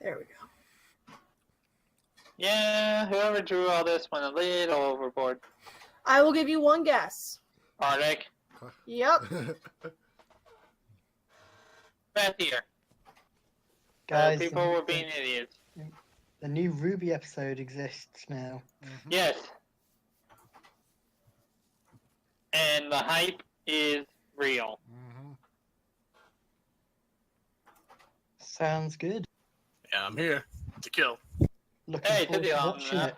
There we go. Yeah, whoever drew all this went a little overboard. I will give you one guess. Arctic. Yep. Fathier. Guys, People were being idiots. the new Ruby episode exists now. Mm-hmm. Yes. And the hype is real. Mm-hmm. Sounds good. Yeah, I'm here to kill. Looking Hey, forward to Tidion, watching it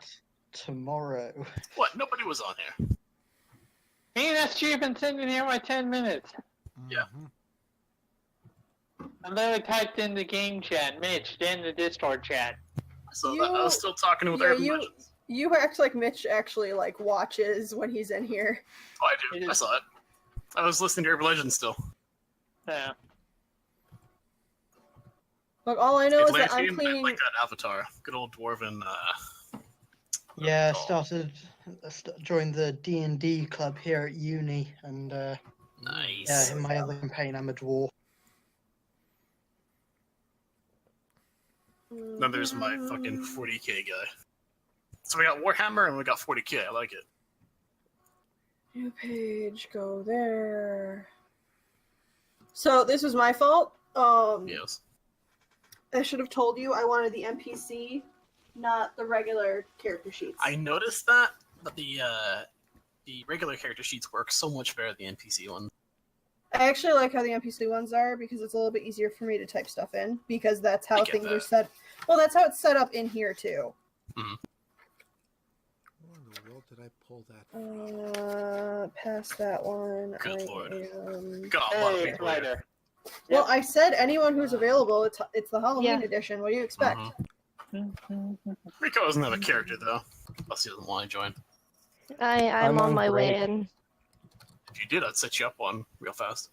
tomorrow. What? Nobody was on here. Hey, that's you've been sitting here my 10 minutes. Yeah. Mm-hmm. I literally typed in the game chat, Mitch, then the Discord chat. So I was still talking with Urban Legends. You act like Mitch actually like watches when he's in here. Oh, I do. I saw it. I was listening to Urban Legends still. Yeah. Look, all I know is that I'm I cleaning. like that avatar. Good old dwarven. Yeah, joined the D&D club here at uni, and Nice. yeah, in my other campaign, I'm a dwarf. Then there's my fucking 40k guy. So we got Warhammer and we got 40k. I like it. New page, go there. So this was my fault. Yes. I should have told you I wanted the NPC, not the regular character sheets. I noticed that, but the regular character sheets work so much better than the NPC ones. I actually like how the NPC ones are because it's a little bit easier for me to type stuff in because that's how things are set. Well, that's how it's set up in here too. Mm-hmm. Where in the world did I pull that? Past that one. Good Lord. Got a Hey, lot of people here. later. Well, I said anyone who's available. It's the Halloween Yeah. edition. What do you expect? Rico doesn't have a character though, unless he doesn't want to join. I'm on my way break. in. If you did, I'd set you up one real fast.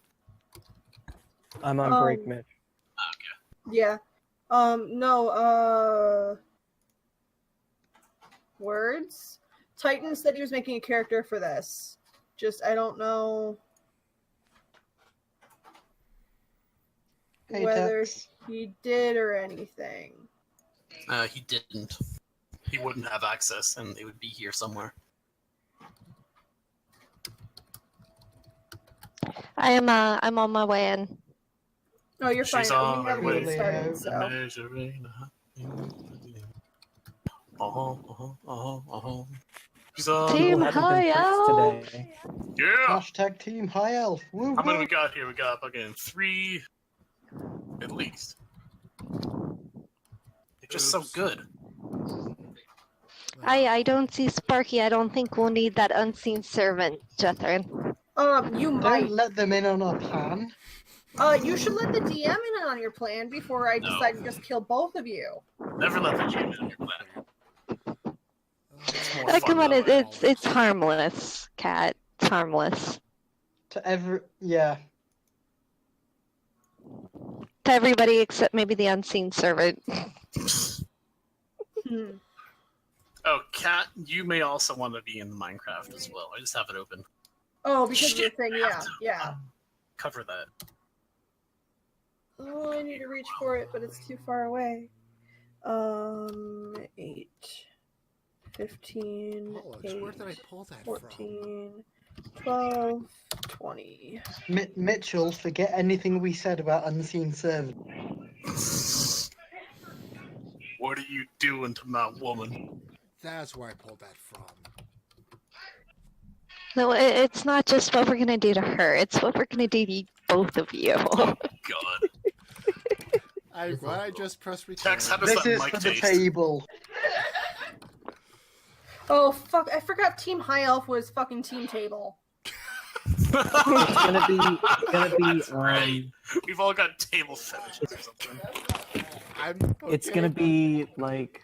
I'm on break, Mitch. Okay. Yeah. No. Words. Titan said he was making a character for this. Just I don't know Hey, whether Tex. he did or anything. He didn't. He wouldn't have access, and it would be here somewhere. I'm on my way in. Oh, you're fine. She's We on her haven't way. even started, so. She's on. Team People haven't High been Elf! fixed today. Yeah. Hashtag Team High Elf. Woo How many we got here? We got fucking 3, at least. They're just so good. I don't see Sparky. I don't think we'll need that unseen servant, Jethrin. You Don't might. let them in on our plan. You should let the DM in on your plan before I decide to just kill both of you. Never let the GM in on your plan. It's more fun Come on, that way. it's harmless, Cat. It's harmless. Yeah. To everybody except maybe the unseen servant. Oh, Kat, you may also want to be in Minecraft as well. I just have it open. Oh, because of the Shit, thing, I have yeah, to, yeah. Cover that. Oh, I need to reach for it, but it's too far away. 8, 15, College, 8, where did I pull that 14, 12, 20. Mitchell, forget anything we said about unseen servant. What are you doing to my woman? That's where I pulled that from. No, it's not just what we're gonna do to her. It's what we're gonna do to both of you. Oh, God. I'm glad I just pressed record. Tex, how does This that is mic for the taste? table. Oh, fuck, I forgot Team High Elf was fucking Team Table. It's gonna be That's right. We've all got table fetishes or something. it's gonna be like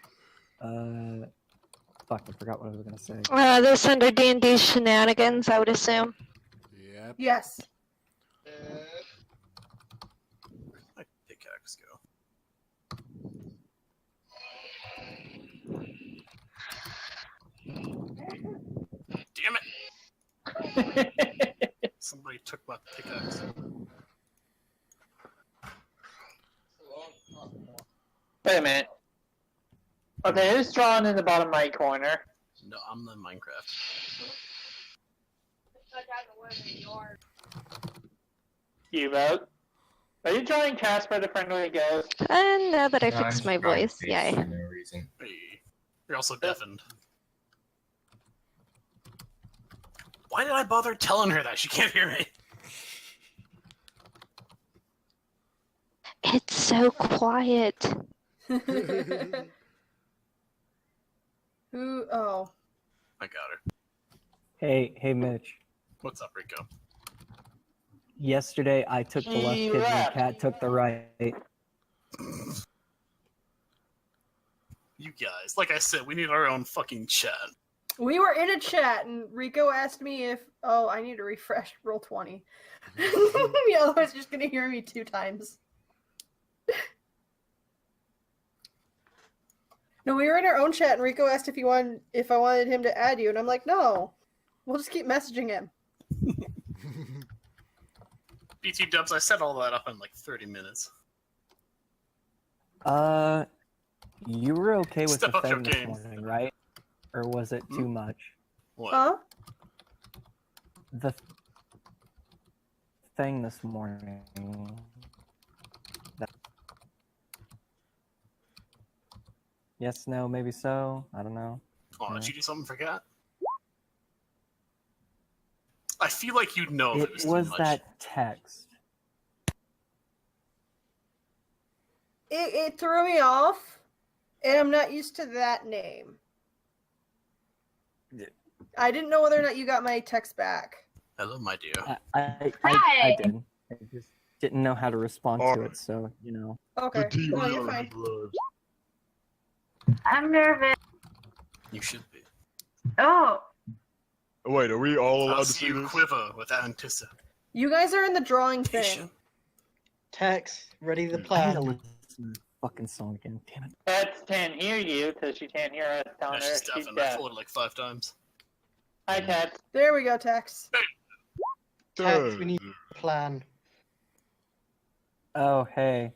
fuck, I forgot what I was gonna say. This under D&D shenanigans, I would assume. Yep. Yes. Where'd my pickaxe go? Damn it! Somebody took my pickaxe. Wait a minute. Okay, who's drawn in the bottom right corner? No, I'm the Minecraft. You vote. Are you drawing Casper the Friendly Ghost? Now that I No, I'm fixed just my drawing voice, face yay. for no reason. Hey, you're also deafened. Why did I bother telling her that? She can't hear me. It's so quiet. Who? Oh. I got her. Hey, Mitch. What's up, Rico? Yesterday I took the left kid and the cat took the right. You guys, like I said, we need our own fucking chat. We were in a chat and Rico asked me if I need to refresh roll 20. Otherwise just gonna hear me 2 times. No, we were in our own chat and Rico asked if I wanted him to add you, and I'm like, no. We'll just keep messaging him. BT dubs, I set all that up in like 30 minutes. You were okay with Step the up your thing this game. morning, right? Or was it too much? What? Huh? The thing this morning. Yes, no, maybe so. I don't know. Oh, did you do something for Cat? I feel like you'd know if it It was too was much. that text. It threw me off, and I'm not used to that name. Yeah. I didn't know whether or not you got my text back. Hello, my dear. I did. I just didn't know how to respond to it, so, you know. Okay. No, you're fine. I'm nervous. You should be. Oh, Wait, are we all allowed I'll to see see you this? quiver with anticipation. You guys are in the drawing thing. Tex, ready the I had to plan. listen to the fucking song again. Damn it. Pets can't hear you because she can't hear us telling Yeah, her she's she's deafened. I deaf. told her like 5 times. Hi, Ted. There we go, Tex. Tex, we need a plan. Oh, hey.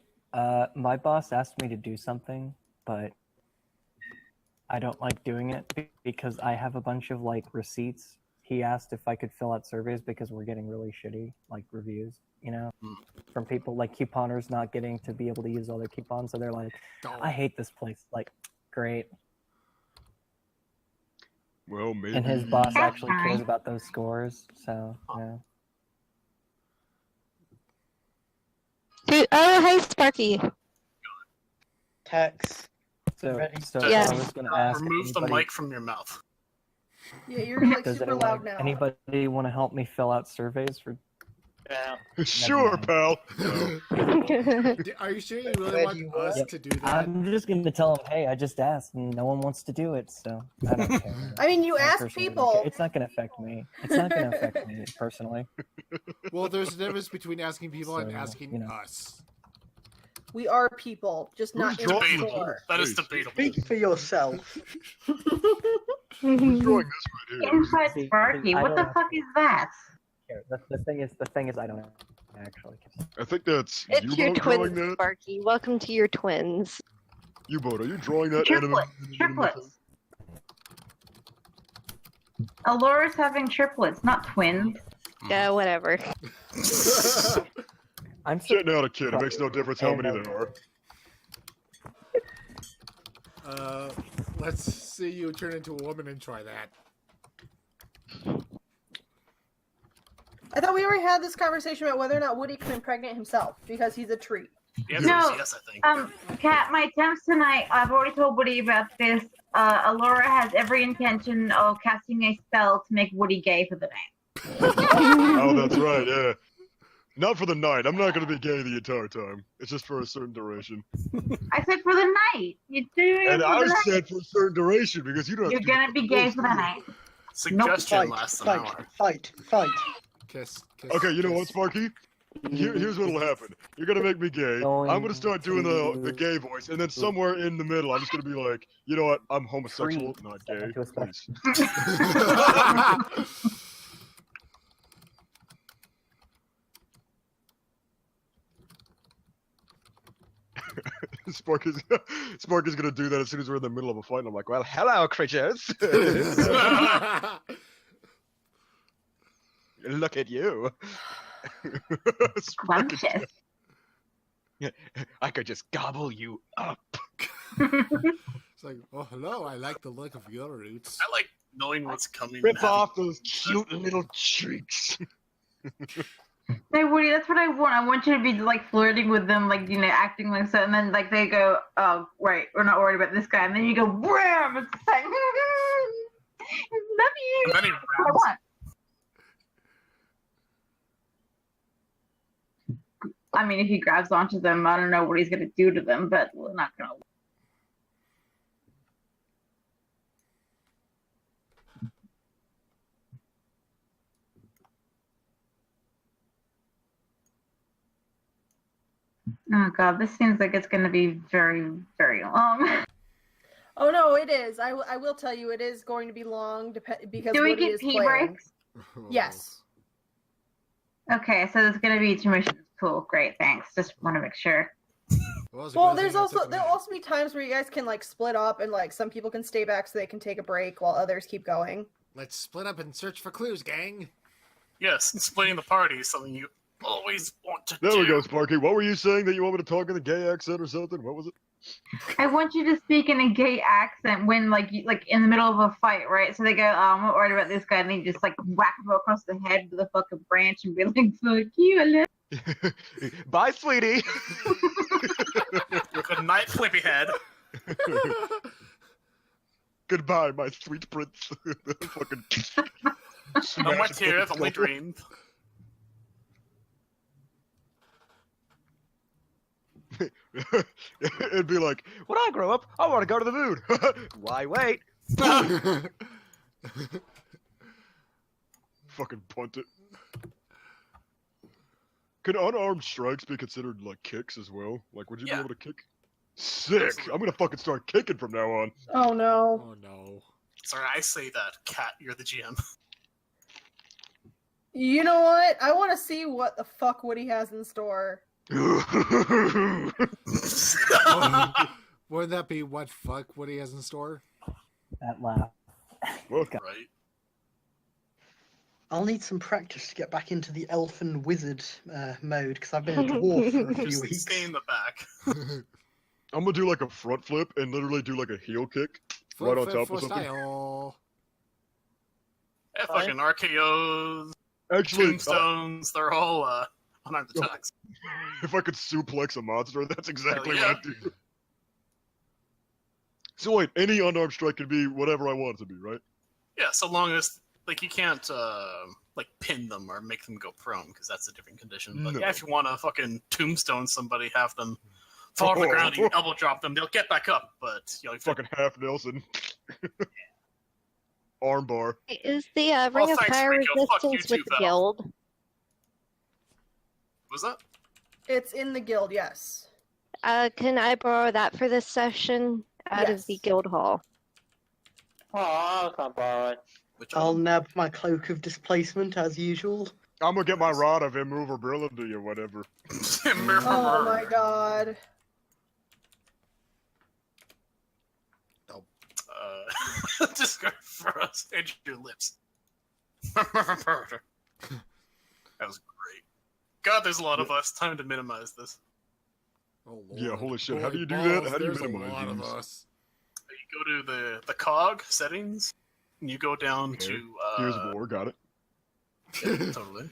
My boss asked me to do something, but I don't like doing it because I have a bunch of, like, receipts. He asked if I could fill out surveys because we're getting really shitty, like, reviews, you know? From people, like, couponers not getting to be able to use all their coupons, so they're like, I hate this place. Like, great. Well, maybe. And his boss actually cares about those scores, so, yeah. Oh, hey, Sparky. Tex, So, ready? Yeah. I was going to ask Remove the anybody- mic from your mouth. Yeah, you're like Does super anyone, loud now. anybody want to help me fill out surveys for? Yeah. Sure, mind. pal. Are you sure you really Ready, want what? us to do that? I'm just going to tell them, hey, I just asked, and no one wants to do it, so I don't care. I mean, you I asked personally don't people. care. It's not going to affect me. It's not going to affect me personally. Well, there's a difference between asking people and So, asking you know. us. We are people, just not in the Debatable. store. That is Please. debatable. Speak for yourself. Who's drawing this right here? inside See, Sparky. I What the don't fuck is that? care. The thing is, I don't actually care. I think that's It's your U-boat drawing twins, that. Sparky. Welcome to your twins. U-boat, are you drawing that? Triplets. Alora's having triplets, not twins. Yeah, whatever. I'm so, Getting out a kid. It makes no difference how many there are. Let's see you turn into a woman and try that. I thought we already had this conversation about whether or not Woody can impregnate himself because he's a tree. The answer No. is yes, I think. Kat, my attempts tonight, I've already told Woody about this. Alora has every intention of casting a spell to make Woody gay for the night. Oh, that's right, yeah. Not for the night. I'm not going to be gay the entire time. It's just for a certain duration. I said for the night. You're doing it And for I the night. said for a certain duration because you don't have You're to gonna be gay for the night. Suggestion Fight, lasts an fight, hour. fight, fight. Kiss. Okay, you know what, Sparky? Here's what'll happen. You're gonna make me gay. I'm gonna start doing the gay voice, and then somewhere in the middle, I'm just gonna be like, you know what? I'm homosexual, not gay. into a spell. Please. Spark is gonna do that as soon as we're in the middle of a fight. And I'm like, well, hello, creatures. Look at you. Scrumptious. I could just gobble you up. It's like, oh, hello, I like the look of your roots. I like knowing what's coming. Rip and having- off those cute little cheeks. Hey Woody, that's what I want. I want you to be like flirting with them, like acting like so, and then like they go, "Oh, right, we're not worried about this guy," and then you go, "Wham!" It's like, love you. And then he That's what I grabs. want. I mean, if he grabs onto them, I don't know what he's gonna do to them, but we're not gonna. Oh god, this seems like it's gonna be very, very long. Oh no, it is. I will tell you, it is going to be long because Do we Woody get is pee playing. breaks? Yes. Okay, so there's gonna be 2 missions. Cool, great, thanks. Just want to make sure. Well, there'll also be times where you guys can like split up and like some people can stay back so they can take a break while others keep going. Let's split up and search for clues, gang. Yes, splitting the party is something you always want to There do. we go, Sparky. What were you saying that you want me to talk in a gay accent or something? What was it? I want you to speak in a gay accent when like in the middle of a fight, right? So they go, "Oh, I'm not worried about this guy," and they just like whack him across the head with a fucking branch and be like, "Fuck you, I love." Bye, sweetie. Good night, flippy head. Goodbye, my sweet prince. Fucking. No more tears, only dreams. It'd be like, when I grow up, I want to go to the moon. Why wait? Fucking punt it. Could unarmed strikes be considered like kicks as well? Like, would you be able to kick? Sick! I'm gonna fucking start kicking from now on. Oh no. Oh no. Sorry, I say that. Cat, you're the GM. You know what? I want to see what the fuck Woody has in store. Wouldn't that be what fuck Woody has in store? That laugh. What? Right. I'll need some practice to get back into the elfin wizard mode because I've been a dwarf for a few Just weeks. stay in the back. I'm gonna do like a front flip and literally do like a heel kick right on top of something. Style. Yeah, fucking RKOs, Actually, tombstones, they're all unarmed attacks. if I could suplex a monster, that's exactly Hell yeah. what I'd do. So wait, any unarmed strike can be whatever I want it to be, right? Yeah, so long as like you can't like pin them or make them go prone because that's a different condition. But No. yeah, if you want to fucking tombstone somebody, have them fall to the ground, you elbow drop them, they'll get back up. But you know, Fucking half Nelson. Armbar. Is the Ring of thanks, Fire Rico. Fuck you resistance too, with the Val. guild? was that? It's in the guild, yes. Can I borrow that for this session out of the Yes. guild hall? Oh, I can't borrow it. Which I'll one? nab my cloak of displacement as usual. I'm gonna get my rod of immovability or whatever. Oh my god. Just go for us. Edge your lips. That was great. God, there's a lot of us. Time to minimize this. Oh, Yeah, Lord. holy shit, how Holy do you do that? balls, How do you there's a minimize lot of these? us. You go to the cog settings, and you go down Okay. to Here's more, got it. yeah, totally.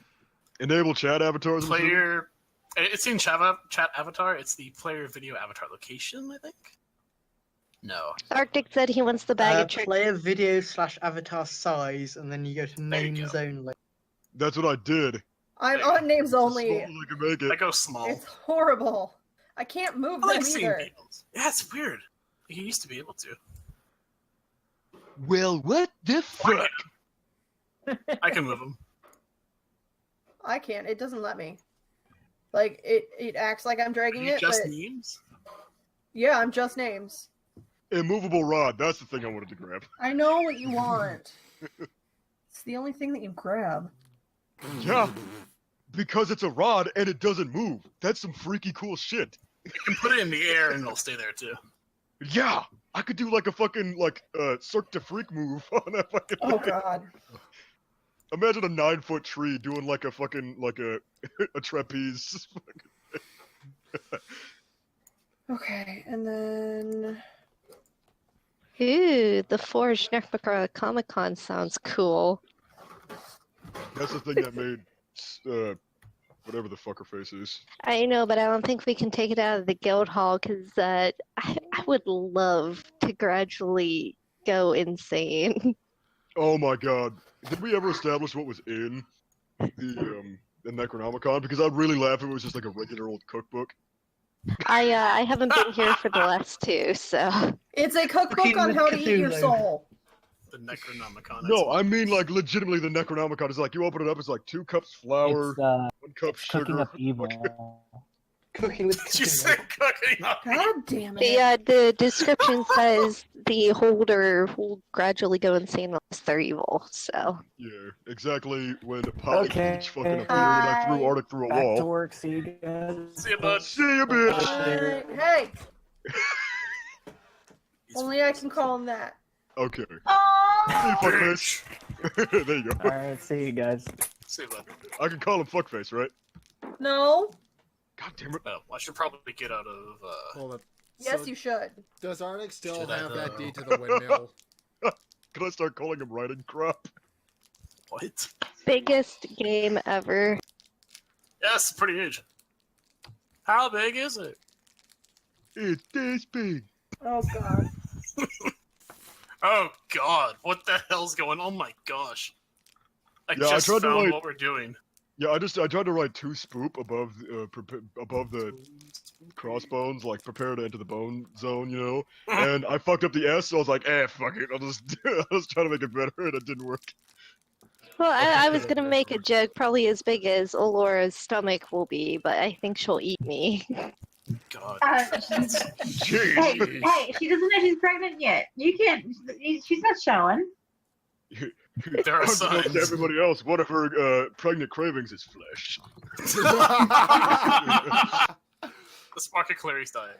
Enable chat avatars. and shit? Player. It's in chat avatar. It's the player video avatar location, I think. No. Arctic said he wants the bag of tricks. Player video / avatar size, and then you go to There you names go. only. That's what I did. I'm on names As only. small as I can make I it. go small. It's horrible. I can't move I like them seeing either. people. Yeah, it's weird. You used to be able to. Well, what the fuck? I can move them. I can't. It doesn't let me. Like it acts like I'm dragging You it, just but names? yeah, I'm just names. Immovable rod. That's the thing I wanted to grab. I know what you want. It's the only thing that you grab. Yeah, because it's a rod and it doesn't move. That's some freaky cool shit. You can put it in the air and it'll stay there too. Yeah, I could do like a fucking Cirque du Freak move on that fucking. Oh god. Imagine a 9-foot tree doing like a fucking a trapeze. Okay, and then Ooh, the Forge Necrocara Comic Con sounds cool. That's the thing that made whatever the fuck her face is. I know, but I don't think we can take it out of the guild hall because I would love to gradually go insane. Oh my god. Did we ever establish what was in the Necronomicon? Because I'd really laugh if it was just like a regular old cookbook. I haven't been here for the last two, so it's a cookbook on how to eat your soul. The Necronomicon. No, I mean like legitimately the Necronomicon is like you open it up, it's like 2 cups flour, It's 1 cup sugar. cooking up evil. Cooking with She said cooking up. God damn it. the description says the holder will gradually go insane unless they're evil. So Yeah, exactly when Polly Okay. Peach fucking appeared and I threw Arctic through a Back to wall. work. See you guys. See you, bud. See you, bitch! Alright, hey! Only I can call him that. Okay. Oh, Hey, fuckface. There you go. All right. See you guys. See you, bud. I can call him fuckface, right? No? God damn it. Oh, I should probably get out of. Hold up. Yes, So, you should. does Arctic still Should I, have that though? deed to the windmill? Can I start calling him riding crap? What? biggest game ever. Yes, pretty huge. How big is it? It's this big. Oh god. Oh God, what the hell's going on? Oh my gosh. I Yeah, I just tried to, found like- what we're doing. Yeah, I tried to write 2 spoop above above the crossbones, like prepare to enter the bone zone, you know. And I fucked up the S, so I was like, fuck it, I'll just I was trying to make it better, and it didn't work. Well, I was gonna make a joke probably as big as Olora's stomach will be, but I think she'll eat me. God. Jeez. hey, she doesn't know she's pregnant yet. You can't. She's not showing. There are Unbeknownst to signs. everybody else, one of her pregnant cravings is flesh. The Spark of Clary's diet.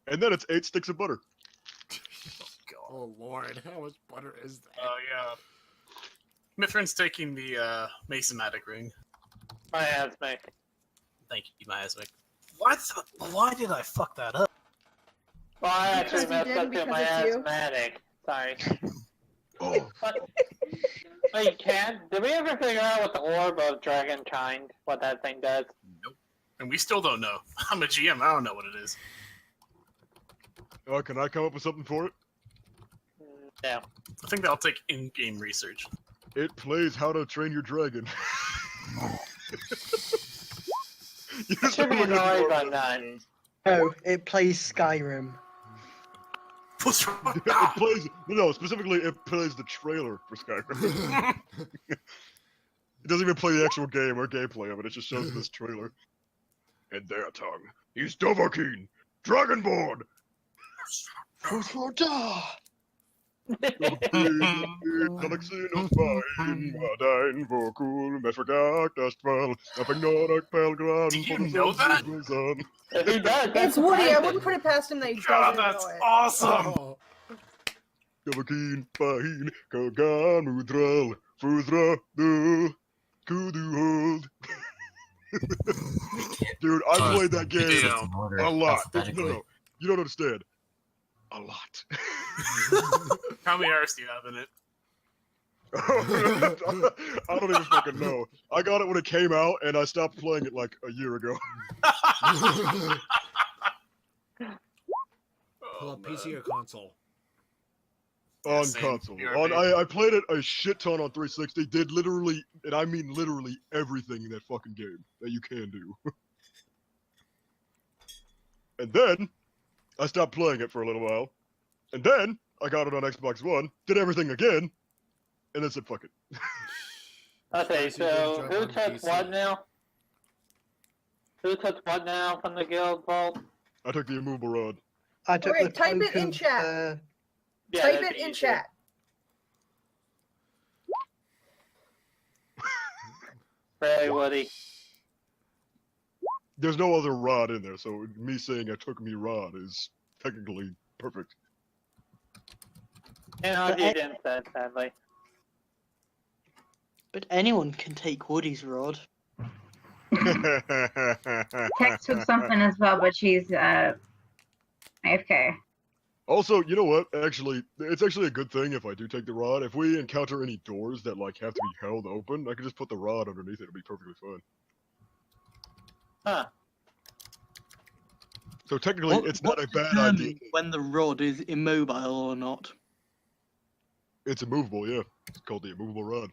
And then it's 8 sticks of butter. God. Oh Lord, how much butter is that? Oh yeah. Mithrin's taking the Masomatic ring. My asthma. Thank you, Miasmic. Why did I fuck that up? Well, I Because actually you messed did, up to because my it's you. asthmatic. Sorry. Oh, Wait, Ken, did we ever figure out what the Orb of Dragonkind, what that thing does? Nope. And we still don't know. I'm a GM. I don't know what it is. can I come up with something for it? No. I think that'll take in-game research. It plays How to Train Your Dragon. You I should be look at annoyed the by Orb. that. Oh, it plays Skyrim. What's wrong? It plays no, specifically it plays the trailer for Skyrim. It doesn't even play the actual game or gameplay of it. It just shows this trailer. And their tongue, he's Dovahkiin, Dragonborn. Do you know that? If he does, that's It's Woody. I fine. wouldn't put it past him that he God, doesn't that's know it. awesome! Oh, Dovahkiin, Bahin, Kagan, Mudral, Fuzra, Du, Kudu Hold. Dude, I played that game a lot. No, you don't understand. A lot. How many hours do you have in it? I don't even fucking know. I got it when it came out, and I stopped playing it like a year ago. pull up PC or console? On Same. console. BRB. I played it a shit ton on 360. Did literally, and I mean literally everything in that fucking game that you can do. And then I stopped playing it for a little while. And then I got it on Xbox One, did everything again, and then said fuck it. Okay, Surprised you didn't so jump who on took PC. what now? Who took what now from the guild vault? I took the immovable rod. I took Okay, the type it in token, chat. Yeah, Type that'd it be in easier. chat. Very Woody. there's no other rod in there, so me saying I took me rod is technically perfect. Can't argue against that, sadly. But anyone can take Woody's rod. Tex took something as well, but she's AFK. Also, you know what? Actually, it's actually a good thing if I do take the rod. If we encounter any doors that like have to be held open, I can just put the rod underneath it. It'll be perfectly fine. Huh. So technically, it's not a bad idea. When the rod is immobile or not. It's immovable, yeah. It's called the immovable rod.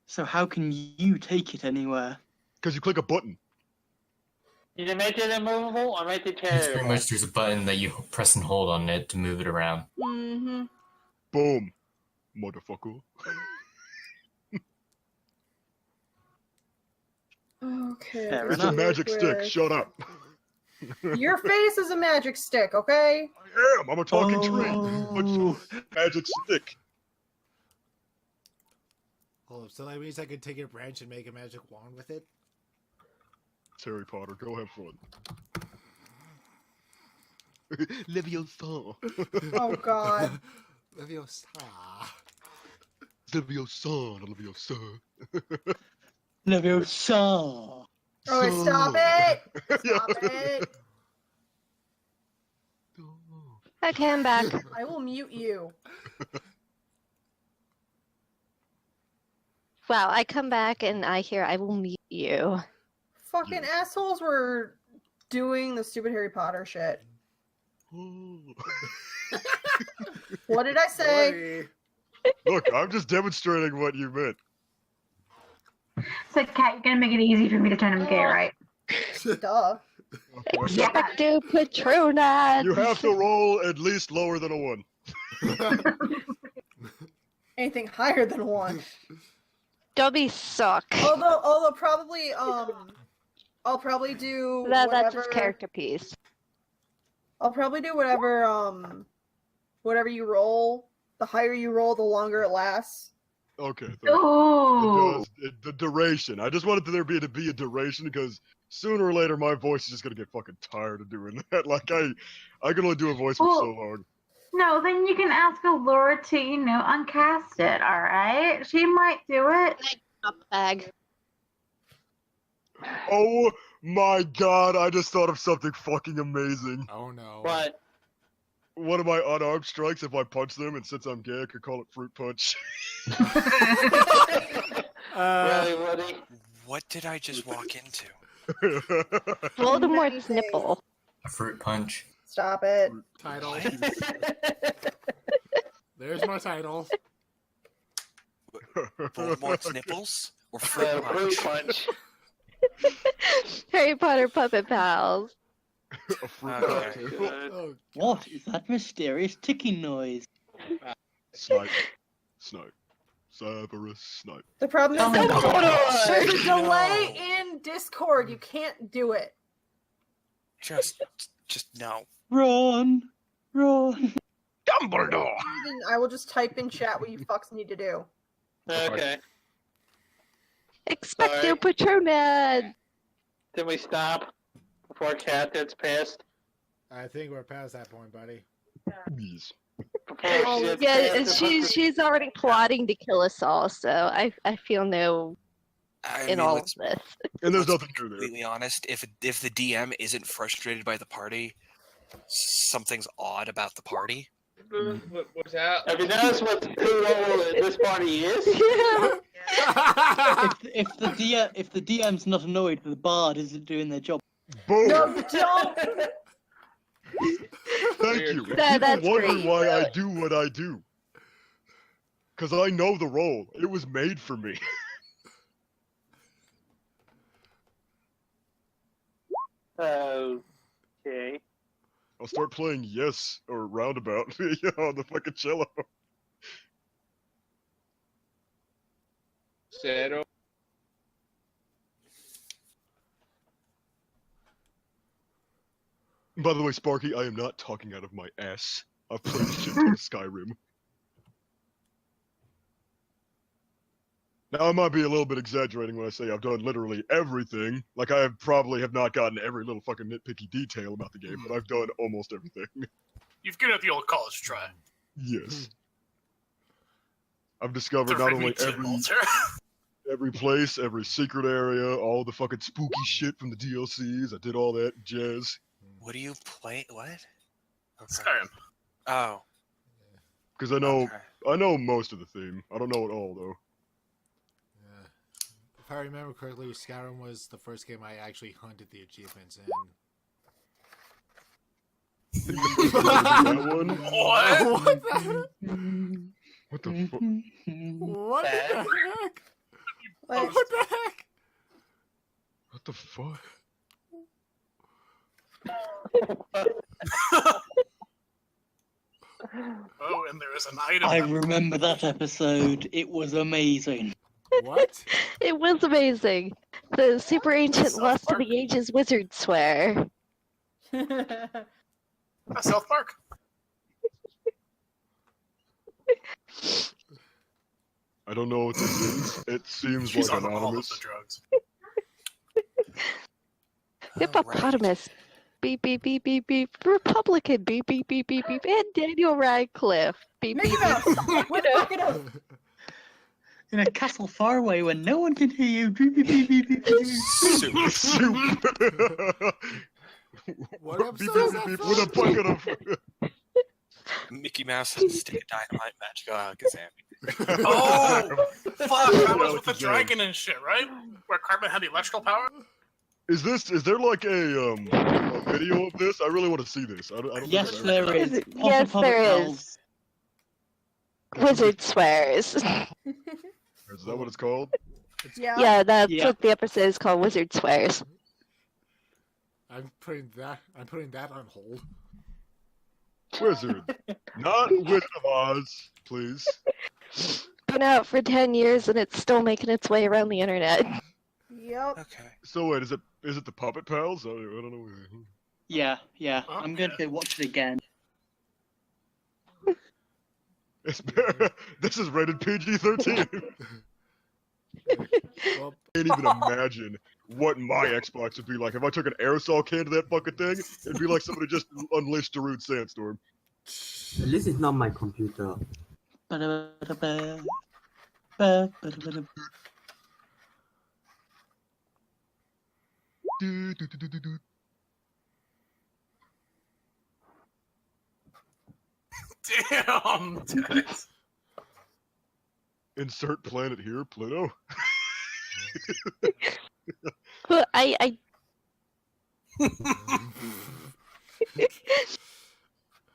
So how can you take it anywhere? Because you click a button. You can make it immovable or make it It's pretty carryable. much there's a button that you press and hold on it to move it around. Mm-hmm. Boom, motherfucker. Okay. Fair It's enough. a magic stick. Shut up. Your face is a magic stick, okay? I am. I'm a talking tree. Oh. Magic stick. Hold up, so that means I could take your branch and make a magic wand with it? It's Harry Potter. Go have fun. Leviosa. Oh god. Leviosa. Leviosa. Leviosa. Leviosa. Oh, stop it! Stop it! Okay, I'm back. I will mute you. Wow, I come back and I hear I will mute you. Fucking assholes were doing the stupid Harry Potter shit. What did I say? Look, I'm just demonstrating what you meant. So, Kat, you're gonna make it easy for me to turn him gay, right? Duh. Expecto Patronus! You have to roll at least lower than a 1. Anything higher than 1. Dobby suck. Although probably I'll probably do That's whatever. his character piece. I'll probably do whatever you roll. The higher you roll, the longer it lasts. Okay. Ooh. The duration. I just wanted there to be a duration because sooner or later my voice is just gonna get fucking tired of doing that. Like I can only do a voice for so long. No, then you can ask Allura to, uncast it, alright? She might do it. Bag. Oh my god! I just thought of something fucking amazing. Oh no. What? One of my unarmed strikes, if I punch them, and since I'm gay, I could call it fruit punch. Really, Woody? What did I just walk into? Voldemort's nipple. A fruit punch. Stop it. Title. There's my title. Voldemort's nipples? Or fruit Fruit punch? punch. Harry Potter Puppet Pals. A fruit Okay. punch. Oh, What is that mysterious ticking noise? Snipe. Snipe. Severus Snipe. The problem Oh is my that there's a No. delay in Discord. You can't do it. Just no. Run! Run! Dumbledore! I will just type in chat what you fucks need to do. Okay. Expecto Sorry. Patronus! Did we stop before Cat gets pissed? I think we're past that point, buddy. Yes. Before she Oh, gets yeah, pissed and about she's already plotting to kill us all, so I feel no I in mean, all of let's, this. And there's let's nothing be new there. completely honest. If the DM isn't frustrated by the party, something's odd about the party. What's that? Have you noticed what who this party is? If the DM's not annoyed, the bard isn't doing their job. Boom! No, you don't. Thank you. If That's people wonder great. why I do what I do. Because I know the role. It was made for me. Okay. I'll start playing Yes or Roundabout on the fucking cello. Zero. By the way, Sparky, I am not talking out of my ass. I've played shit ton of Skyrim. Now, I might be a little bit exaggerating when I say I've done literally everything. Like, I probably have not gotten every little fucking nitpicky detail about the game, but I've done almost everything. You've given it the old college try. Yes. I've discovered not only every place, every secret area, all the fucking spooky shit from the DLCs. I did all that jazz. What do you play? What? Okay. Skyrim. Oh. Because I know most of the theme. I don't know it all though. Yeah. If I remember correctly, Skyrim was the first game I actually hunted the achievements in. That one? What? What the fuck? What the heck? Like, What the heck? What the fuck? Oh, and there is an item. I remember that episode. It was amazing. What? It was amazing. The super ancient lust of the ages wizard swear. South Park. I don't know what this is. It seems She's like on all of anonymous. the drugs. Hippopotamus. Beep beep beep beep beep. Republican. Beep beep beep beep beep. And Daniel Radcliffe. Beep Mickey beep Mouse! beep. What the fuck it up? In a castle far away where no one can hear you. Beep, beep, beep, beep, beep, beep. Soup. What Beep, episode is beep, that beep, from? with a bucket of. Mickey Mouse and Stick of Dynamite Magic Kazam. Oh, fuck! That was with the Kazam. dragon and shit, right? Where Cartman had the electrical power. Is there like a video of this? I really want to see this. I don't Yes, think there is. Yes, there is. Wizard swears. Is that what it's called? Yeah. Yeah, that's Yeah. what the episode is called. Wizard swears. I'm putting that on hold. Wizard, not Wizard of Oz, please. Been out for 10 years and it's still making its way around the internet. Yep. Okay. So wait, is it the Puppet Pals? I don't know. Yeah. Oh, I'm going to go watch it again. This is rated PG-13. Well, Can't even imagine what my Xbox would be like if I took an aerosol can to that fucking thing. It'd be like somebody just unleashed a rude sandstorm. At least it's not my computer. Ba-da-ba-da-ba. Ba-ba-da-ba-da. Damn. Dennis. Insert planet here, Pluto. Well, I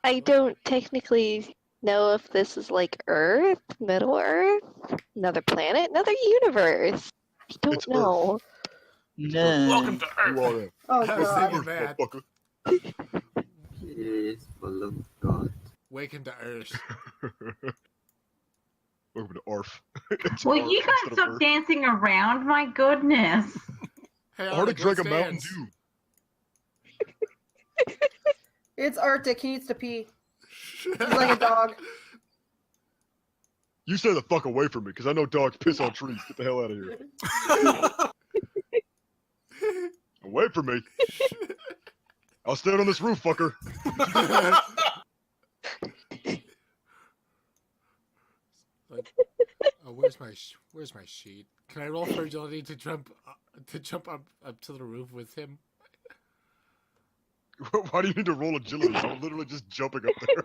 I don't technically know if this is like Earth, Middle Earth, another planet, another universe. I don't It's know. No. Welcome to You Earth. are a Oh I was god. thinking that. motherfucker. It's full of God. Wake to Earth. Welcome to ARF. It's Will ARF you guys instead of stop Earth. dancing around? My goodness. Hey, Arctic drank a let's Mountain dance. Dew. It's Arctic. He needs to pee. He's like a dog. You stay the fuck away from me, because I know dogs piss on trees. Get the hell out of here. Away from me. I'll stand on this roof, fucker. Like, oh, where's my sheet? Can I roll for agility to jump up to the roof with him? Why do you need to roll agility? I'm literally just jumping up there.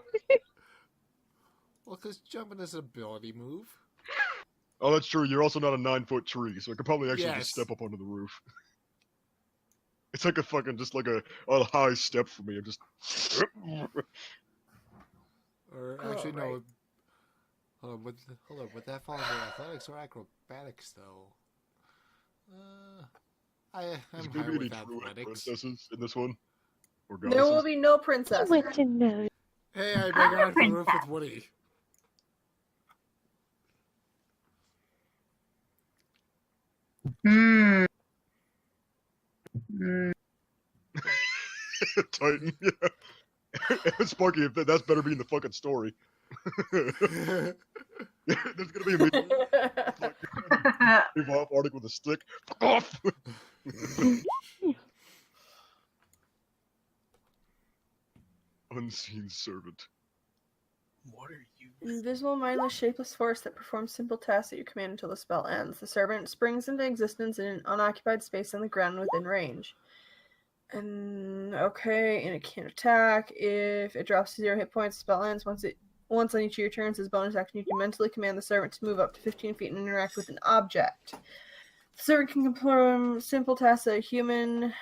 Well, because jumping is an ability move. Oh, that's true. You're also not a 9-foot tree, so I could probably actually Yes. just step up onto the roof. It's like a fucking, just like a high step for me. I'm just. Or actually, no. Hold on, would that fall under athletics or acrobatics, though? I Is am there higher gonna be with any true athletics. princesses in this one? Or There will goddesses? be no princess. What to know? Hey, I make it onto the roof with Woody. Hmm. Titan, yeah. Sparky, if that's better be in the fucking story. There's gonna be a Give off Arctic with a stick. Fuck off! Unseen servant. What are you? Invisible, mindless, shapeless force that performs simple tasks at your command until the spell ends. The servant springs into existence in an unoccupied space on the ground within range. And it can't attack. If it drops to 0 hit points, the spell ends. Once on each of your turns, as bonus action, you can mentally command the servant to move up to 15 feet and interact with an object. The servant can perform simple tasks that a human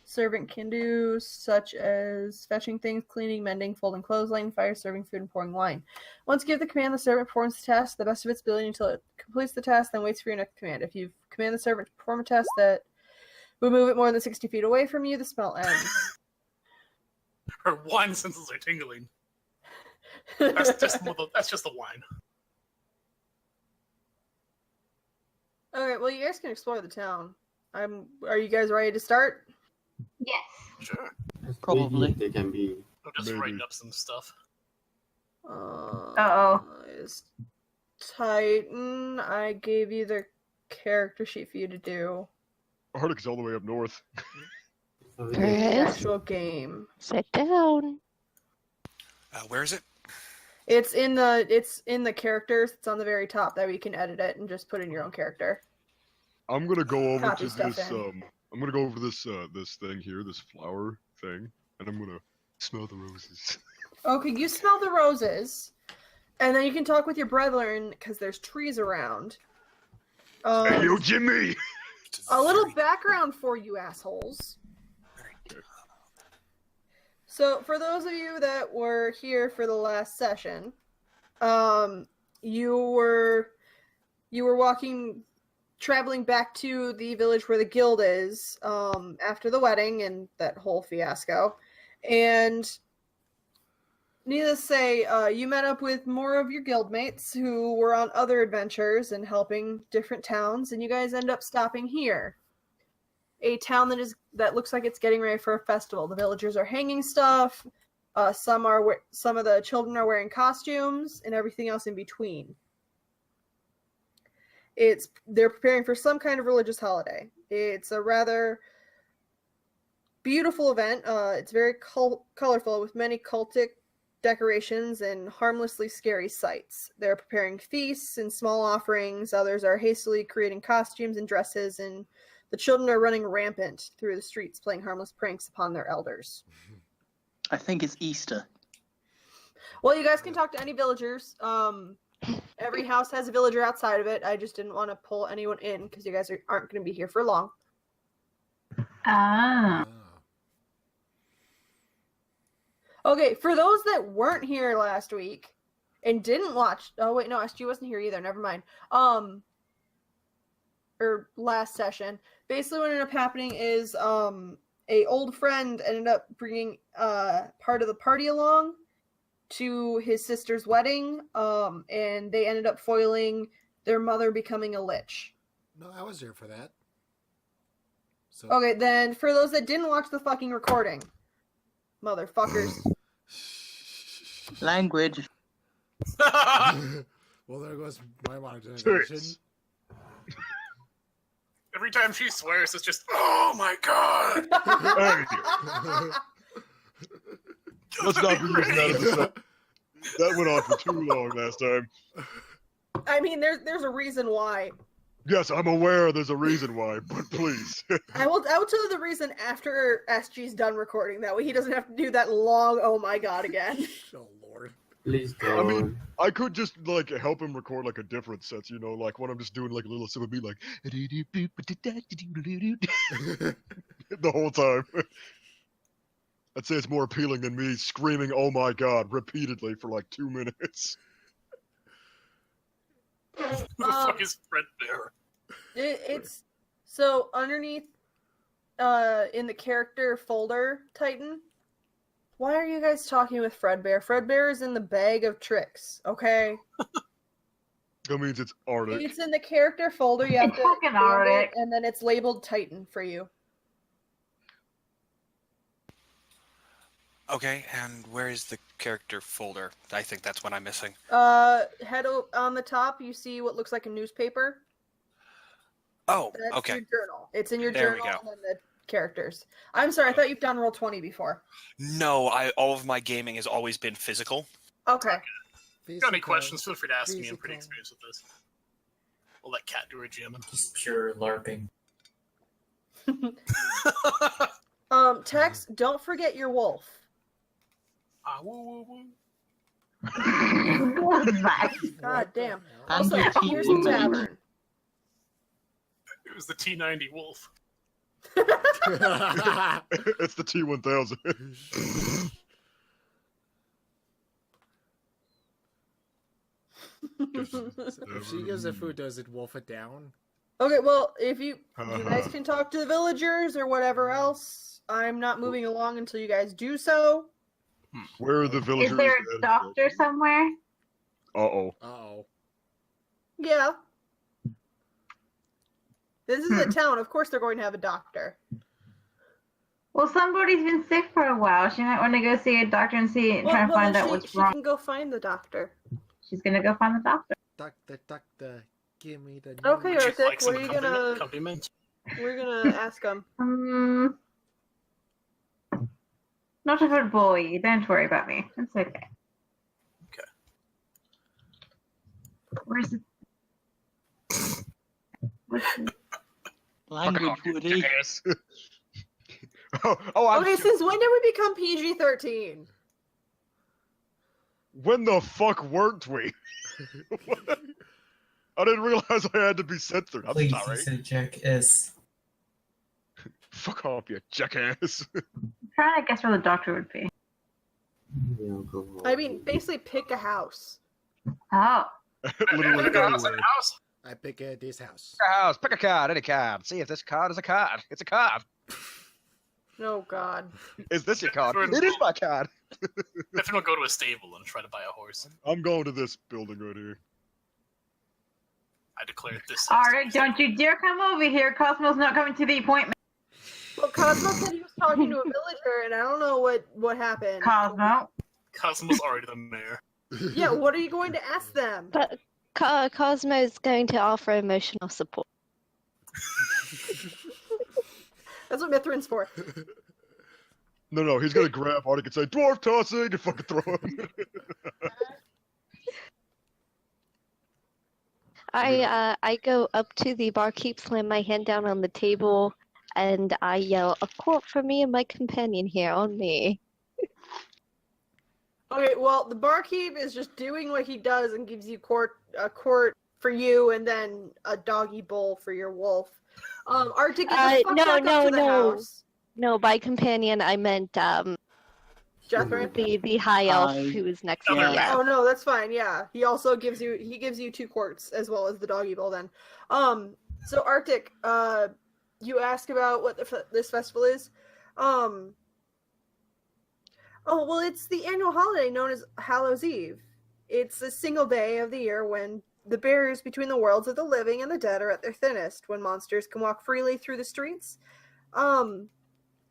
servant can do, such as fetching things, cleaning, mending, folding clothes, lighting fire, serving food, and pouring wine. Once you give the command, the servant performs the task to the best of its ability until it completes the task, then waits for your next command. If you command the servant to perform a task that would move it more than 60 feet away from you, the spell ends. Her wine senses are tingling. That's just the wine. Okay, well, you guys can explore the town. Are you guys ready to start? Yes. Sure. Probably. They can be. I'm just writing up some stuff. Uh-oh. Is Titan, I gave you the character sheet for you to do. Arctic's all the way up north. The Chris, actual game. sit down. Where is it? It's in the characters. It's on the very top that we can edit it and just put in your own character. I'm gonna go over Copy to stuff this. in. I'm gonna go over this this thing here, this flower thing, and I'm gonna smell the roses. Okay, you smell the roses, and then you can talk with your brethren because there's trees around. Hey, yo, Jimmy! A little background for you assholes. So, for those of you that were here for the last session, you were traveling back to the village where the guild is after the wedding and that whole fiasco, and needless to say, you met up with more of your guildmates who were on other adventures and helping different towns, and you guys end up stopping here. A town that looks like it's getting ready for a festival. The villagers are hanging stuff. Some of the children are wearing costumes, and everything else in between. They're preparing for some kind of religious holiday. It's a rather beautiful event. It's very colorful with many cultic decorations and harmlessly scary sights. They're preparing feasts and small offerings. Others are hastily creating costumes and dresses, and the children are running rampant through the streets, playing harmless pranks upon their elders. I think it's Easter. Well, you guys can talk to any villagers. Every house has a villager outside of it. I just didn't want to pull anyone in because you guys aren't going to be here for long. Ah. Okay, for those that weren't here last week and didn't watch... Oh, wait, no, SG wasn't here either. Never mind. Or last session. Basically what ended up happening is a old friend ended up bringing part of the party along to his sister's wedding, and they ended up foiling their mother becoming a lich. No, I was there for that. So Okay, then for those that didn't watch the fucking recording, motherfuckers. Language. Well, there goes my monetization. Every time she swears, it's just, oh my god! Let's not be using that as a set. That went on for too long last time. I mean, there's a reason why. Yes, I'm aware there's a reason why, but please. I will tell you the reason after SG's done recording. That way he doesn't have to do that long, oh my god, again. Oh, Lord. Please don't. I mean, I could just, like, help him record, like, a different set, you know, like, when I'm just doing, like, a little simple beat, like, the whole time. I'd say it's more appealing than me screaming, oh my god, repeatedly for, like, 2 minutes. Who the fuck is Fred Bear? It's so underneath in the character folder, Titan. Why are you guys talking with Fredbear? Fredbear is in the bag of tricks, okay? That means it's Arctic. It's in the character folder. You have It's to fucking find Arctic. it, and then it's labeled Titan for you. Okay, and where is the character folder. I think that's what I'm missing. On the top, you see what looks like a newspaper. Oh, That's okay. your journal. It's in your There we journal go. and then the characters. I'm sorry, I thought you've done Roll20 before. No, all of my gaming has always been physical. Okay. If you got any questions, feel free to ask me. I'm pretty experienced with this. We'll let Kat do her jamming. Just pure LARPing. Tex, don't forget your wolf. Woo, woo, woo. God damn. And Also, your here's the T90. tavern. It was the T90 Wolf. It's the T1000. If she gives it food, does it wolf it down? Okay, well, if you guys can talk to the villagers or whatever else, I'm not moving along until you guys do so. Where are the villagers? Is there a doctor somewhere? Uh-oh. Uh-oh. Yeah. This is a town. Of course they're going to have a doctor. Well, somebody's been sick for a while. She might want to go see a doctor and try to find out what's wrong. She can go find the doctor. She's gonna go find the doctor. Doctor, give me the Okay, news. Arctic, what are you gonna... We're gonna ask him. Not a good boy. Don't worry about me. It's okay. Okay. Where's it? What's it? Language, Woody. Okay, since when did we become PG-13? When the fuck weren't we? I didn't realize I had to be censored. I'm Please, sorry. you said jackass. Fuck off, you jackass. I'm trying to guess where the doctor would be. I mean, basically pick a house. Oh. Literally anywhere. I pick this house. Pick a house. Pick a card. Any card. See if this card is a card. It's a card. Oh, God. Is this your card? It is my card. If don't go to a stable and try to buy a horse. I'm going to this building right here. I declare this. Alright, don't you dare come over here. Cosmo's not coming to the appointment. Well, Cosmo said he was talking to a villager, and I don't know what happened. Cosmo? Cosmo's already the mayor. Yeah, what are you going to ask them? But Cosmo's going to offer emotional support. That's what Mithrin's for. No, he's gonna grab Arctic and say, "Dwarf tossing," and fucking throw him. I go up to the barkeep, slam my hand down on the table, and I yell, "A quart for me and my companion here, on me." Okay, well, the barkeep is just doing what he does and gives you a quart for you and then a doggy bowl for your wolf. Arctic, get the fuck back up to the house. No, by companion I meant Jethrin? the high elf who is next to me. Yeah. Oh no, that's fine. Yeah, he also gives you 2 quarts as well as the doggy bowl. Then, so Arctic, you ask about what this festival is. Oh well, it's the annual holiday known as Hallows Eve. It's a single day of the year when the barriers between the worlds of the living and the dead are at their thinnest, when monsters can walk freely through the streets.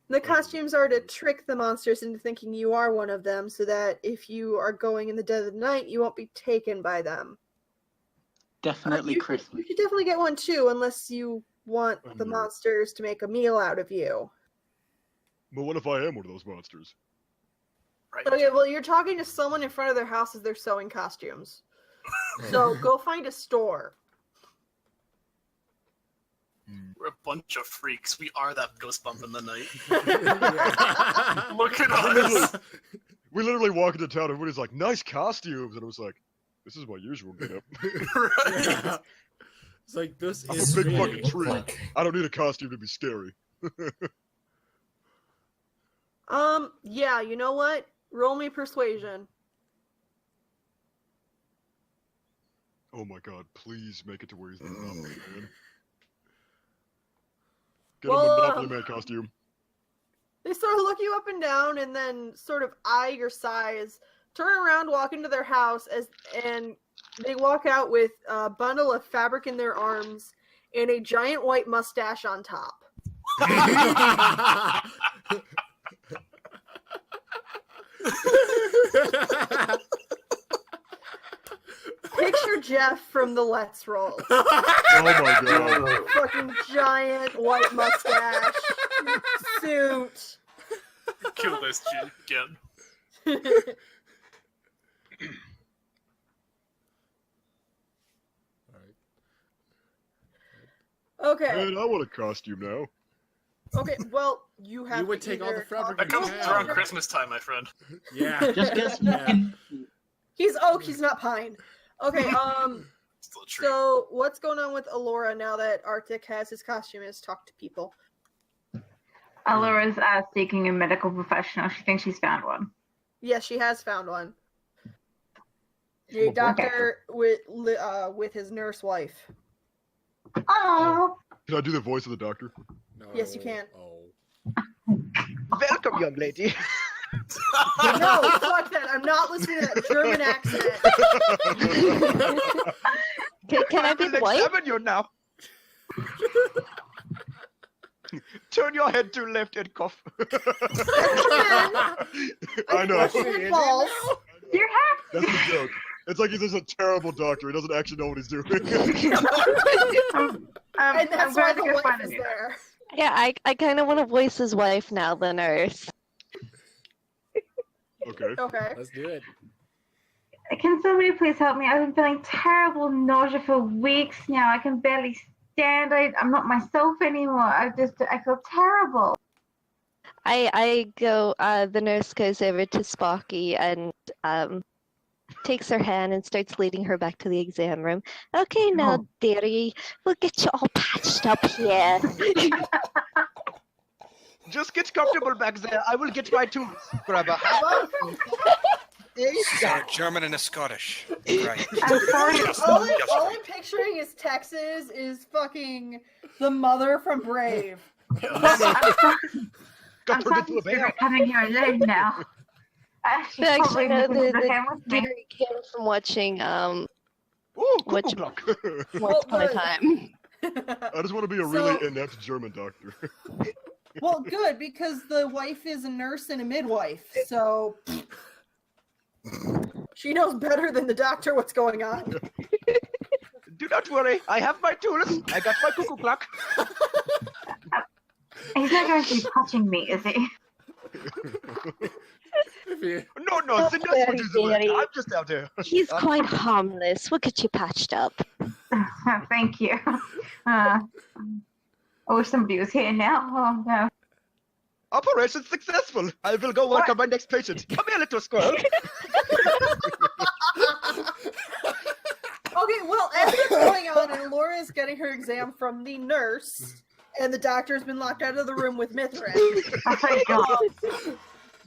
The costumes are to trick the monsters into thinking you are one of them, so that if you are going in the dead of the night, you won't be taken by them. Definitely Christmas. You should definitely get one too, unless you want the monsters to make a meal out of you. But what if I am one of those monsters? Right. Okay, well, you're talking to someone in front of their house as they're sewing costumes. So go find a store. We're a bunch of freaks. We are that ghost bump in the night. Look at us. We literally walk into town, everybody's like, "Nice costumes," and I was like, "This is my usual getup." Yeah. It's like, this I'm is a big me. fucking tree. I don't need a costume to be scary. Yeah, you know what? Roll me persuasion. Oh my god, please make it to where he's the Monopoly Man. Get him a Monopoly Man costume. They sort of look you up and down and then sort of eye your size, turn around, walk into their house, and they walk out with a bundle of fabric in their arms and a giant white mustache on top. Jeff from the Let's Roll. Oh my god. Fucking giant white mustache, suit. Kill this again. Okay. Man, I want a costume now. Okay, well, you have You would to take all the either fabric talk That comes to- around Christmas time, my friend. Yeah. Just get some. Yeah. He's oak, he's not pine. Okay, Still a tree. so what's going on with Alora now that Arctic has his costume and has talked to people? Alora's seeking a medical professional. She thinks she's found one. Yes, she has found one. The doctor with his nurse wife. Oh. Can I do the voice of the doctor? No. Yes, you can. Oh. Welcome, young lady. No, fuck that. I'm not listening to that German accent. Can I be the wife? Examine you now. Turn your head to left and cough. I know. Question balls. You're That's the joke. It's like he's just a terrible doctor. He doesn't actually know what he's doing. And that's why the wife is you. there. Yeah, I kind of want to voice his wife now, the nurse. Okay. Okay. Let's do it. Can somebody please help me? I've been feeling terrible nausea for weeks now. I can barely stand. I'm not myself anymore. I feel terrible. The nurse goes over to Sparky and takes her hand and starts leading her back to the exam room. Okay, now, dearie, we'll get you all patched up here. Just get comfortable back there. I will get my tools. Grab a hammer. German and a Scottish. Right. I'm sorry. All I'm picturing is Texas is fucking the mother from Brave. Got I'm turned into a sorry bear. for coming here alone now. Actually, no, the with me. theory came from watching Ooh, What cuckoo you- clock. Once Upon a Time. I just want to be a really inept German doctor. Well, good, because the wife is a nurse and a midwife, so she knows better than the doctor what's going on. Do not worry. I have my tools. I got my cuckoo clock. He's not going to be touching me, is he? No, no. The nurse will do the work. Daddy. I'm just out there. He's quite harmless. We'll get you patched up. Thank you. I wish somebody was here now. Oh, no. Operation successful. I will go work on my next patient. Come here, little squirrel. Okay, well, as it's going on, and Laura is getting her exam from the nurse, and the doctor's been locked out of the room with Mithrin. Oh, thank God.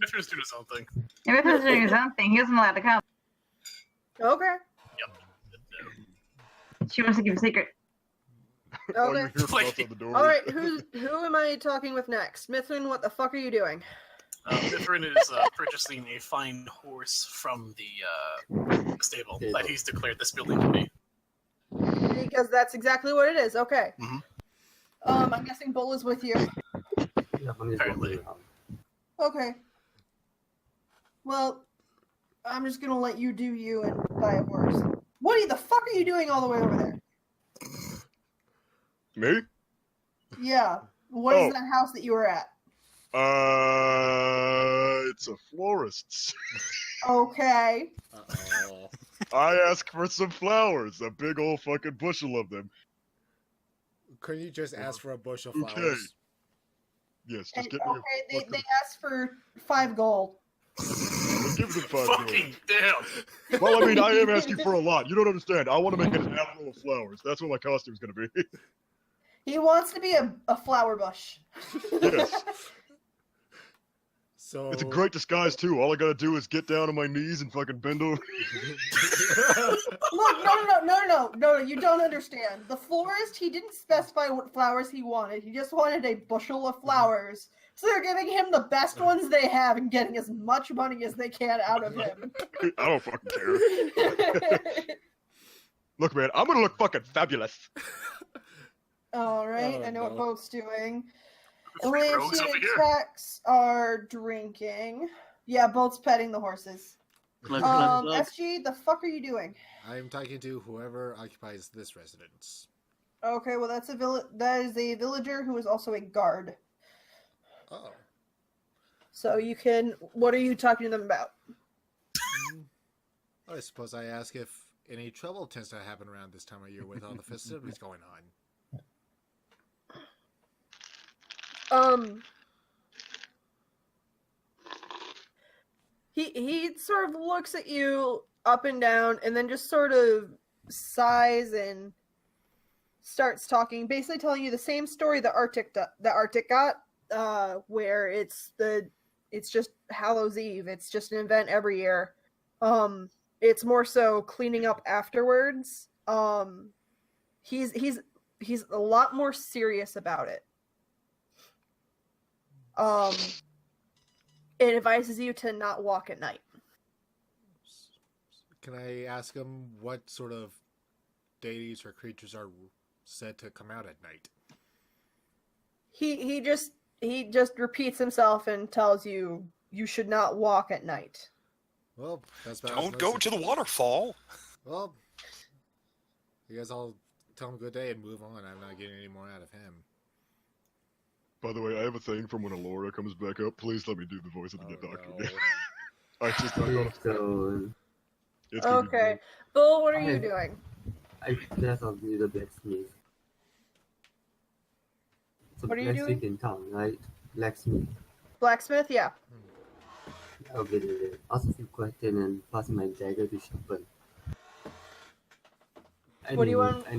Mithrin's doing his own thing. If he's doing his own thing, he wasn't allowed to come. Okay. She wants to keep a secret. All you Okay. hear from outside the door. All right, who am I talking with next? Mithrin, what the fuck are you doing? Mithrin is purchasing a fine horse from the stable that he's declared this building to be. Because that's exactly what it is. Okay. Mhm. I'm guessing Bull is with you. Apparently. Okay. Well, I'm just gonna let you do you and buy a horse. Woody, the fuck are you doing all the way over there? Me? Yeah. What is Oh. that house that you were at? It's a florist's. Okay. Uh-oh. I asked for some flowers, a big old fucking bushel of them. Couldn't you just ask for a bushel of Okay. flowers? Yes, And, just get me okay, a they asked for 5 gold. We'll give them 5 Fucking damn. gold. Well, I mean, I am asking for a lot. You don't understand. I want to make an apple of flowers. That's what my costume's going to be. He wants to be a flower bush. Yes. So It's a great disguise, too. All I got to do is get down on my knees and fucking bend over. Look, no, you don't understand. The florist, he didn't specify what flowers he wanted. He just wanted a bushel of flowers. So they're giving him the best ones they have and getting as much money as they can out of him. I don't fucking care. Look, man, I'm going to look fucking fabulous. Alright, Oh, I know what no. Boat's doing. Three rogues Elancia over and here. Trax are drinking. Yeah, Boat's petting the horses. SG, the fuck are you doing? I'm talking to whoever occupies this residence. Okay, well that is a villager who is also a guard. Oh. So you can. What are you talking to them about? I suppose I ask if any trouble tends to happen around this time of year with all the festivities going on. He sort of looks at you up and down, and then just sort of sighs and starts talking, basically telling you the same story the Arctic got, where it's just Hallows Eve. It's just an event every year. It's more so cleaning up afterwards. He's a lot more serious about it. It advises you to not walk at night. Can I ask him what sort of deities or creatures are said to come out at night? He just repeats himself and tells you should not walk at night. Well, that's about Don't go to the waterfall. Well, I guess I'll tell him good day and move on. I'm not getting any more out of him. By the way, I have a thing from when Alora comes back up. Please let me do the voice of the doctor again. I just not gonna. It's gonna be Okay, great. Bull, what are you doing? I guess I'll do the blacksmith. So What are you blacksmith doing? in town, right? Blacksmith. Blacksmith, yeah. Okay, ask a few questions and pass my dagger to sharpen. What do you want? I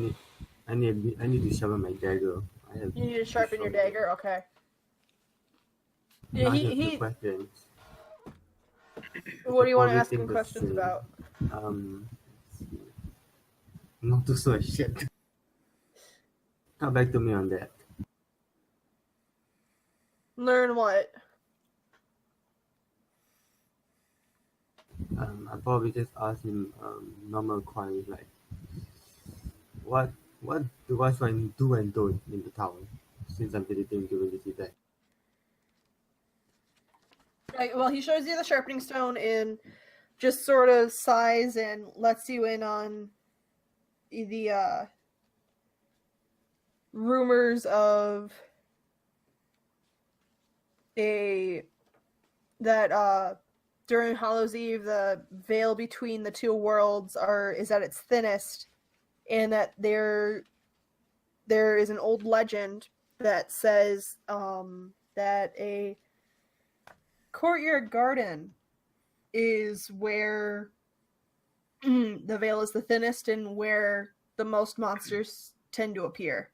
need to sharpen my dagger. You need to sharpen your dagger, okay. Yeah, Yeah, he questions. What do you want to Probably ask him think the questions same. about? Not to so shit. Come back to me on that. Learn what? I probably just ask him normal queries like, what do I do and don't in the town since I'm visiting during this event. Right, well, he shows you the sharpening stone and just sort of sighs and lets you in on the rumors of that during Hallows Eve the veil between the two worlds is at its thinnest, and that there is an old legend that says that a courtyard garden is where the veil is the thinnest and where the most monsters tend to appear.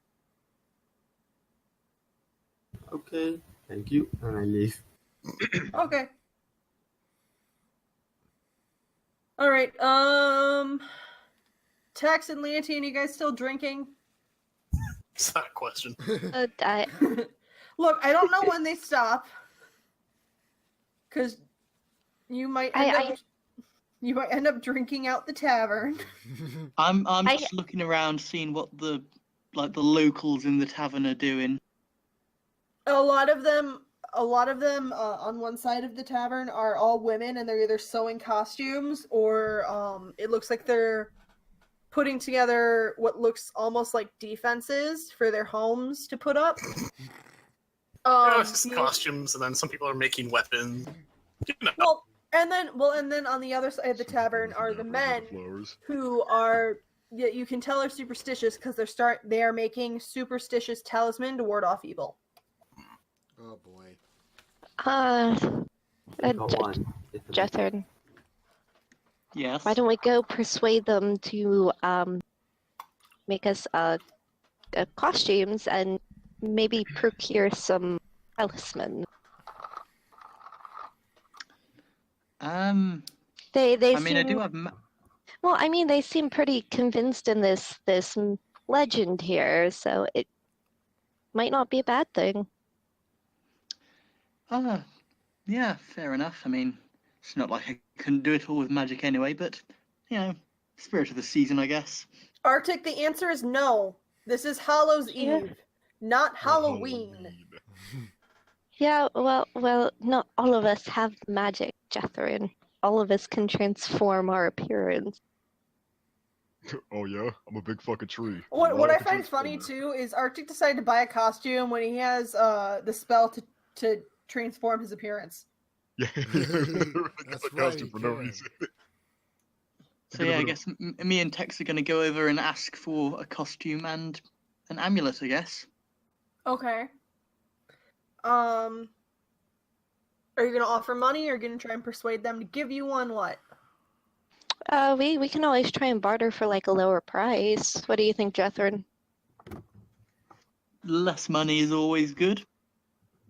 Okay, thank you, and I leave. Okay. All right. Tex and Leontine, you guys still drinking? It's not a question. Look, I don't know when they stop, because you might end up drinking out the tavern. I'm just looking around, seeing what the locals in the tavern are doing. A lot of them on one side of the tavern are all women, and they're either sewing costumes or it looks like they're putting together what looks almost like defenses for their homes to put up. It's just costumes, and then some people are making weapons. You know. Well, and then on the other side of the tavern are the men who are, you can tell are superstitious because they are making superstitious talisman to ward off evil. Oh boy. Jethern. Yes. Why don't we go persuade them to make us costumes and maybe procure some talisman? They I mean, seem, I do have. Well, I mean, they seem pretty convinced in this legend here, so it might not be a bad thing. Yeah, fair enough. I mean, it's not like I couldn't do it all with magic anyway, but, spirit of the season, I guess. Arctic, the answer is no. This is Hallows Eve, not Halloween. Yeah, well, not all of us have magic, Jethrin. all of us can transform our appearance. Oh yeah, I'm a big fucking tree. What Lot I of find potential funny in there. too is Arctic decided to buy a costume when he has the spell to transform his appearance. Yeah, he literally got That's a right, costume he for no can. reason. So yeah, I guess me and Tex are going to go over and ask for a costume and an amulet, I guess. Okay. Are you gonna offer money, or are you gonna try and persuade them to give you one? What? We can always try and barter for like a lower price. What do you think, Jethrin? Less money is always good.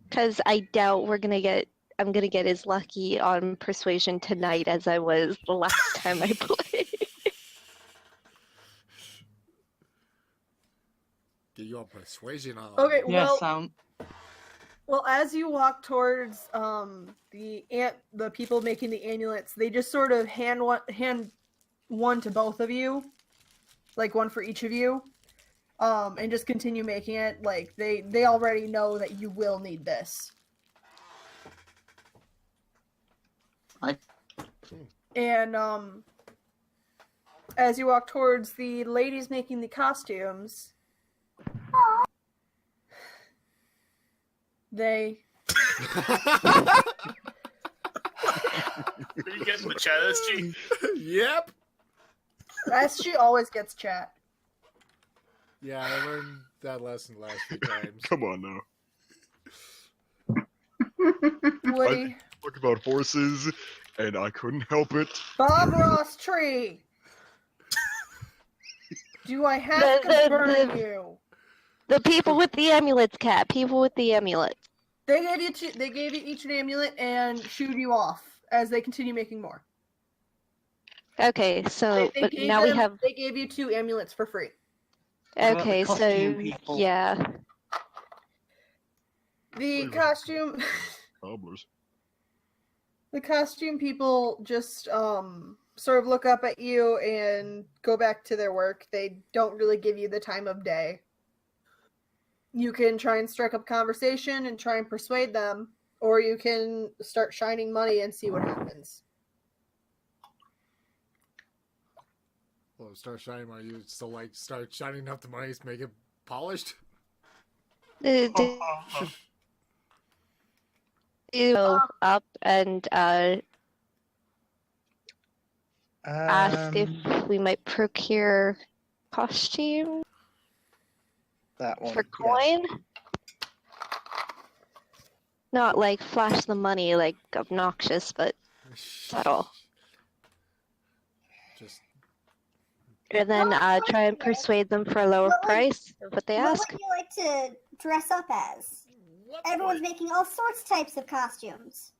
Because I doubt I'm gonna get as lucky on persuasion tonight as I was the last time I played. Get your persuasion on. Okay, Yeah, well, as you walk towards the people making the amulets, they just sort of hand one to both of you, like one for each of you, and just continue making it. Like they already know that you will need this. And as you walk towards the ladies making the costumes, they Are you getting the chat, SG? Yep. SG always gets chat. Yeah, I learned that lesson last few times. Come on now. Woody. Talk about horses, and I couldn't help it. Bob Ross Tree. Do I have to burn you? The people with the amulets, Cat. People with the amulets. They gave you each an amulet and shooed you off as they continue making more. Okay, so but now we have. They gave you 2 amulets for free. Okay, so yeah. The costume. Cobblers. The costume people just sort of look up at you and go back to their work. They don't really give you the time of day. You can try and strike up conversation and try and persuade them, or you can start shining money and see what happens. Well, start shining money. You still like start shining up the money to make it polished. You go up and ask if we might procure costume That one. for coin. Not like flash the money like obnoxious, but subtle. Just And then try and persuade them for a lower price of what they ask. What would you like to dress up as? Everyone's making all sorts of types of costumes.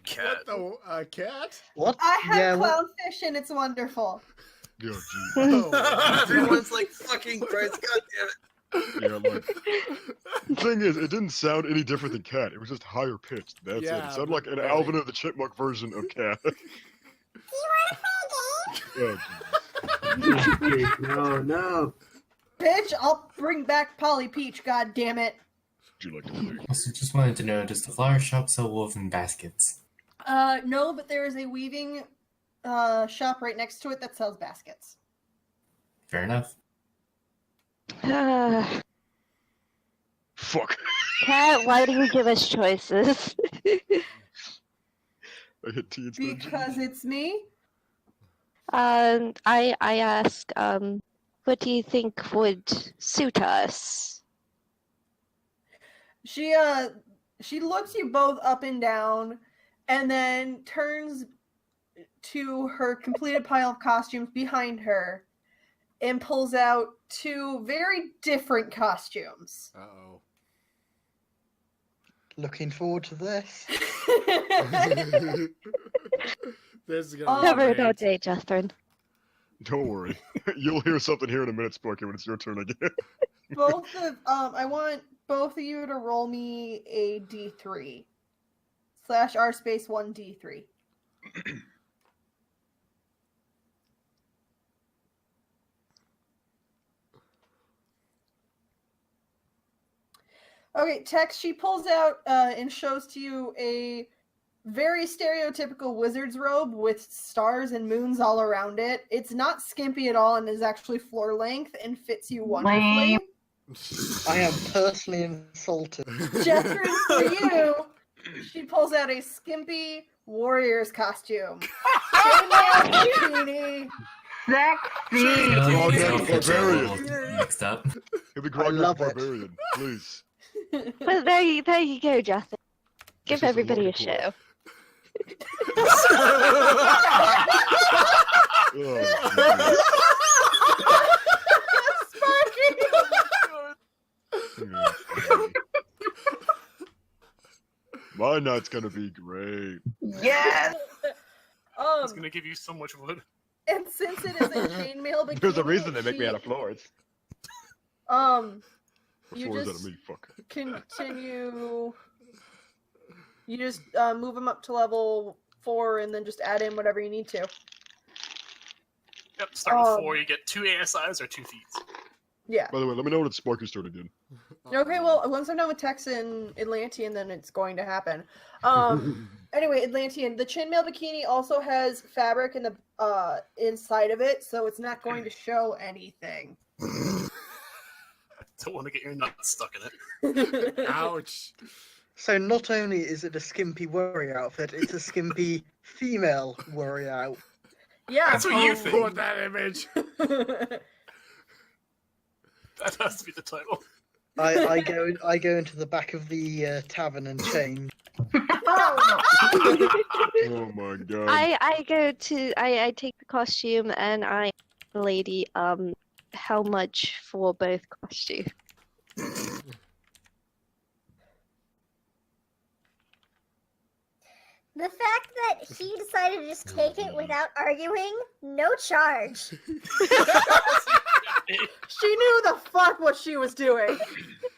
Cat. What the cat? What? I have Yeah, what- clownfish and it's wonderful. Yeah, geez. Everyone's like, fucking Christ, goddammit. Yeah, like. The thing is, it didn't sound any different than Cat. It was just higher pitched. That's it. Yeah, It sounded like an right. Alvin of the Chipmunk version of Cat. Oh, No, no. Bitch, I'll bring back Polly Peach, god damn it. Would you like to play? Also, just wanted to know, does the flower shop sell woven baskets? No, but there is a weaving shop right next to it that sells baskets. Fair enough. Fuck. Cat, why do you give us choices? I hit T instead of G. Because it's me. I ask, what do you think would suit us? She looks you both up and down, and then turns to her completed pile of costumes behind her, and pulls out 2 very different costumes. Uh-oh. Looking forward to this. This is gonna be Never great. know day, Jethrin. Don't worry. You'll hear something here in a minute, Sparky, when it's your turn again. Both of I want both of you to roll me a D3 / R space 1 D3. Okay, Tex, she pulls out and shows to you a very stereotypical wizard's robe with stars and moons all around it. It's not skimpy at all and is actually floor length and fits you wonderfully. I am personally insulted. Jethrin, for you, she pulls out a skimpy warrior's costume. Chainmail bikini. Sexy. Grognak Barbarian. Next up. He'll be Grognak Barbarian, please. Well, there you go, Justin. Give This is everybody a local. show. My night's gonna be great. Yes. It's gonna give you so much wood. And since it is a chainmail bikini, There's a reason they make me out of floors. You Floors out just of me, fuck. continue. You just move them up to level 4 and then just add in whatever you need to. Yep, start with 4, you get 2 ASIs or 2 feats. Yeah. By the way, let me know when it's Sparky's turn again. Okay, well, once I'm done with Tex and Atlantean, then it's going to happen. Anyway, Atlantean, the chainmail bikini also has fabric in the inside of it, so it's not going to show anything. Don't want to get your nuts stuck in it. Ouch. So not only is it a skimpy warrior outfit, it's a skimpy female warrior outfit. Yeah, That's what you think. Put that image. That has to be the title. I go into the back of the tavern and change. Oh my god. I take the costume and I ask the lady how much for both costumes. The fact that he decided to just take it without arguing, no charge. She knew the fuck what she was doing.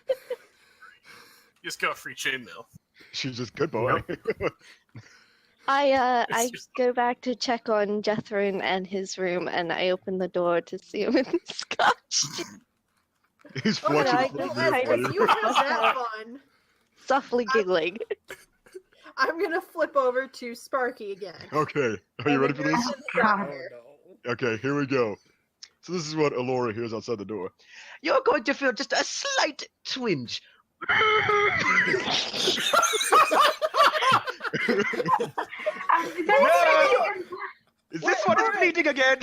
You just got a free chainmail. She's just good boy. I go back to check on Jethro and his room, and I open the door to see him in his costume. He's Oh, flexing yeah, for the if you have that fun, softly giggling. I'm gonna flip over to Sparky again. Okay, are you ready for this? God. Okay, here we go. So this is what Alora hears outside the door. You're going to feel just a slight twinge. Is this one is bleeding again?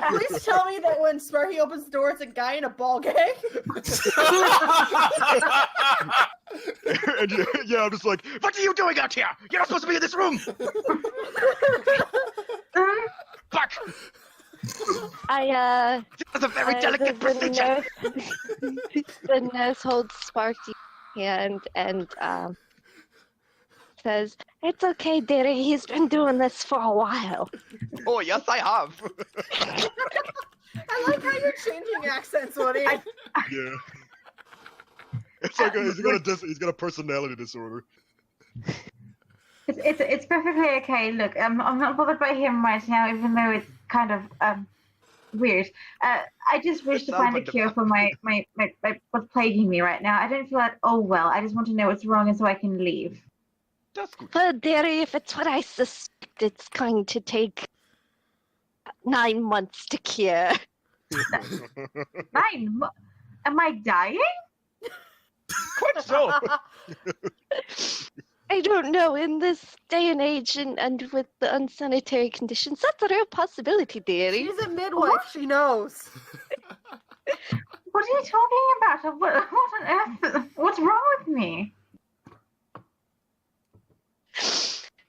Please tell me that when Sparky opens the door, it's a guy in a ball gag. And yeah, I'm just like, What are you doing out here? You're not supposed to be in this room. Back. That's a very delicate procedure. The nurse holds Sparky's hand and says, "It's okay, dearie. He's been doing this for a while." Oh yes, I have. I like how you're changing accents, Woody. yeah. It's like he's got a personality disorder. It's perfectly okay. Look, I'm not bothered by him right now, even though it's kind of weird. I just wish to find a cure for my what's plaguing me right now. I don't feel at all well. I just want to know what's wrong, and so I can leave. That's good. Well, dearie, if it's what I suspect, it's going to take 9 months to cure. 9 months? Am I dying? Quite so. I don't know. In this day and age, and with the unsanitary conditions, that's a real possibility, dearie. She's a midwife. She knows. What are you talking about? What on earth? What's wrong with me?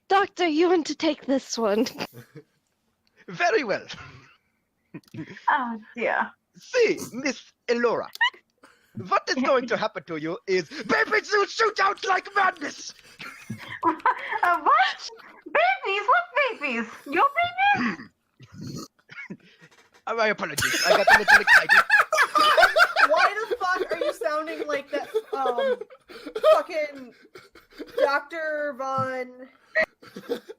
Doctor, you want to take this one? Very well. Oh dear. See, Miss Elora. What is going to happen to you is baby shoot out like madness. What? Babies? What babies? Your babies? My apologies. I got a little excited. Why the fuck are you sounding like that fucking Dr. Von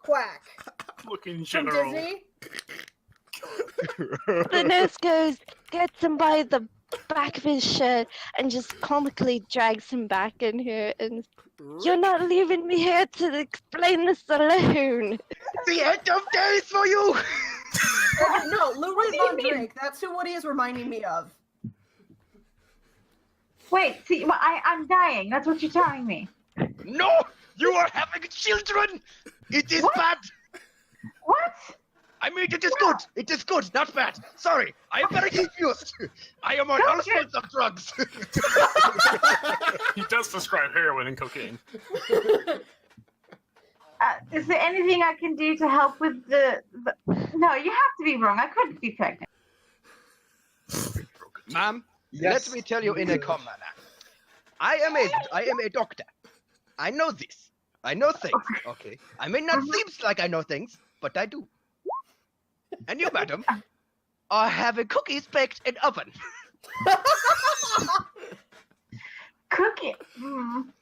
Quack Looking from general. Disney? The nurse goes, gets him by the back of his shirt, and just comically drags him back in here and You're not leaving me here to explain this alone. The end of days for you! No, Louis Von Drake. That's who Woody is reminding me of. Wait, see, I'm dying. That's what you're telling me. No! You are having children! It is bad! What? I mean, it is good! It is good, not bad! Sorry, I am very confused! I am on all sorts of drugs! He does prescribe heroin and cocaine. Is there anything I can do to help with the... No, you have to be wrong. I couldn't be pregnant. Ma'am, Yes. let me tell you in a calm manner. I am a doctor. I know this. I know things, okay? I may not seem like I know things, but I do. And you, madam, are having cookies baked in oven. Cookie?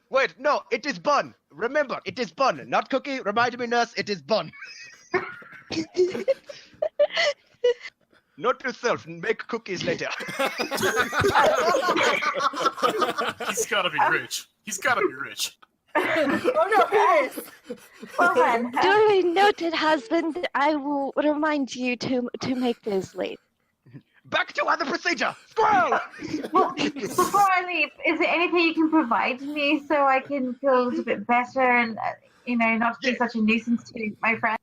Wait, no, it is bun. Remember, it is bun, not cookie. Remind me, nurse, it is bun. Note to self, make cookies later. He's gotta be rich. He's gotta be rich. Oh no, guys! Well then, Duly noted, husband. I will remind you to make those late. Back to other procedure! Squirrel! well, before I leave, is there anything you can provide me so I can feel a little bit better and, not be such a nuisance to my friend?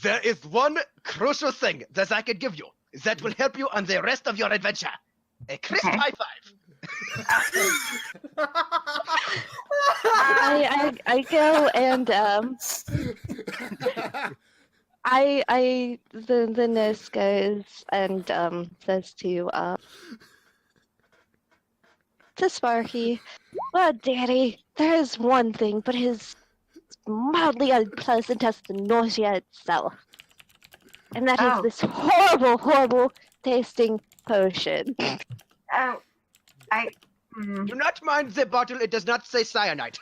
There is one crucial thing that I can give you that will help you on the rest of your adventure. A crisp high five. I go and the nurse goes and says to Sparky, "Well, Daddy, there is one thing, but it is mildly unpleasant as the nausea itself, and that is this horrible, horrible tasting potion." Do not mind the bottle, it does not say cyanide.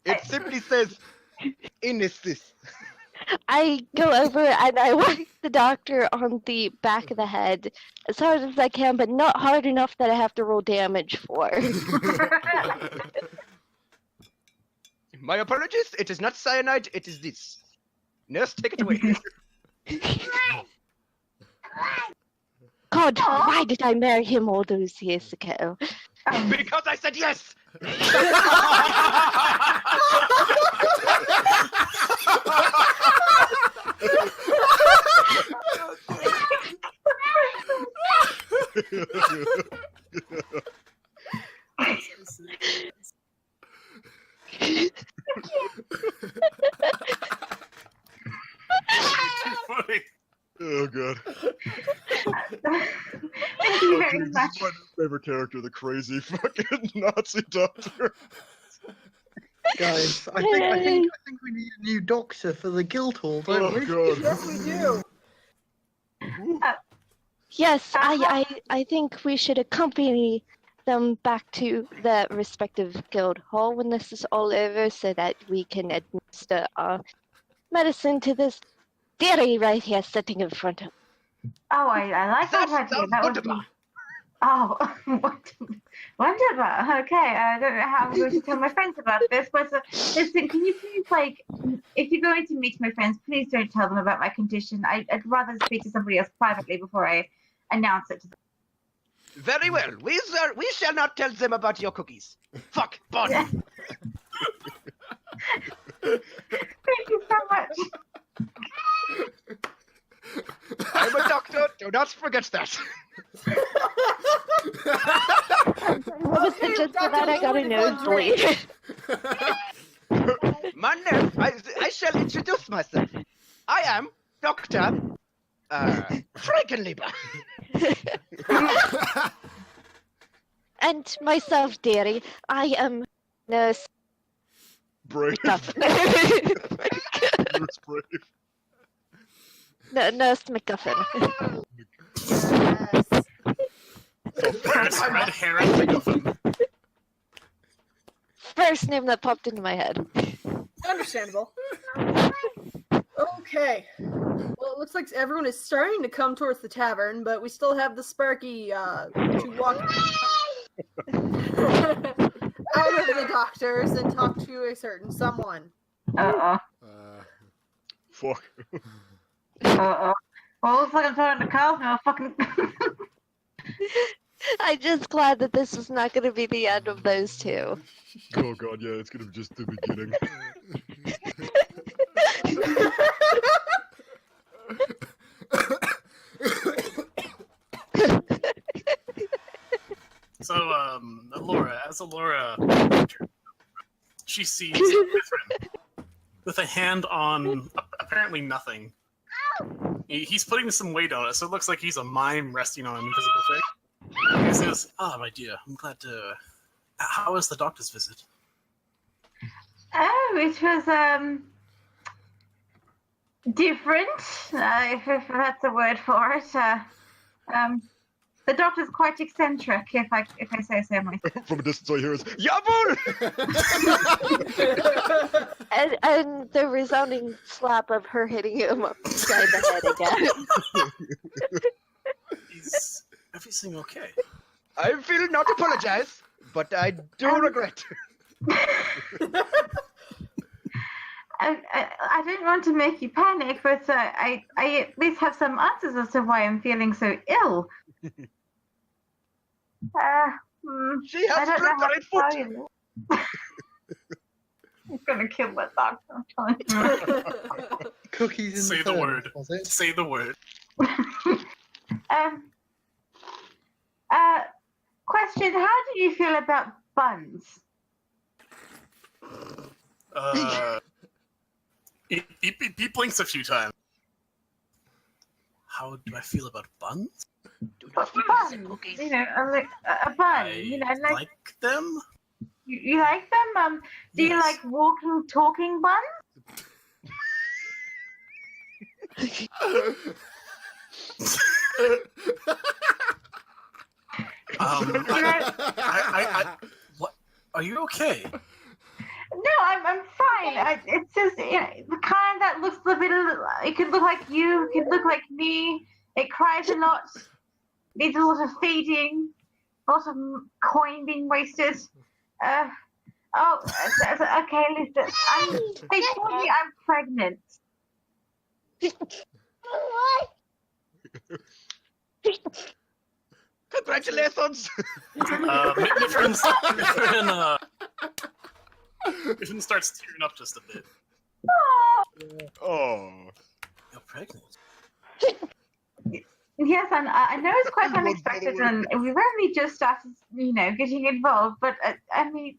It simply says Inesis. I go over and I whack the doctor on the back of the head as hard as I can, but not hard enough that I have to roll damage for. My apologies, it is not cyanide, it is this. Nurse, take it away. God, why did I marry him all those years ago? Because I said yes! Too funny. Oh god. Thank you very This is much. my favorite character, the crazy fucking Nazi doctor. Guys, I think we need a new doctor for the Guildhall, don't we? God. Yes, we do. Yes, I think we should accompany them back to their respective guild hall when this is all over so that we can administer our medicine to this dearie right here sitting in front of. Oh, I like that idea. That would be... Oh, wonderful. Okay, I don't know how I'm going to tell my friends about this, but listen, can you please, if you're going to meet my friends, please don't tell them about my condition. I'd rather speak to somebody else privately before I announce it to them. Very well, we shall not tell them about your cookies. Fuck, Bon. Thank you so much. I'm a doctor, do not forget that. What was the gist of that? I got a nosebleed. My name, I shall introduce myself. I am Dr. Frankenleber. And myself, dearie, I am Nurse Brave. Nurse Brave. Nurse McGuffin. So first, red hair and McGuffin. First name that popped into my head. Understandable. Okay. Well, it looks like everyone is starting to come towards the tavern, but we still have the Sparky to walk. out of the doctors and talk to a certain someone. Fuck. Well, looks like I'm talking to Carl now. Fucking. I'm just glad that this is not going to be the end of those two. Oh god, yeah, it's gonna be just the beginning. So, Alora, she sees Mithrin with a hand on apparently nothing. He's putting some weight on it, so it looks like he's a mime resting on an invisible thing. He says, my dear, I'm glad to... How was the doctor's visit? Oh, it was, different, if that's a word for it. The doctor's quite eccentric, if I say so myself. From a distance, I hear is Yabul! and the resounding slap of her hitting him upside the head again. Is everything okay? I feel not apologize, but I do regret. I don't want to make you panic, but I at least have some answers as to why I'm feeling so ill. She has I don't know how to foot. tell you. I'm gonna kill my doctor. I'm telling you. Cookies in Say the the phone, word. was it? Say the word. Question: how do you feel about buns? He blinks a few times. How do I feel about buns? Buns, you know, like a bun. You know, like them. You like them? Do you like walking, talking buns? What? Are you okay? No, I'm fine. It's just the kind that looks a bit. It could look like you. It could look like me. It cries a lot. Needs a lot of feeding. A lot of coin being wasted. Okay, listen. They told me I'm pregnant. Congratulations! Mithrin starts tearing up just a bit. Oh. You're pregnant. Yes, and I know it's quite unexpected, and we've only just started, getting involved. But I mean,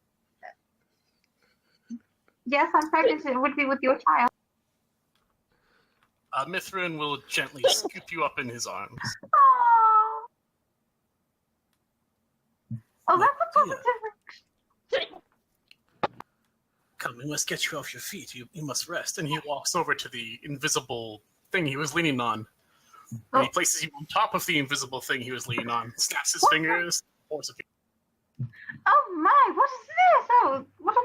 yes, I'm pregnant. It would be with your child. Mithrin will gently scoop you up in his arms. Oh, that's a positive. Come, we must get you off your feet. You must rest. And he walks over to the invisible thing he was leaning on. And he places you on top of the invisible thing he was leaning on. Snaps his fingers. Force of Oh my! What is this? Oh, what a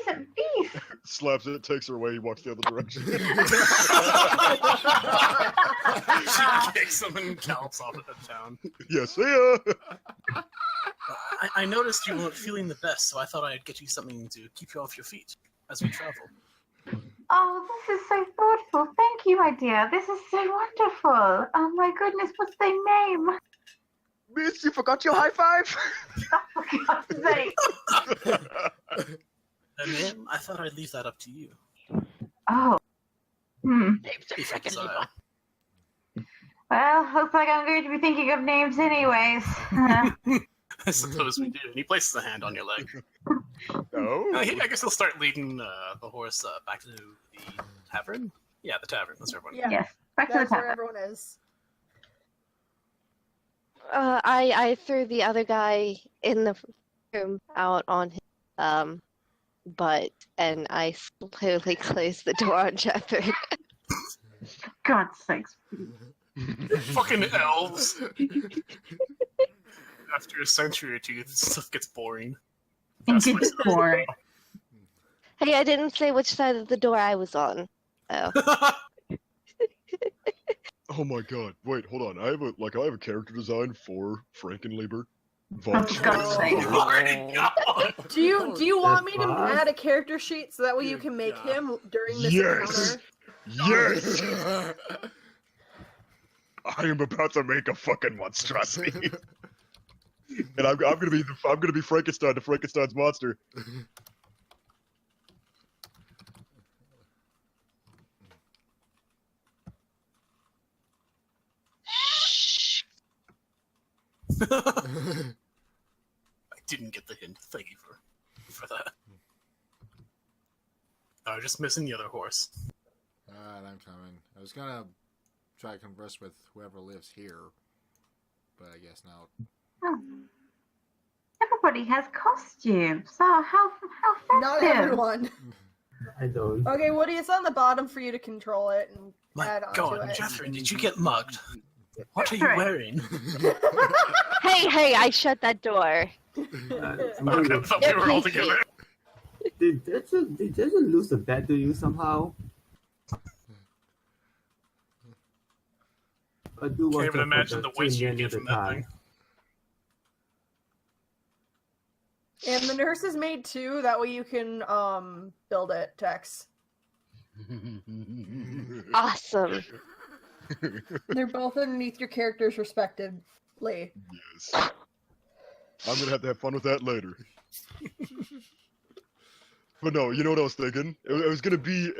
magnificent beast! Slaps it, takes her away, he walks the other direction. She kicks him and gallops off at town. Yeah, see ya! I noticed you weren't feeling the best, so I thought I'd get you something to keep you off your feet as we travel. Oh, this is so thoughtful. Thank you, my dear. This is so wonderful. Oh my goodness, what's their name? Miss, you forgot your high five? Oh, for God's sake. Their name? I thought I'd leave that up to you. Oh. If so. Well, looks like I'm going to be thinking of names anyways. I suppose we do. And he places a hand on your leg. Oh? I guess he'll start leading the horse back to the tavern. Yeah, the tavern. That's where everyone is. Yes, back to the That's where tavern. everyone is. I threw the other guy in the room out on his butt, and I slowly closed the door on Shepard. God's sakes. Fucking elves. After a century or two, this stuff gets boring. It gets boring. Hey, I didn't say which side of the door I was on. Oh. Oh my god, wait, hold on. I have a character design for Frankenlieber. For God's sake. Do you want me to Boss? add a character sheet so that way you can make him during this Yes! encounter? Yes! I am about to make a fucking monstrosity. And I'm gonna be Frankenstein, the Frankenstein's monster. I didn't get the hint. Thank you for that. I was just missing the other horse. Alright, I'm coming. I was gonna try to converse with whoever lives here, but I guess not. Oh. Everybody has costumes. So how festive. Not everyone. I don't. Okay, Woody, it's on the bottom for you to control it and My add onto God, it. Catherine, did you get mugged? What are you wearing? Hey, I shut that door. I'm going I thought we were all together. Did Jason lose the bet to you somehow? I do Can't want even to imagine put the waste you tin get at the from that time. thing. And the nurse is made too, that way you can build it, Tex. Awesome. They're both underneath your characters respectively. Yes. I'm gonna have to have fun with that later. But no, you know what I was thinking? It was gonna be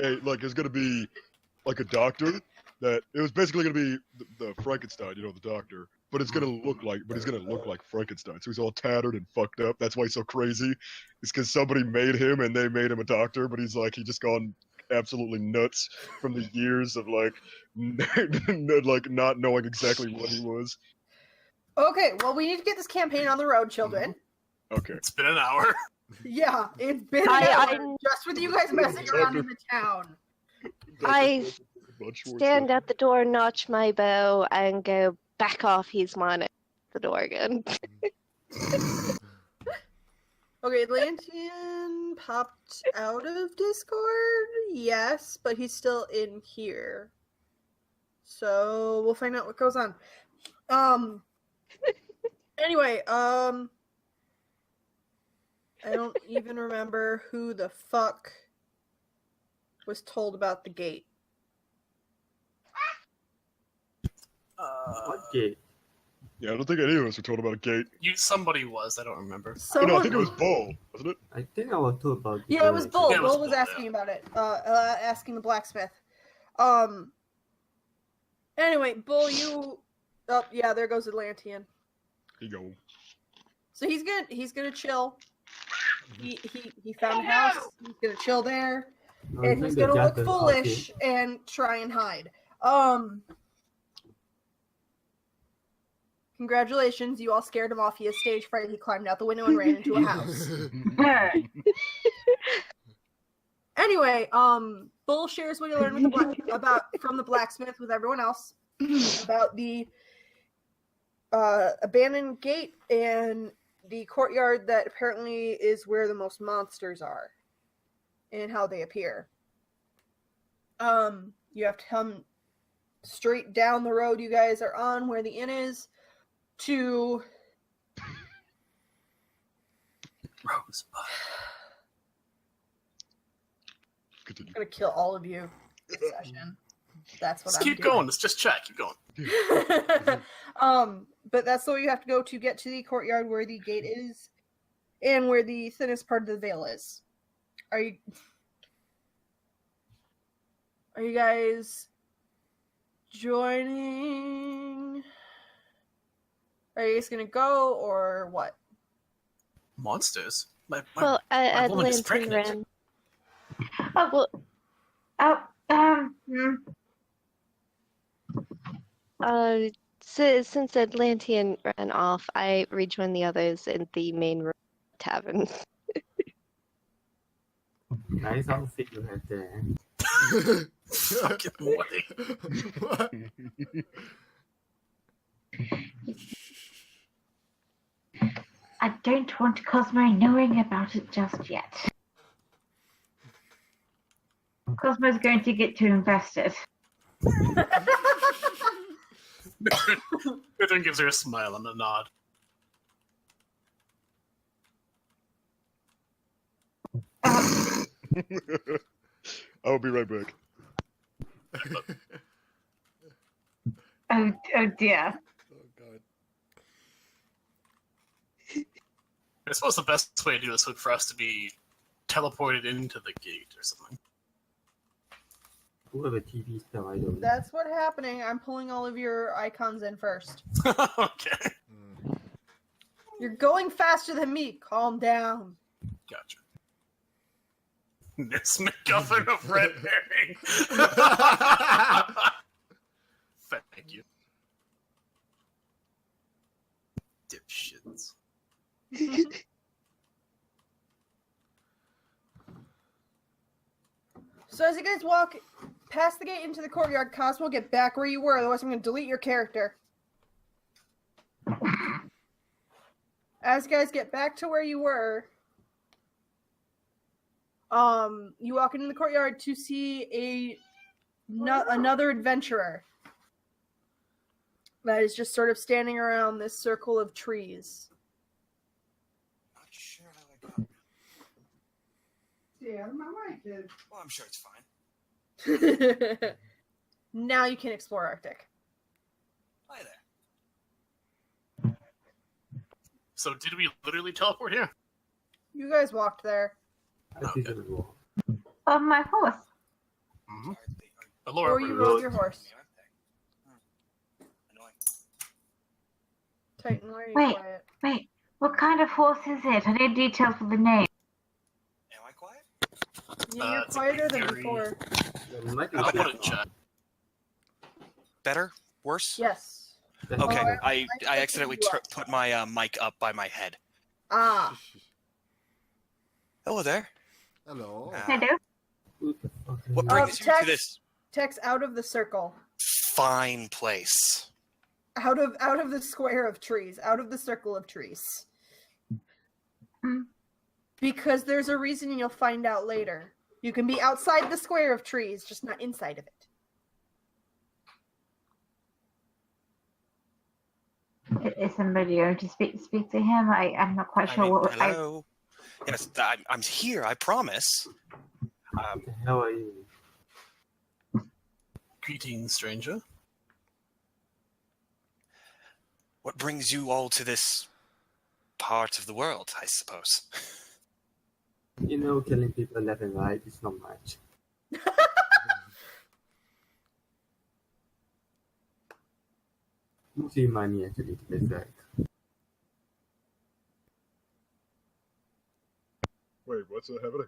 like a doctor that it was basically gonna be the Frankenstein, you know, the doctor. But it's gonna look like Frankenstein. So he's all tattered and fucked up. That's why he's so crazy. It's because somebody made him and they made him a doctor, but he just gone absolutely nuts from the years of like not knowing exactly what he was. Okay, well, we need to get this campaign on the road, children. Okay. It's been an hour. Yeah, it's been an I- hour just with you guys messing around in the town. I stand at the door, notch my bow, and go back off. He's mine. At the door again. Okay, Atlantean popped out of Discord? Yes, but he's still in here. So we'll find out what goes on. Anyway, I don't even remember who the fuck was told about the gate. What gate? Yeah, I don't think any of us were told about a gate. Somebody was. I don't remember. Oh, no, I think it was Bull, wasn't it? I think I was told about. Yeah, it was Bull. Yeah, it was Bull was Bull, asking about it. Asking the blacksmith. Anyway, Bull, you. Oh, yeah, there goes Atlantean. He go. So he's gonna chill. He found a house. He's gonna chill there, No, and I he's think gonna they look got the foolish and try and hide. Congratulations, you all scared him off. He has stage fright. He climbed out the window and ran into a house. Anyway, Bull shares what he learned with from the blacksmith with everyone else about the abandoned gate and the courtyard that apparently is where the most monsters are and how they appear. You have to come straight down the road you guys are on where the inn is to Rosebud. I'm gonna kill all of you this session. That's what Just I'm keep doing. going. Let's just check. Keep going. But that's where you have to go to get to the courtyard where the gate is and where the thinnest part of the veil is. Are you guys joining? Are you guys gonna go or what? Monsters. My Well, woman is Atlantean pregnant. ran. Since Atlantean ran off, I rejoined the others in the main room tavern. Nice outfit you have there. Fucking way. I don't want Cosmo knowing about it just yet. Cosmo's going to get too invested. Everyone gives her a smile and a nod. I will be right back. Oh dear. Oh god. I suppose the best way to do this would for us to be teleported into the gate or something. Who have a TV spell? I don't. That's what's happening. I'm pulling all of your icons in first. Okay. You're going faster than me. Calm down. Gotcha. This MacGuffin of red herring. Thank you. Dipshits. So as you guys walk past the gate into the courtyard, Cosmo, get back where you were, otherwise I'm going to delete your character. As you guys get back to where you were, you walk into the courtyard to see another adventurer that is just sort of standing around this circle of trees. Not sure how I got. Yeah, my mic is. Well, I'm sure it's fine. Now you can explore Arctic. Hi there. So did we literally teleport here? You guys walked there. I see the wall. On my horse. Mm-hmm. Or you rode your horse. Titan, why are you Wait, quiet? wait. What kind of horse is it? I need details for the name. Am I quiet? Yeah, you're it's a quieter than very- before. I'll put it in chat. Better? Worse? Yes. Okay, Oh, I accidentally put my mic up by my head. Ah. Hello there. Hello. Hello. What brings you to Tex, this Tex, out of the circle. fine place? Out of the square of trees. Out of the circle of trees. Because there's a reason you'll find out later. You can be outside the square of trees, just not inside of it. Is somebody going to speak to him? I'm not quite sure what. Hello. Yes, I'm here. I promise. How are you? Greetings, stranger. What brings you all to this part of the world, I suppose? You know, killing people left and right is not much. Mostly money, actually, to be exact. Wait, what's happening?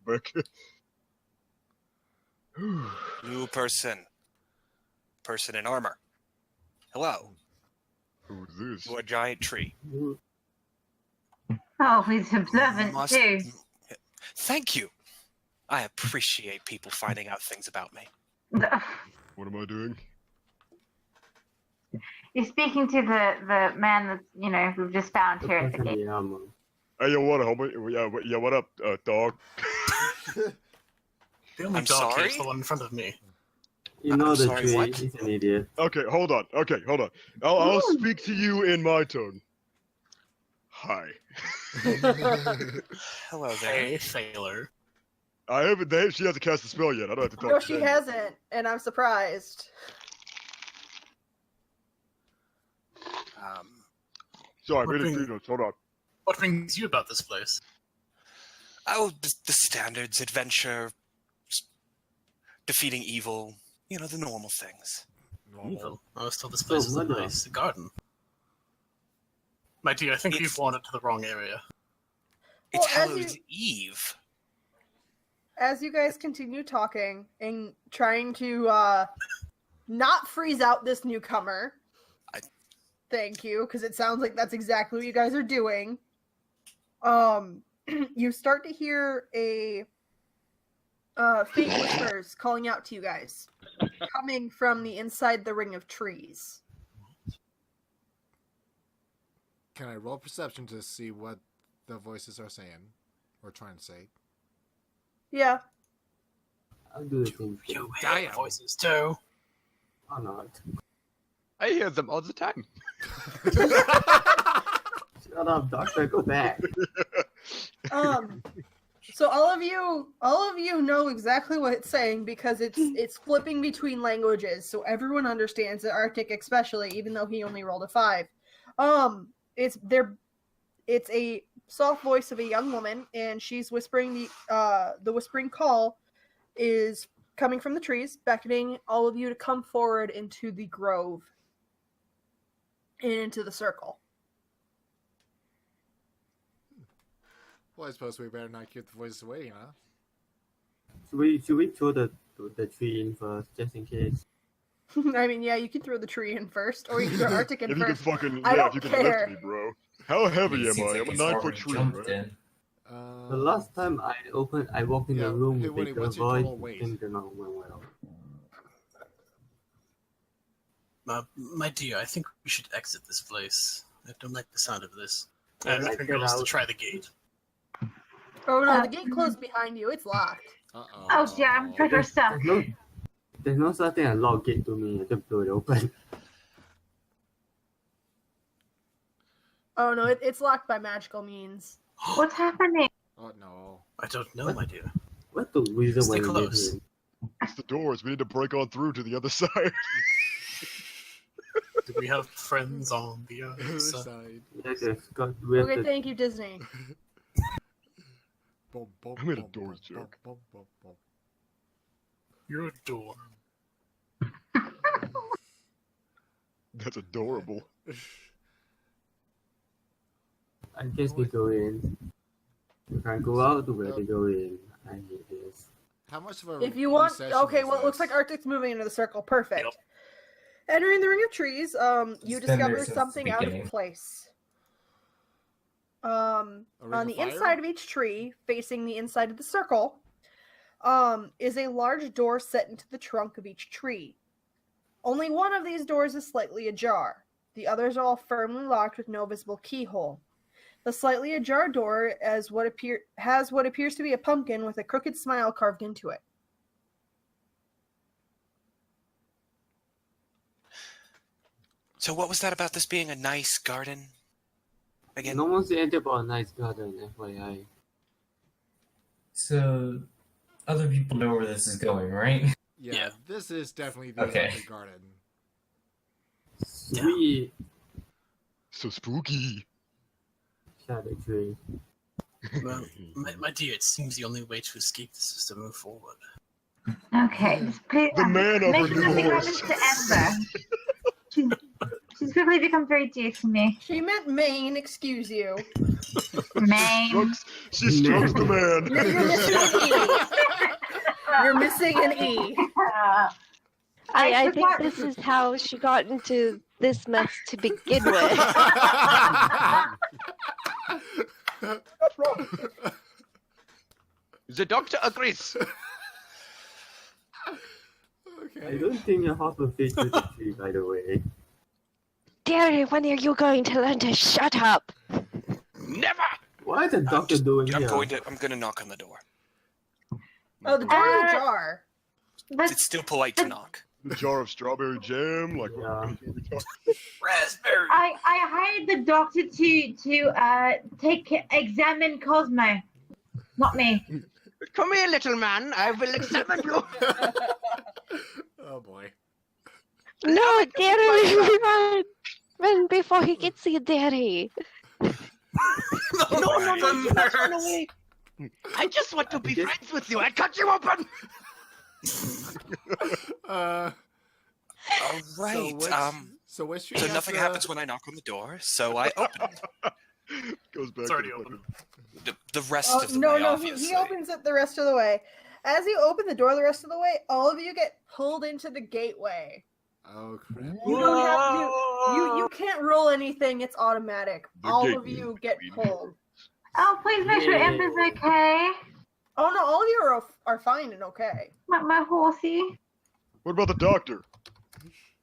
Back. New person. Person in armor. Hello. Who's this? To a giant tree. Oh, he's observant too. Thank you. I appreciate people finding out things about me. What am I doing? You're speaking to the man that we've just found here at the gate. Hey, yo, what up, homie? Yeah, what up, dog? The only I'm dog here sorry? is the one in front of me. You know the sorry, tree, what? he's an idiot. Okay, hold on. I'll speak to you in my turn. Hi. Hello there. Hey, sailor. I haven't. She hasn't cast the spell yet. I don't have to talk. No, to she them. hasn't, and I'm surprised. Sorry, What made it thing- through. Hold on. What brings you about this place? Oh, the standards, adventure, defeating evil, the normal things. Evil. Oh, so this place is a mother. nice garden. My dear, I think you've wandered to the wrong area. It's Well, as Hallows Eve. As you guys continue talking and trying to not freeze out this newcomer. Thank you, because it sounds like that's exactly what you guys are doing. You start to hear a faint whispers calling out to you guys, coming from the inside the ring of trees. Can I roll perception to see what the voices are saying or trying to say? Yeah. I'll do the same thing. You hear voices too. Or not. I hear them all the time. Shut up, doctor, go back. So all of you know exactly what it's saying because it's flipping between languages, so everyone understands it. Arctic, especially, even though he only rolled a 5. It's a soft voice of a young woman, and she's whispering. The whispering call is coming from the trees, beckoning all of you to come forward into the grove and into the circle. Well, I suppose we better not keep the voices waiting, huh? Should we throw the tree in first, just in case? I mean, yeah, you can throw the tree in first, or you can throw Arctic in If you first. can fucking, I yeah, don't if you can lift care. me, bro. How heavy am seems I? like I'm a he's 9-foot already tree, jumped right? in. The last time I walked in the room hey, with Winnie, the what's your voice, total weight? things did not went well. My dear, I think we should exit this place. I don't like the sound of this. Alright, And the get girls to out. try the gate. Oh no, the gate closed behind you. It's locked. Oh dear, I'm pretty stuck. There's no such thing as lock gate to me. I just blew it open. Oh no, it's locked by magical means. What's happening? Oh no. I don't know, my dear. What the reason Stay why we live close. here? It's the doors. We need to break on through to the other side. Do we have friends on the other side? Yes, we have Okay, to. thank you, Disney. I made a doors joke. You're a door. That's adorable. I guess we go in. We can't go out the way to go in. I hate this. How much of a If you want, recession okay. is Well, it looks this? like Arctic's moving into the circle. Perfect. Entering the ring of trees, you It's been there discover since the something out of beginning. place. ring On of the fire? inside of each tree, facing the inside of the circle, is a large door set into the trunk of each tree. Only one of these doors is slightly ajar. The others are all firmly locked with no visible keyhole. The slightly ajar door has what appears to be a pumpkin with a crooked smile carved into it. So what was that about this being a nice garden? Again? No one said anything about a nice garden, FYI. So, other people know where this is going, right? Yeah, this is definitely the Okay. electric garden. Sweet. So spooky. Shadow tree. Well, my dear, it seems the only way to escape this is to move forward. Okay, please. The man of Make her nothing doors. happens to Ember. She's quickly become very dear to me. She meant Maine, excuse you. Maine. She strokes the man. You're missing an E. I think this is how she got into this mess to begin with. The doctor agrees. I don't think you're half a fish with a tree, by the way. Dearie, when are you going to learn to shut up? Never. What is the doctor doing I'm here? gonna knock on the door. Oh, the door is ajar. It's still polite to knock. A jar of strawberry jam, like raspberry. I hired the doctor to examine Cosmo, not me. Come here, little man. I will examine you. Oh boy. No, dearie, run! Run before he gets you, dearie. No, do not run away. I just want to be friends with you. I cut you open. All right. So what's your So nothing happens when I knock on the door. So I open it. Goes back It's already open. The rest of the No, way, no, obviously. he opens it the rest of the way. As you open the door the rest of the way, all of you get pulled into the gateway. Oh crap! You don't have you can't roll anything. It's automatic. The All gate of you get pulled. Oh, please make sure Ember's okay. Oh no, all of you are fine and okay. My horsey. What about the doctor?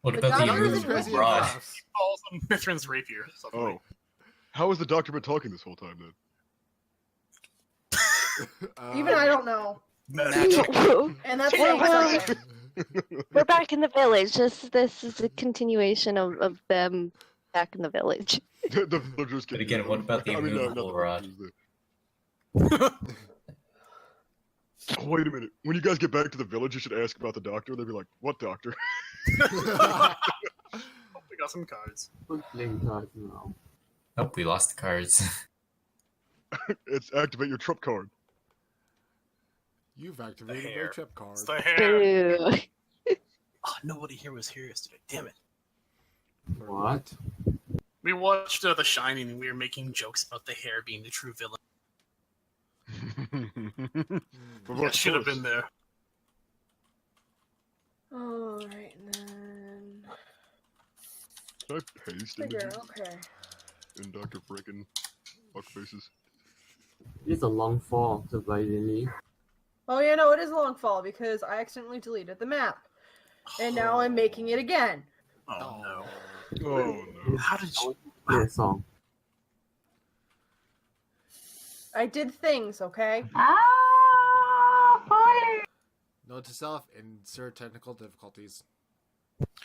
What The about the doctor's immovable in rod? He falls on Mithrin's rapier. Oh. How has the doctor been talking this whole time then? Even I don't know. Magic. And that's Well, saying something. We're back in the village. This is a continuation of them back in the village. The villagers But again, what about the I mean, immovable not rod? the Oh, wait a minute. When you guys get back to the village, you should ask about the doctor. They'll be like, "What doctor?" We got some cards. We're playing cards now. Oh, we lost the cards. It's activate your trump card. You've activated your trip card. It's the hair. Boo. Oh, nobody here was here yesterday. Damn it. What? We watched The Shining and we were making jokes about the hair being the true villain. What I should have been there. Alright, then. Can I paste Figure, images okay. in Dr. Frickin' Fuckfaces? It's a long fall, surprisingly. Oh yeah, no, it is a long fall because I accidentally deleted the map. And now I'm making it again. Oh no. Oh no. How did you... Play a song. I did things, okay? Ah, fire! Note to self: insert technical difficulties.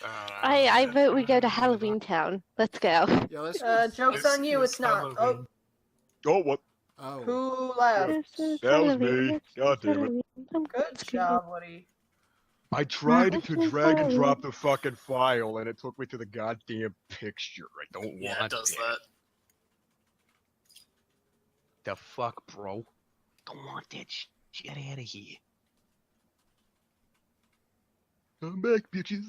I vote we go to Halloween Town. Let's go. Yeah, let's. Joke's on you, it's not. Oh, Oh, what? Oh. who left? That was me. God damn it. Good job, Woody. I tried to drag and drop the fucking file, and it took me to the goddamn picture. I don't Yeah, want it does it. that. The fuck, bro? Don't want that shit. Get out of here. I'm back, bitches.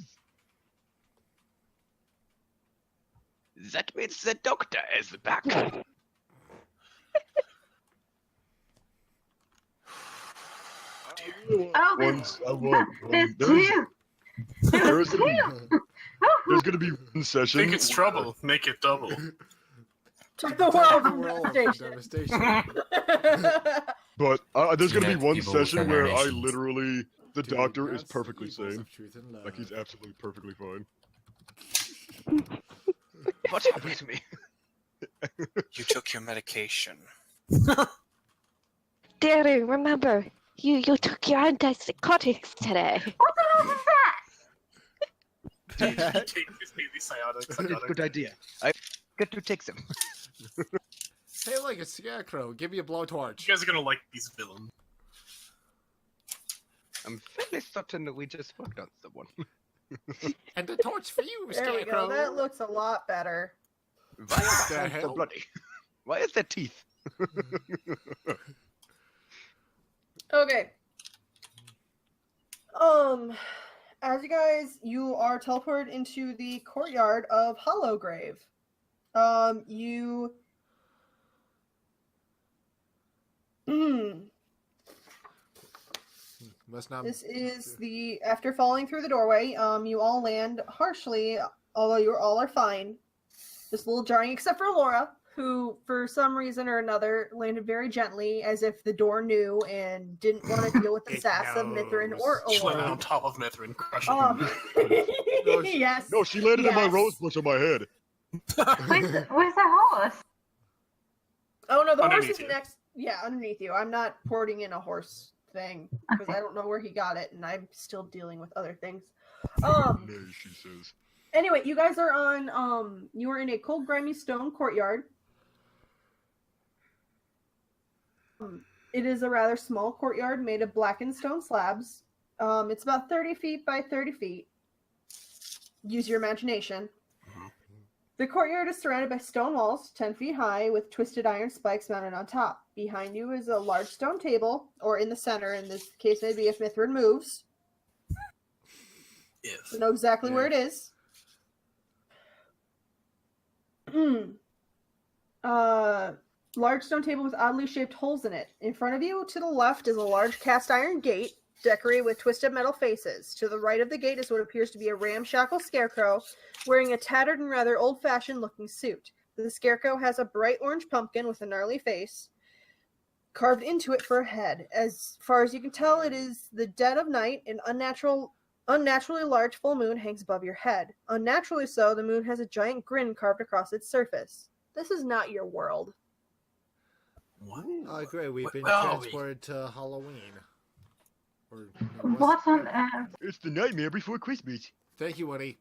That means the doctor is back. Oh, Once I won. there's There's two. there's gonna be one Think session. it's trouble. Make it double. Took the world The in world of devastation. devastation. But there's gonna be United one people session within where our I nations. literally the To doctor is advance the perfectly evils sane. of truth and love. Like he's absolutely perfectly fine. What happened to me? You took your medication. Daru, remember, you took your antipsychotics today. What the hell is that? Take his daily psychotic. Good idea. I get to take them. Hey, look, it's Scarecrow. Give me a blowtorch. You guys are gonna like these villains. I'm fairly certain that we just worked on someone. And the torch for you, There we Scarecrow. go. That looks a lot better. Why are The my hands so hell? bloody? Why is there teeth? Okay. As you are teleported into the courtyard of Hollowgrave. Must not. This is after falling through the doorway, you all land harshly, although you all are fine. Just a little jarring, except for Laura, who, for some reason or another, landed very gently, as if the door knew and didn't want to deal with the It sass of Mithrin or She landed Aurora. on top of Mithrin, crushing him. Yes. No, she landed in my Yes. rose bush on my head. Where's the horse? Oh no, the horse Underneath is you. next. Yeah, underneath you. I'm not porting in a horse thing because I don't know where he got it, and I'm still dealing with other things. Nay, she says. Anyway, you guys are on. You are in a cold, grimy stone courtyard. It is a rather small courtyard made of blackened stone slabs. It's about 30 feet by 30 feet. Use your imagination. The courtyard is surrounded by stone walls, 10 feet high, with twisted iron spikes mounted on top. Behind you is a large stone table, or in the center, in this case, maybe if Mithrin moves. If. You know exactly where it is. Large stone table with oddly shaped holes in it. In front of you, to the left, is a large cast iron gate decorated with twisted metal faces. To the right of the gate is what appears to be a ramshackle scarecrow wearing a tattered and rather old-fashioned looking suit. The scarecrow has a bright orange pumpkin with a gnarly face carved into it for a head. As far as you can tell, it is the dead of night. An unnaturally large full moon hangs above your head. Unnaturally so, the moon has a giant grin carved across its surface. This is not your world. What? Oh, great. We've been Where are we? transported to Halloween. Or, What on earth? It's the nightmare before Christmas. Thank you, Woody.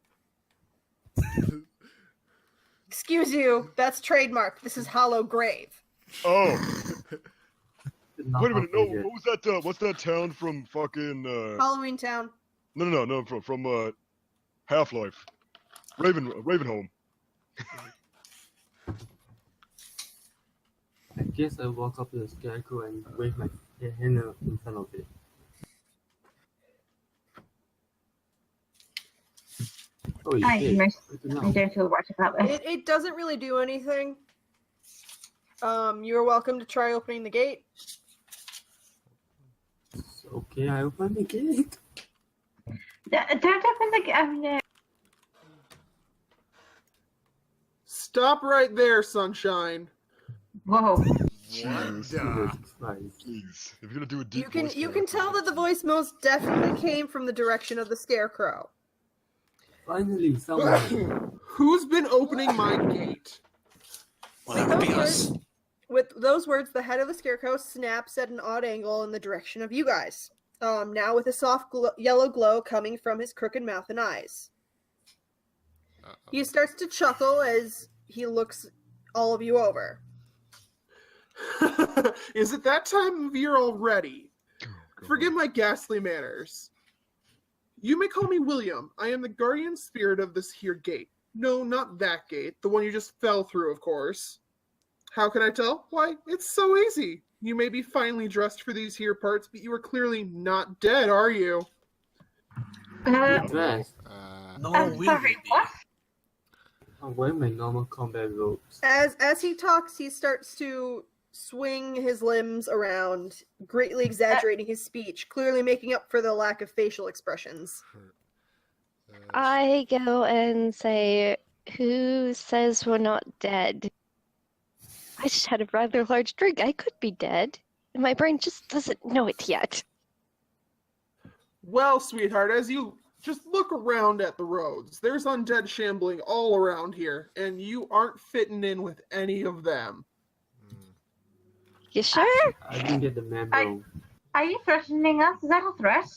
Excuse you, that's trademark. This is Hollow Grave. Oh. Wait a minute, no, what was that, what's that town from fucking, Halloween Town. No, from Half-Life. Ravenholm. I guess I walk up to the scarecrow and wave my hand in front of it. Holy I shit. don't feel right about this. It doesn't really do anything. You're welcome to try opening the gate. Okay, I open the gate. Don't open the gate. Stop right there, Sunshine. Whoa. Please, if you're gonna do a deep You can tell that the voice most definitely came from the direction of the scarecrow. Finally, someone. Who's been opening my gate? Well, that would be us. With those words, the head of the scarecrow snaps at an odd angle in the direction of you guys. Now with a soft yellow glow coming from his crooked mouth and eyes. He starts to chuckle as he looks all of you over. Is it that time of year already? Forgive my ghastly manners. You may call me William. I am the guardian spirit of this here gate. No, not that gate. The one you just fell through, of course. How can I tell? Why, it's so easy. You may be finely dressed for these here parts, but you are clearly not dead, are you? Dressed. I'm sorry, what? I'm wearing my normal combat robes. As he talks, he starts to swing his limbs around, greatly exaggerating his speech, clearly making up for the lack of facial expressions. I go and say, who says we're not dead? I just had a rather large drink. I could be dead. My brain just doesn't know it yet. Well, sweetheart, as you just look around at the roads, there's undead shambling all around here, and you aren't fitting in with any of them. You sure? I didn't get the memo. Are you threatening us? Is that a threat?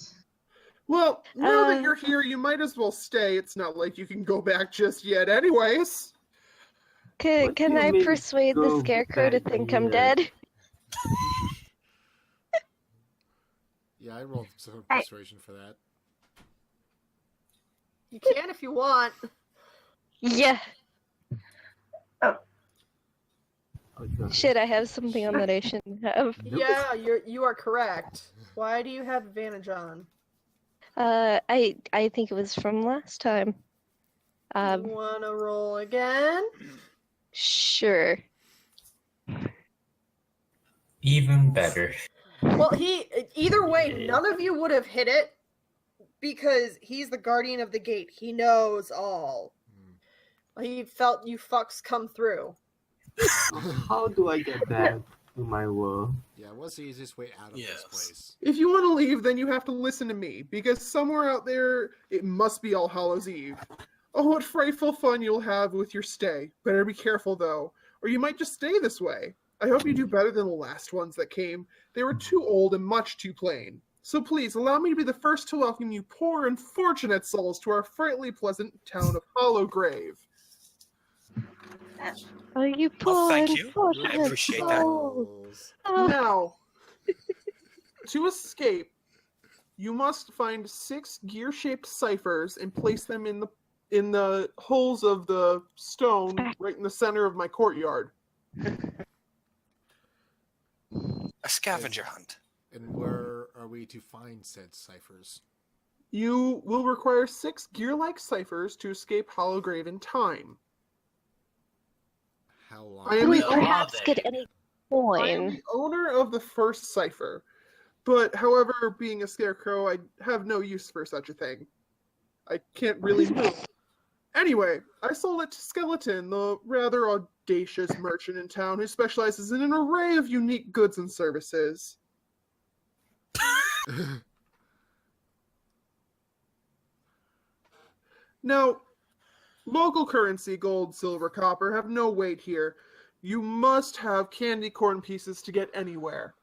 Well, now that you're here, you might as well stay. It's not like you can go back just yet anyways. Can I persuade the scarecrow to think I'm dead? Yeah, I rolled some persuasion for that. You can if you want. Yeah. Oh. Shit, I have something on that I shouldn't have. Yeah, you are correct. Why do you have advantage on? I think it was from last time. Wanna roll again? Sure. Even better. Well, either way, none of you would have hit it because he's the guardian of the gate. He knows all. He felt you fucks come through. How do I get back to my world? Yeah, what's the easiest way out of this place? If you want to leave, then you have to listen to me, because somewhere out there, it must be All Hallows Eve. Oh, what frightful fun you'll have with your stay. Better be careful, though, or you might just stay this way. I hope you do better than the last ones that came. They were too old and much too plain. So please, allow me to be the first to welcome you poor unfortunate souls to our frightfully pleasant town of Hollowgrave. Oh, you poor Oh, thank you. unfortunate I appreciate that. souls. Now, to escape, you must find 6 gear-shaped ciphers and place them in the holes of the stone right in the center of my courtyard. A scavenger hunt. And where are we to find said ciphers? You will require 6 gear-like ciphers to escape Hollowgrave in time. How long? I am We the perhaps get any I am coin. the owner of the first cipher, but however, being a scarecrow, I have no use for such a thing. I can't really move. Anyway, I sold it to Skeleton, the rather audacious merchant in town who specializes in an array of unique goods and services. Now, local currency, gold, silver, copper, have no weight here. You must have candy corn pieces to get anywhere.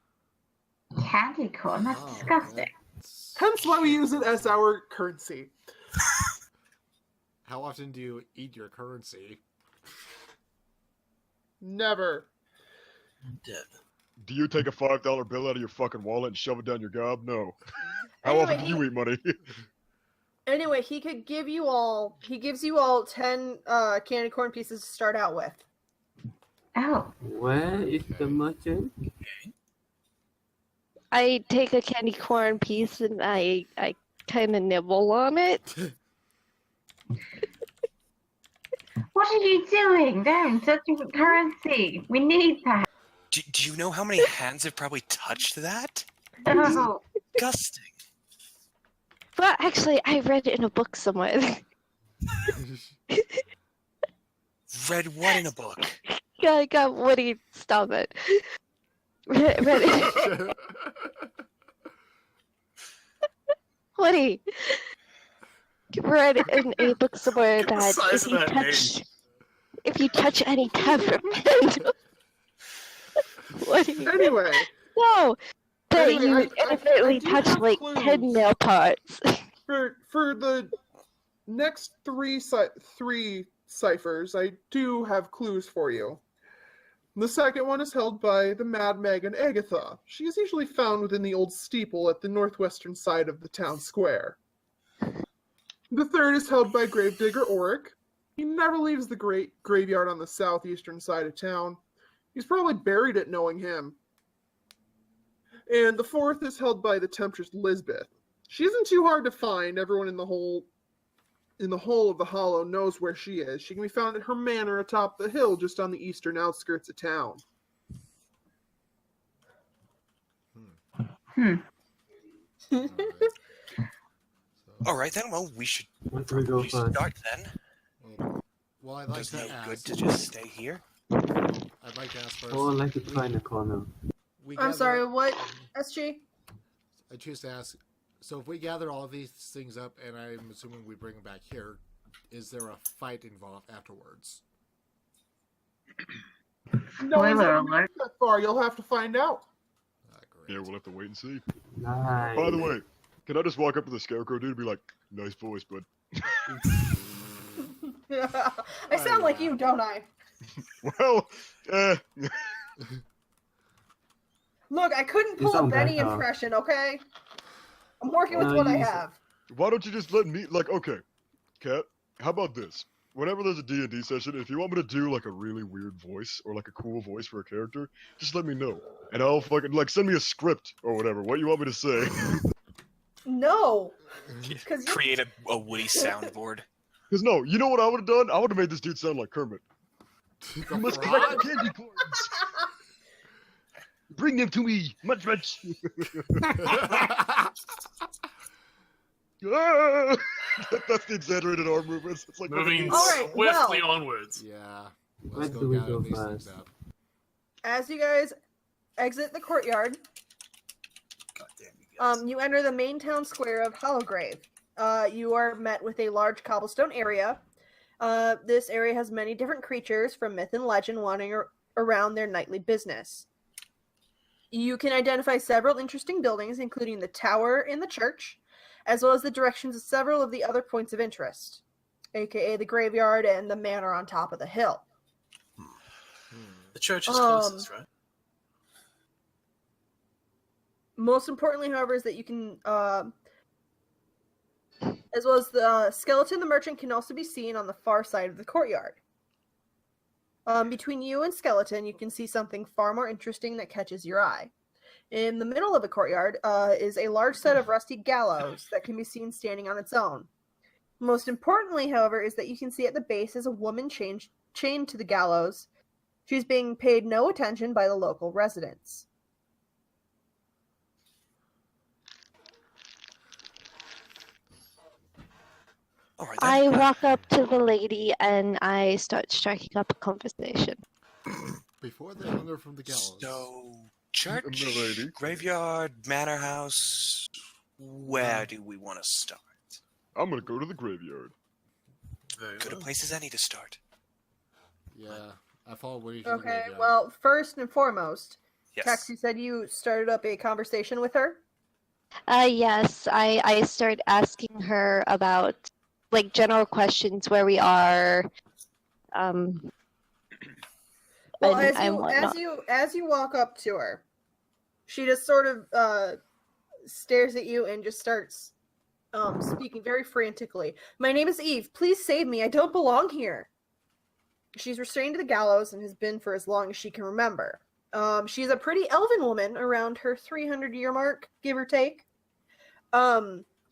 Candy corn? That's disgusting. Hence why we use it as our currency. How often do you eat your currency? Never. Dead. Do you take a $5 bill out of your fucking wallet and shove it down your gob? No. How Anyway, often do you eat money? Anyway, he gives you all 10 candy corn pieces to start out with. Oh. Where is the merchant? I take a candy corn piece and I kind of nibble on it. What are you doing? Don't touch your currency. We need that. Do you know how many hands have probably touched that? Oh. Disgusting. Well, actually, I read it in a book somewhere. Read what in a book? Yeah, I got Woody. Stop it. Read it. Woody. Read in a book somewhere Get the that size of that if you touch any temperament, Woody. Anyway. No. That Anyway, you I inadvertently do touch have like clues. 10 nail parts. For the next three ciphers, I do have clues for you. The second one is held by the Mad Megan Agatha. She is usually found within the old steeple at the northwestern side of the town square. The third is held by Gravedigger Oric. He never leaves the great graveyard on the southeastern side of town. He's probably buried it, knowing him. And the fourth is held by the Temptress Lisbeth. She isn't too hard to find. Everyone in the whole of the Hollow knows where she is. She can be found at her manor atop the hill just on the eastern outskirts of town. All right then. Well, we should Where do we go first? start then. Well, I'd like Does to no ask. good to just stay here. I'd like to ask first. Oh, I'd like to try in the corner. I'm sorry, what, SG? I choose to ask. So if we gather all these things up, and I'm assuming we bring them back here, is there a fight involved afterwards? No one's Spoiler ever made alert. it that far. You'll have to find out. Yeah, we'll have to wait and see. Nice. By the way, can I just walk up to the scarecrow dude and be like, nice voice, bud? I sound like you, don't I? Well, Look, I couldn't You pull sound up any better. impression, okay? I'm working with what I have. Why don't you just let me, like, okay, Kat, how about this? Whenever there's a D&D session, if you want me to do, like, a really weird voice, or, like, a cool voice for a character, just let me know. And I'll fucking, like, send me a script, or whatever, what you want me to say. No. Create a Woody soundboard. Because, no, you know what I would have done? I would have made this dude sound like Kermit. You must collect candy corns. Bring them to me, much. Ah! That's the exaggerated arm movements. It's like Moving Alright, swiftly well. onwards. Yeah. Where Let's do go we gather go these things first? up. As you guys exit the courtyard, you enter the main town square of Hollowgrave. You are met with a large cobblestone area. This area has many different creatures from myth and legend wandering around their nightly business. You can identify several interesting buildings, including the tower and the church, as well as the directions of several of the other points of interest, aka the graveyard and the manor on top of the hill. The church is closest, right? Most importantly, however, is that you can, as well as the skeleton, the merchant can also be seen on the far side of the courtyard. Between you and skeleton, you can see something far more interesting that catches your eye. In the middle of the courtyard is a large set of rusty gallows that can be seen standing on its own. Most importantly, however, is that you can see at the base is a woman chained to the gallows. She's being paid no attention by the local residents. I walk up to the lady and I start striking up a conversation. Before they hung her from the gallows. So, church, Milady. graveyard, manor house. Where do we want to start? I'm gonna go to the graveyard. Good a place as any to start. Yeah, I follow Woody to the Okay, graveyard. well, first and foremost, Yes. Tex, you said you started up a conversation with her? Yes, I start asking her about like general questions, where we are, Well, and whatnot. as you walk up to her, She just sort of stares at you and just starts speaking very frantically. My name is Eve. Please save me. I don't belong here. She's restrained to the gallows and has been for as long as she can remember. She's a pretty elven woman around her 300-year mark, give or take.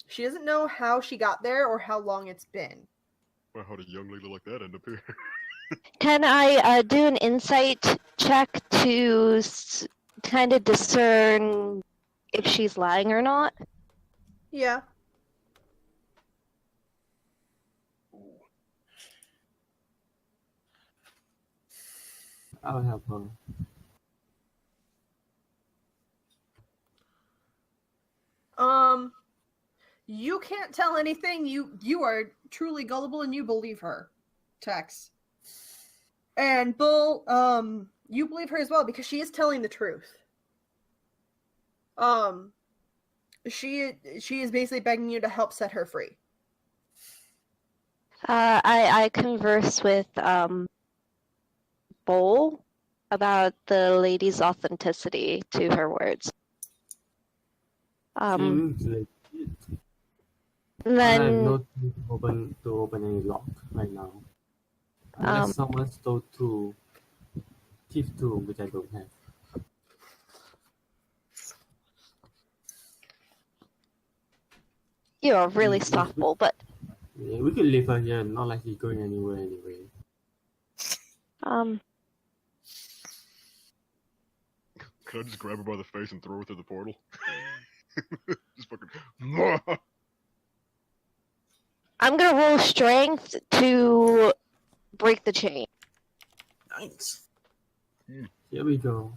She doesn't know how she got there or how long it's been. Well, how did a young lady like that end up here? Can I do an insight check to kind of discern if she's lying or not? Yeah. I'll help her. You can't tell anything. You are truly gullible and you believe her, Tex. And Bull, you believe her as well because she is telling the truth. She is basically begging you to help set her free. I converse with Bull about the lady's authenticity to her words. Seems legit. And I have then no key to open any lock right now. Unless someone stole two, thief two, which I don't have. you are really thoughtful, but Yeah, we could leave her here. Not like she's going anywhere anyway. Could I just grab her by the face and throw her through the portal? Just fucking. I'm gonna roll strength to break the chain. Nice. Here we go.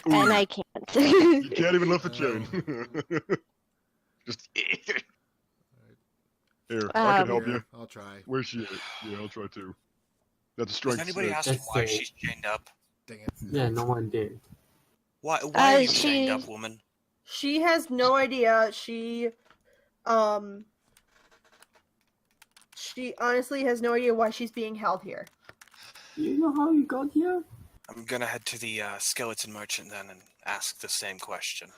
And I can't. You can't even lift the chain. Just here. I can help you. I'll try. Where's she at? Yeah, I'll try too. That's a Has strength. anybody asked That's why it. she's chained up? Dang it. Yeah, no one did. Why are you chained she- up, woman? She has no idea. She honestly has no idea why she's being held here. Do you know how you got here? I'm gonna head to the skeleton merchant then and ask the same question.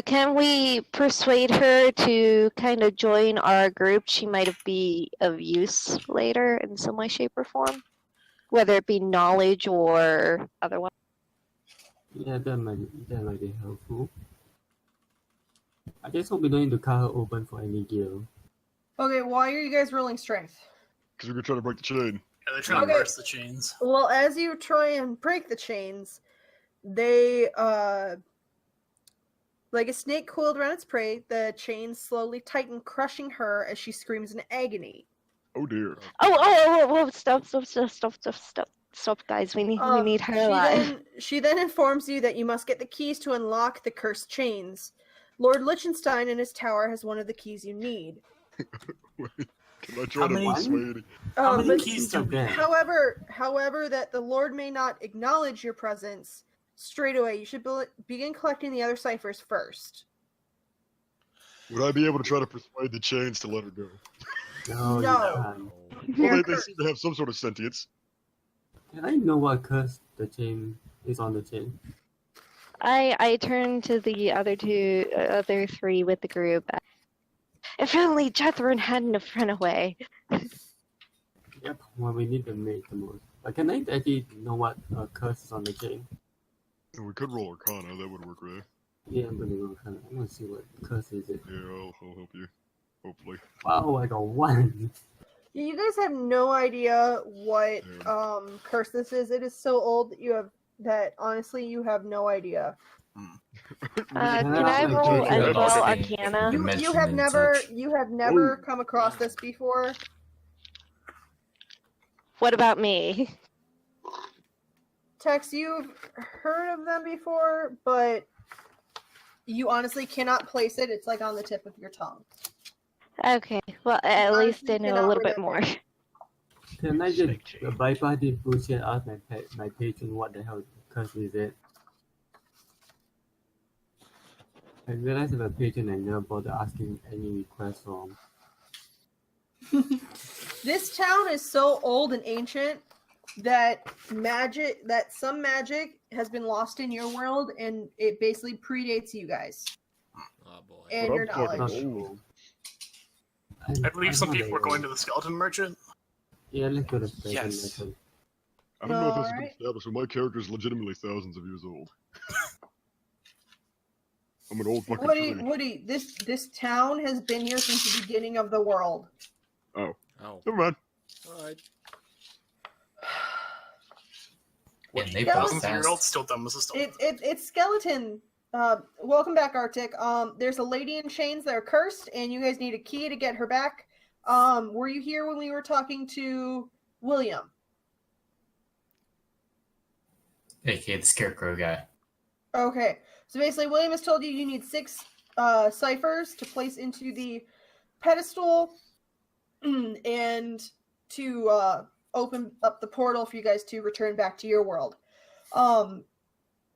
Can we persuade her to kind of join our group? She might be of use later in some way, shape, or form, whether it be knowledge or otherwise. Yeah, that might be helpful. I just hope we don't need to cut her open for any gear. Okay, why are you guys rolling strength? Because we're gonna try to break the chain. Yeah, they're trying to Okay. burst the chains. Well, as you try and break the chains, they like a snake coiled around its prey, the chains slowly tighten, crushing her as she screams in agony. Oh dear. Oh, stop, guys. We need her alive. She then informs you that you must get the keys to unlock the cursed chains. Lord Liechtenstein in his tower has one of the keys you need. Can I try to persuade? How many but- keys do we have? However, that the Lord may not acknowledge your presence straight away. You should begin collecting the other ciphers first. Would I be able to try to persuade the chains to let her go? No, No. you can't. Well, they seem to have some sort of sentience. Can I know what curse the chain is on the chain? I turn to the other three with the group. If only Jethrin hadn't run away. Yep, well, we need the maid the most. But can I actually know what curse is on the chain? We could roll Arcana, that would work, right? Yeah, I'm gonna go kind of. I'm gonna see what curse is it. Yeah, I'll help you. Hopefully. Wow, I got one. You guys have no idea what curse this is. It is so old that honestly you have no idea. Can I roll as well Arcana? You have never come across this before. What about me? Tex, you've heard of them before, but you honestly cannot place it. It's like on the tip of your tongue. Okay, well at least I know a little bit more. Can I just bypass this bullshit? Ask my patron what the hell curse is it? I realized I'm a patron and never bother asking any requests from. This town is so old and ancient that some magic has been lost in your world, and it basically predates you guys. Oh boy. And But your I'm fucking knowledge. old. I believe some people were going to the. the skeleton merchant. Yeah, let's go to the Yes. merchant. I don't know if this has been Alright. established, but my character is legitimately thousands of years old. I'm an old fucking tree. Woody, this town has been here since the beginning of the world. Oh. Oh. Never mind. Alright. And they Skeleton. both Year fast. old, still dumb as a stone. It's skeleton. Welcome back, Arctic. There's a lady in chains that are cursed, and you guys need a key to get her back. Were you here when we were talking to William? AKA the scarecrow guy. Okay, so basically, William has told you you need 6 ciphers to place into the pedestal, and to open up the portal for you guys to return back to your world.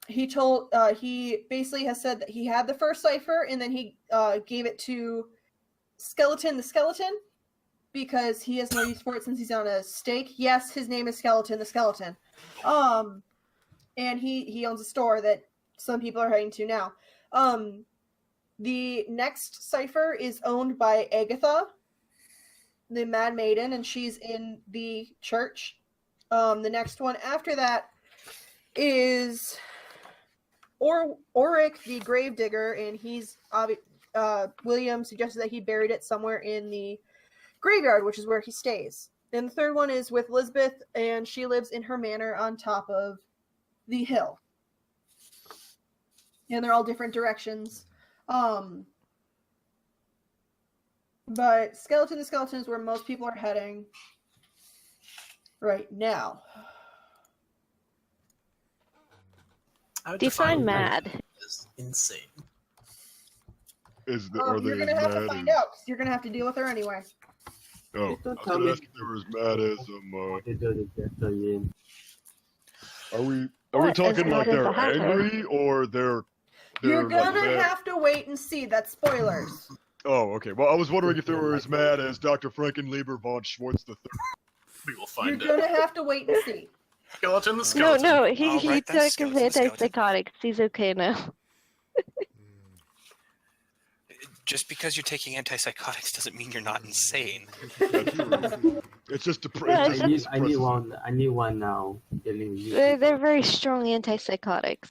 He basically has said that he had the first cipher, and then he gave it to Skeleton the Skeleton, because he has no use for it since he's on a stake. Yes, his name is Skeleton the Skeleton. And he owns a store that some people are heading to now. The next cipher is owned by Agatha, the Mad Maiden, and she's in the church. The next one after that is Oric, the Gravedigger, and he's William suggested that he buried it somewhere in the graveyard, which is where he stays. And the third one is with Lisbeth, and she lives in her manor on top of the hill. And they're all different directions. But Skeleton the Skeleton is where most people are heading right now. I would Define mad. Is insane. Are they You're gonna as have to mad find as... out, 'cause you're gonna have to deal with her anyway. Oh, I was gonna ask if they were as mad as Are we What, talking as like mad as they're the Hatter? angry or they're You're like gonna mad? have to wait and see. That's spoilers. Oh, okay. Well, I was wondering if they were as mad as Dr. Frankenleber von Schwartz III. We will You're find it. gonna have to wait and see. Skeleton the No, skeleton. no, he Alright, took that's his skeleton, skeleton. antipsychotics. He's okay now. Just because you're taking antipsychotics doesn't mean you're not insane. It's just Yeah, depressing. it's I need one. I need one now. Dealing with They're very strong antipsychotics.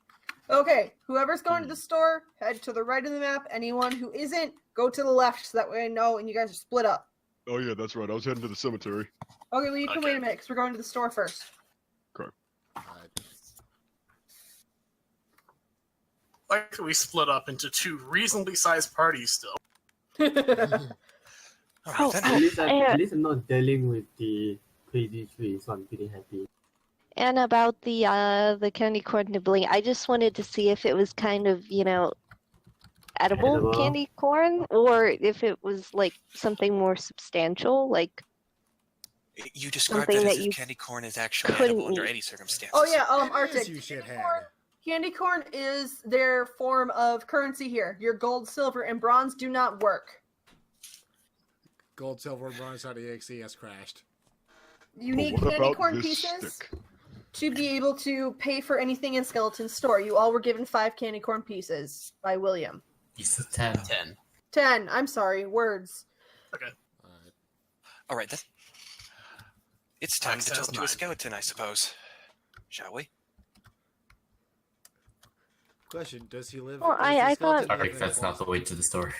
Okay, whoever's going to the store, head to the right of the map. Anyone who isn't, go to the left, so that way I know and you guys are split up. Oh yeah, that's right. I was heading to the cemetery. Okay, well you can wait a minute, because we're going to the store first. Okay. Like we split up into 2 reasonably sized parties still. Oh, At least I'm not dealing with the crazy tree, so I'm pretty happy. And about the candy corn nibbling, I just wanted to see if it was kind of, edible Edible? candy corn, or if it was like something more substantial, like You described something it as that if you candy corn is actually couldn't edible under eat. any circumstances. Oh yeah, Arctic. You shithead. Candy corn is their form of currency here. Your gold, silver, and bronze do not work. Gold, silver, and bronze.exe has crashed. You need what candy about corn this pieces stick? to be able to pay for anything in Skeleton's store. You all were given 5 candy corn pieces by William. He's a 10. 10. I'm sorry, words. Okay. Alright, then. It's time Max to has talk to a 9. skeleton, I suppose. Shall we? Question: does he live? Well, does I the skeleton thought- live Alright, in that's a not the way to the store.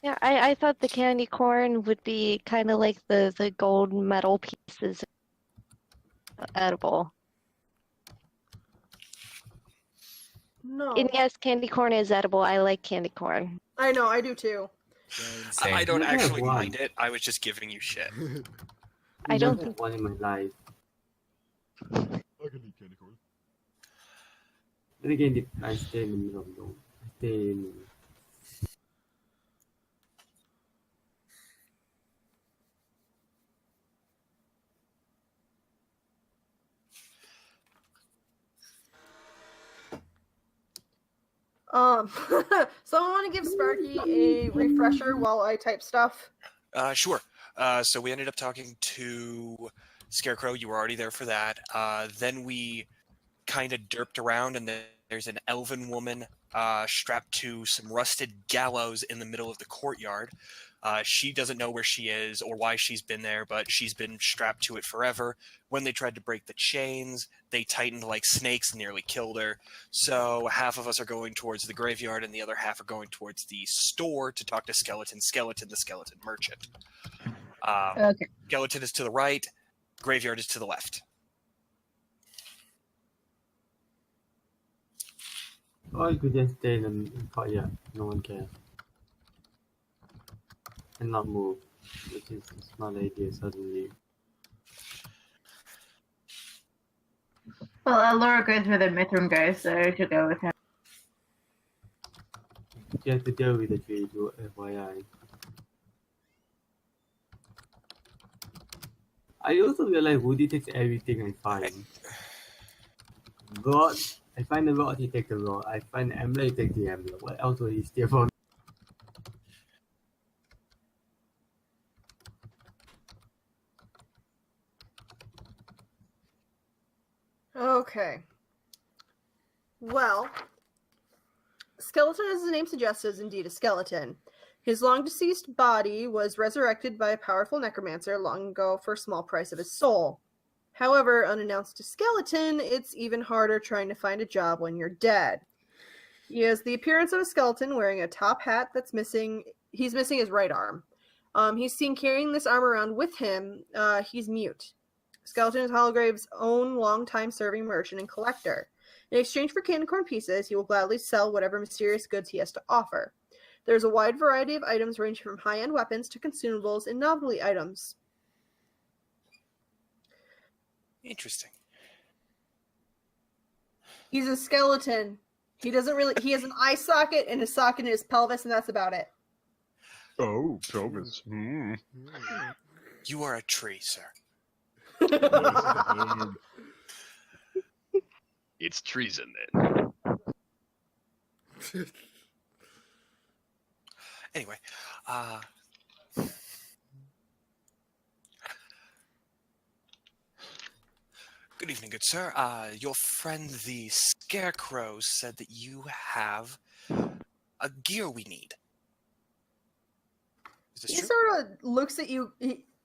Yeah, I thought the candy corn would be kind of like the gold metal pieces edible. No. And yes, candy corn is edible. I like candy corn. I know, I do too. I don't I have actually one. mind it. I was just giving you shit. I don't have think one in my life. I can eat candy corn. Then again, I stay in the middle of nowhere. I stay in. Someone want to give Sparky a refresher while I type stuff? Sure. So we ended up talking to Scarecrow. You were already there for that. Then we kind of derped around, and there's an elven woman strapped to some rusted gallows in the middle of the courtyard. She doesn't know where she is or why she's been there, but she's been strapped to it forever. When they tried to break the chains, they tightened like snakes and nearly killed her. So half of us are going towards the graveyard and the other half are going towards the store to talk to Skeleton, the skeleton merchant. Okay. Skeleton is to the right, graveyard is to the left. Or you could just stay in the courtyard. No one cares. And not move, which is a smart idea suddenly. Well, Laura goes where the Mithrin goes, so I should go with him. You have to deal with the tree, to FYI. I also realize Woody takes everything I find. Rod, I find the rod, he takes the rod. I find the amulet, he takes the amulet. What else will he steal from me? Okay. Well, skeleton, as the name suggests, is indeed a skeleton. His long-deceased body was resurrected by a powerful necromancer long ago for a small price of his soul. However, unannounced to skeleton, it's even harder trying to find a job when you're dead. He has the appearance of a skeleton wearing a top hat that's missing. He's missing his right arm. He's seen carrying this arm around with him. He's mute. Skeleton is Hollowgrave's own long-time serving merchant and collector. In exchange for candy corn pieces, he will gladly sell whatever mysterious goods he has to offer. There's a wide variety of items ranging from high-end weapons to consumables and novelty items. Interesting. He's a skeleton. He has an eye socket and a socket in his pelvis, and that's about it. Oh, pelvis. You are a tree, sir. It's treason then. Anyway, good evening, good sir. Your friend the Scarecrow said that you have a gear we need. Is this He true? sort of looks at you.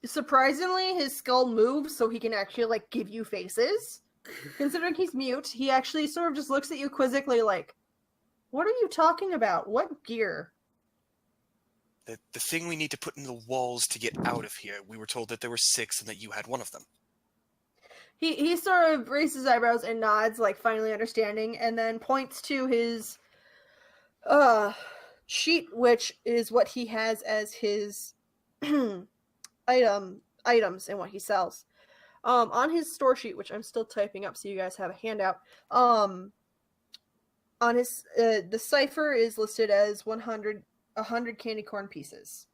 Surprisingly, his skull moves so he can actually, like, give you faces. Considering he's mute, he actually sort of just looks at you quizzically like, what are you talking about? What gear? The thing we need to put in the walls to get out of here. We were told that there were 6 and that you had one of them. He sort of raises his eyebrows and nods, like finally understanding, and then points to his sheet, which is what he has as his items and what he sells. On his store sheet, which I'm still typing up so you guys have a handout, on his the cipher is listed as 100 candy corn pieces.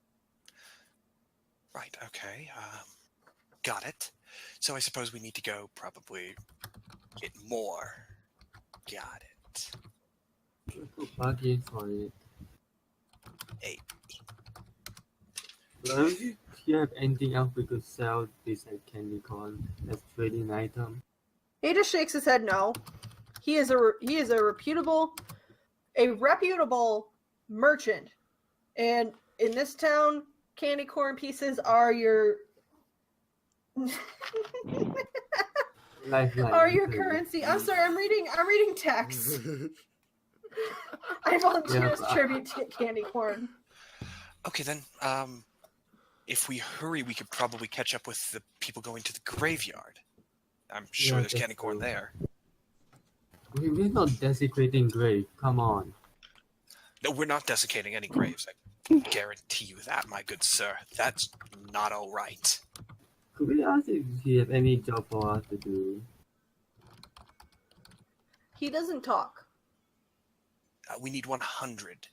Right, okay. Got it. So I suppose we need to go probably get more. Got it. Bargain for it. 8. Well, do you have anything else we could sell besides candy corn as trading item? He just shakes his head no. He is a reputable merchant, and in this town, candy corn pieces are your are your currency. I'm sorry, I'm reading text. I volunteer as tribute to get candy corn. Okay then, if we hurry, we could probably catch up with the people going to the graveyard. I'm sure there's candy corn there. We're not desecrating grave, come on. No, we're not desiccating any graves. I guarantee you that, my good sir. That's not all right. Could we ask if he has any job for us to do? He doesn't talk. We need 100.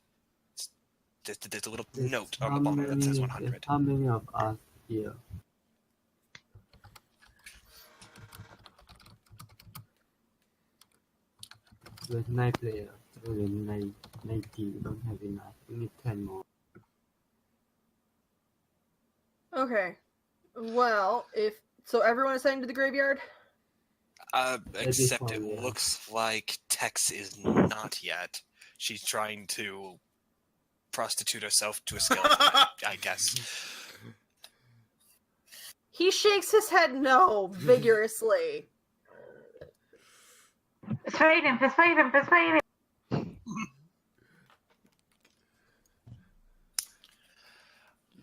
There's a little note on the bottom that says 100. How many of us here? There's 9 players. So we're 19. We don't have enough. We need 10 more. Okay. Well, if so, everyone is heading to the graveyard. fine, Except it yeah. looks like Tex is not yet. She's trying to prostitute herself to a skeleton, I guess. He shakes his head no vigorously. Persuade him, persuade him, persuade him.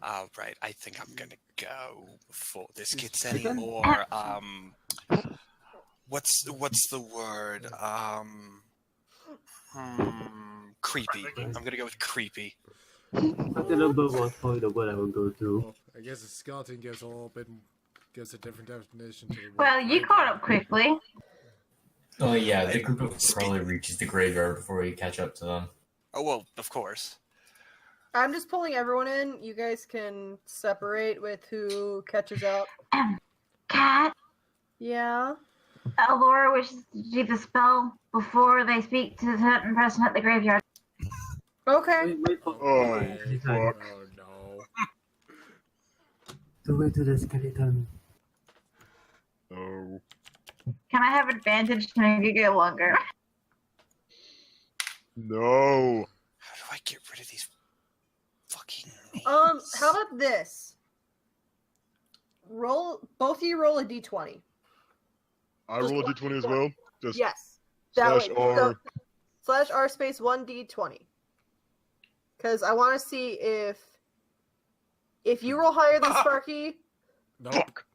Alright, I think I'm gonna go before this gets I any don't- more, what's the word? Creepy. I'm gonna go with creepy. Undeniable was probably the word I would go to. Well, I guess a skeleton gives a different definition to the word. Well, you caught up quickly. Oh yeah, the group probably reaches the graveyard before we catch up to them. Oh, well, of course. I'm just pulling everyone in. You guys can separate with who catches up. Cat, Yeah. Laura wishes to do the spell before they speak to a certain person at the graveyard. Okay. Wait for Oh, skeleton. fuck. Oh no. To wait to the skeleton. Oh. Can I have advantage to make it go longer? No. How do I get rid of these fucking names? How about this? Both of you roll a d20. I Just roll a one d20 as d20. well? Just Yes. That slash way. R. So, slash R space 1d20. Because I want to see if you roll higher than Sparky, Fuck.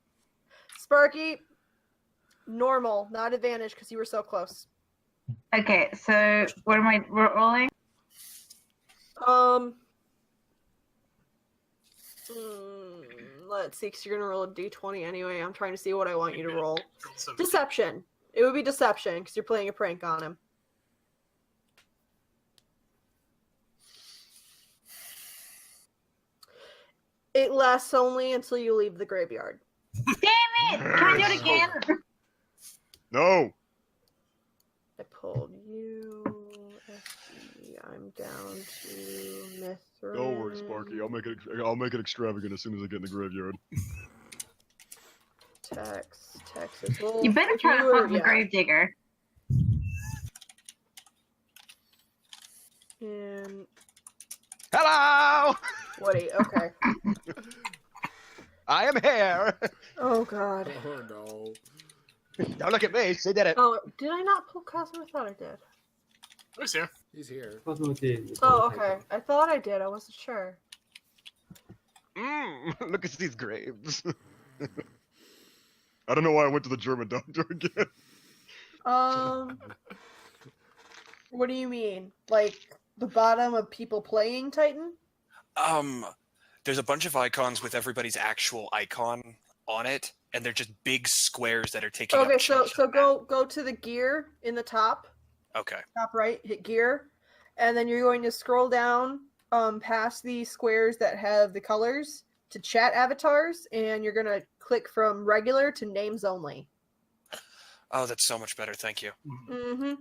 Sparky, normal, not advantage because you were so close. Okay, so what am I rolling? Let's see, because you're going to roll a d20 anyway. I'm trying to see what I want you to roll. So- Deception. It would be deception because you're playing a prank on him. It lasts only until you leave the graveyard. Damn it! Can we do it again? No. I pulled you. SD, I'm down to Mithrin. Don't worry, Sparky. I'll make it extravagant as soon as I get in the graveyard. Texas. Well, You better if try to were- fuck the yeah. gravedigger. And Hello! Woody, okay. I am here. Oh god. Oh no. Don't look at me. She did it. Oh, did I not pull Cosmo? I thought I did. Who's here? He's here. Cosmo did. Oh, okay. I thought I did. I wasn't sure. Look at these graves. I don't know why I went to the German doctor again. What do you mean? Like the bottom of people playing Titan? There's a bunch of icons with everybody's actual icon on it, and they're just big squares that are taking up Okay, so chunks of the go to the gear in the top. map. Okay. Top right, hit gear, and then you're going to scroll down past the squares that have the colors to chat avatars, and you're gonna click from regular to names only. Oh, that's so much better, thank you. Mm-hmm.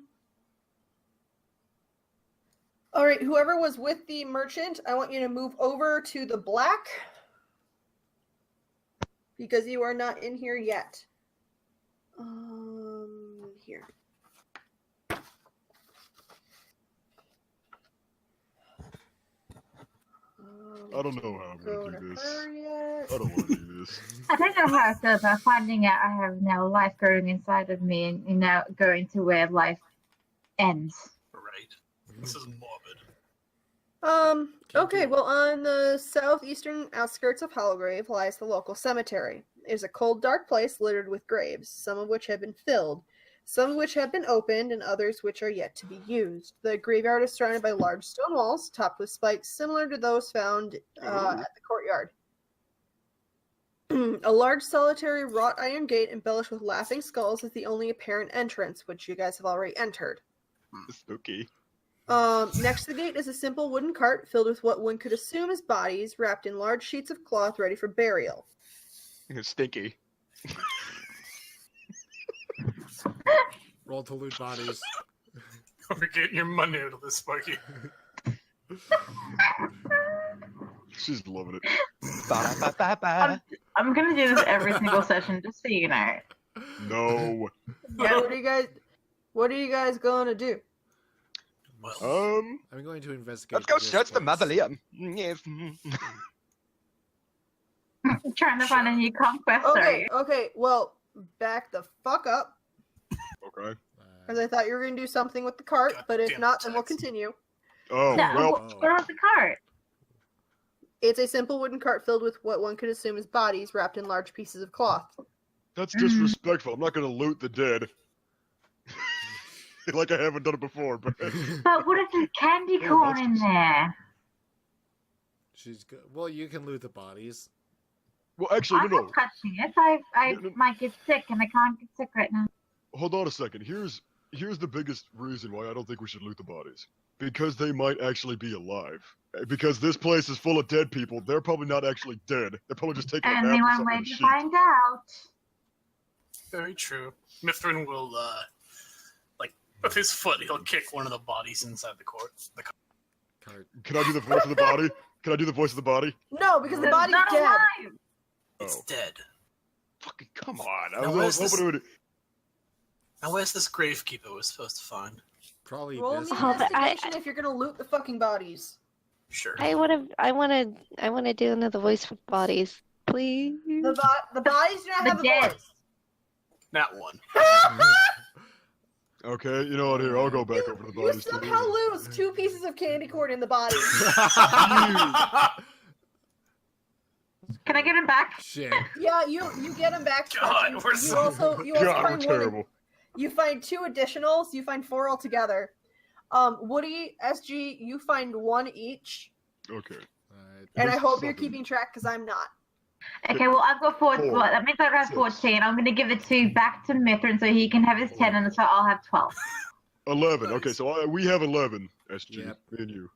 All right, whoever was with the merchant, I want you to move over to the black because you are not in here yet. Here. I don't know how I'm Go gonna to do this. her yet. I don't want to do this. I don't know how I feel about finding out I have now life growing inside of me and now going to where life ends. Right. This is morbid. Okay, well, on the southeastern outskirts of Hollowgrave lies the local cemetery. It is a cold, dark place littered with graves, some of which have been filled, some of which have been opened, and others which are yet to be used. The graveyard is surrounded by large stone walls, topped with spikes similar to those found at the courtyard. A large solitary wrought iron gate embellished with laughing skulls is the only apparent entrance, which you guys have already entered. Spooky. Next to the gate is a simple wooden cart filled with what one could assume is bodies wrapped in large sheets of cloth ready for burial. Stinky. Roll to loot bodies. We're getting your money out of this, Sparky. She's loving it. I'm gonna do this every single session, just so you know. No. What are you guys going to do? I'm going to investigate. Let's go this search the place. mausoleum. Yes. Trying to find a new conquest, are Okay, you? okay, well, back the fuck up. Okay. Because I thought you were going to do something with the cart, but if not, then we'll continue. Oh, Yeah, well. what about the cart? It's a simple wooden cart filled with what one could assume is bodies wrapped in large pieces of cloth. That's disrespectful. I'm not going to loot the dead. Like I haven't done it before, but... But what if there's candy corn in there? She's good. Well, you can loot the bodies. Well, actually, I'm no. not touching it. I might get sick, and I can't get sick right now. Hold on a second. Here's the biggest reason why I don't think we should loot the bodies. Because they might actually be alive. Because this place is full of dead people. They're probably not actually dead. They're probably just taking a nap Only or one something way in a to sheet. find out. Very true. Mithrin will, with his foot, he'll kick one of the bodies inside the court. Can I do the voice of the body? Can I do the voice of the body? No, because the body's not dead. alive. It's dead. Fucking come on. Now, I was hoping it would... Now, where's this gravekeeper we're supposed to find? Probably Roll me Oh, but investigation if you're going to loot the fucking bodies. Sure. I want to do another voice for bodies, please. The bodies do not have a voice. That one. Okay, you know what? Here, I'll go back over to the You bodies. somehow lose 2 pieces of candy corn in the body. Can I get him back? Shit. Yeah, you get them back. God, we're you so- also God, we're find terrible. You find 2 additionals. You find 4 altogether. Woody, SG, you find 1 each. Okay. And I hope you're Something. keeping track because I'm not. Okay, well, I've got 4. Four. Well, that means I have 14. I'm going to give the 2 back to Mithrin so he can have his 10, and so I'll have 12. 11. Okay, so we have 11, SG, Yep. me and you.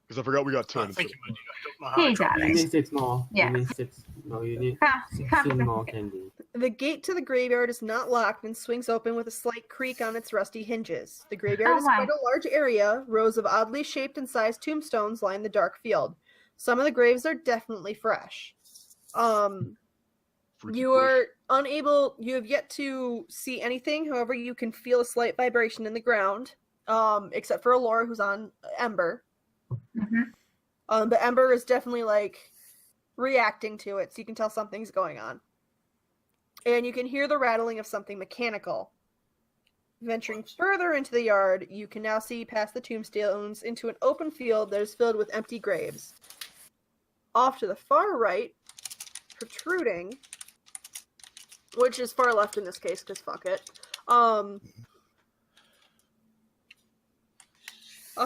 Because I forgot we got 10. Thank you, Moody. I don't know how Here I you go. dropped You these. need 6 more. Yeah. You need 6. No, you need Come 16 more candy. The gate to the graveyard is not locked and swings open with a slight creak on its rusty hinges. The graveyard Oh is my. quite a large area. Rows of oddly shaped and sized tombstones line the dark field. Some of the graves are definitely fresh. You are unable. You have yet to see anything. However, you can feel a slight vibration in the ground, except for Allura, who's on Ember. Mm-hmm. But Ember is definitely reacting to it, so you can tell something's going on. And you can hear the rattling of something mechanical. Venturing further into the yard, you can now see past the tombstones into an open field that is filled with empty graves. Off to the far right, protruding, which is far left in this case, because fuck it. Off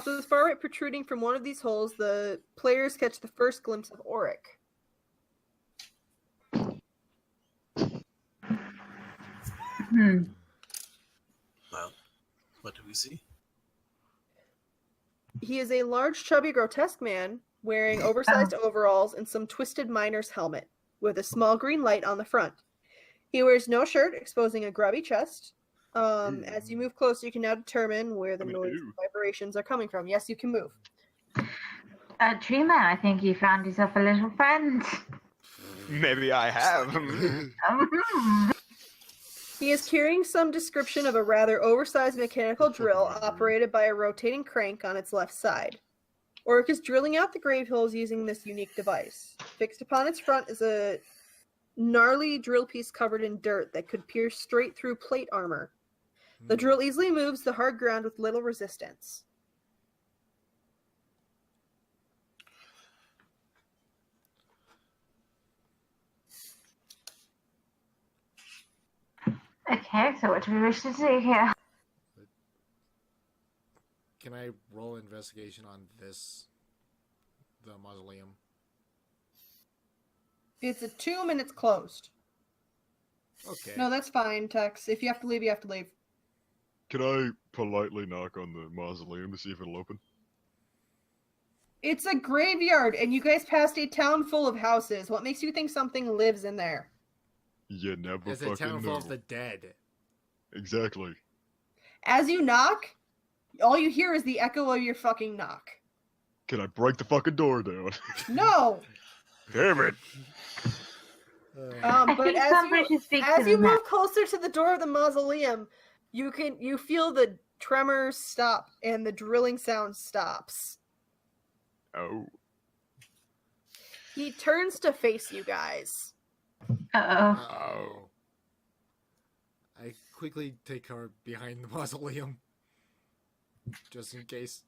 to the far right, protruding from one of these holes, the players catch the first glimpse of Auric. Well, what do we see? He is a large, chubby, grotesque man wearing oversized overalls and some twisted miner's helmet with a small green light on the front. He wears no shirt, exposing a grubby chest. As you move closer, you can now determine where the noise and vibrations are coming from. Yes, you can move. Tree Man, I think you found yourself a little friend. Maybe I have. He is carrying some description of a rather oversized mechanical drill operated by a rotating crank on its left side. Auric is drilling out the grave holes using this unique device. Fixed upon its front is a gnarly drill piece covered in dirt that could pierce straight through plate armor. The drill easily moves the hard ground with little resistance. Okay, so what do we wish to do here? Can I roll investigation on the mausoleum? It's a tomb and it's closed. Okay. No, that's fine, Tex. If you have to leave, you have to leave. Can I politely knock on the mausoleum to see if it'll open? It's a graveyard, and you guys passed a town full of houses. What makes you think something lives in there? You never It's a fucking town full know. of the dead. Exactly. As you knock, all you hear is the echo of your fucking knock. Can I break the fucking door down? No! Damn it! I But think somebody should speak to as you the map. move closer to the door of the mausoleum, you feel the tremors stop and the drilling sound stops. Oh. He turns to face you guys. Uh-oh. I quickly take her behind the mausoleum. Just in case.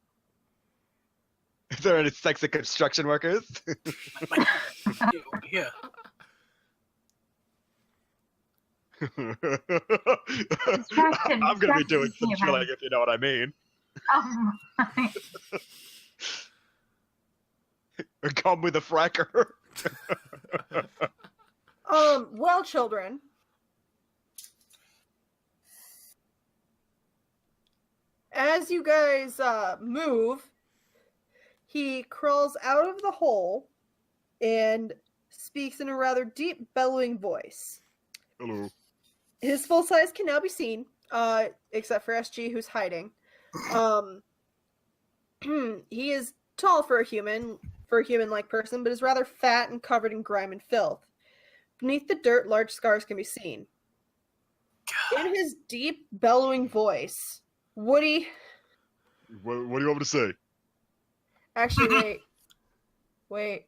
Is there any sexy construction workers? Yeah. I'm gonna be doing some drilling if you know what I mean. Come with a fracker. Well, children. As you guys move, he crawls out of the hole and speaks in a rather deep, bellowing voice. Hello. His full size can now be seen, except for SG, who's hiding. He is tall for a human-like person, but is rather fat and covered in grime and filth. Beneath the dirt, large scars can be seen. In his deep, bellowing voice, Woody... What do you want me to say? Actually, wait.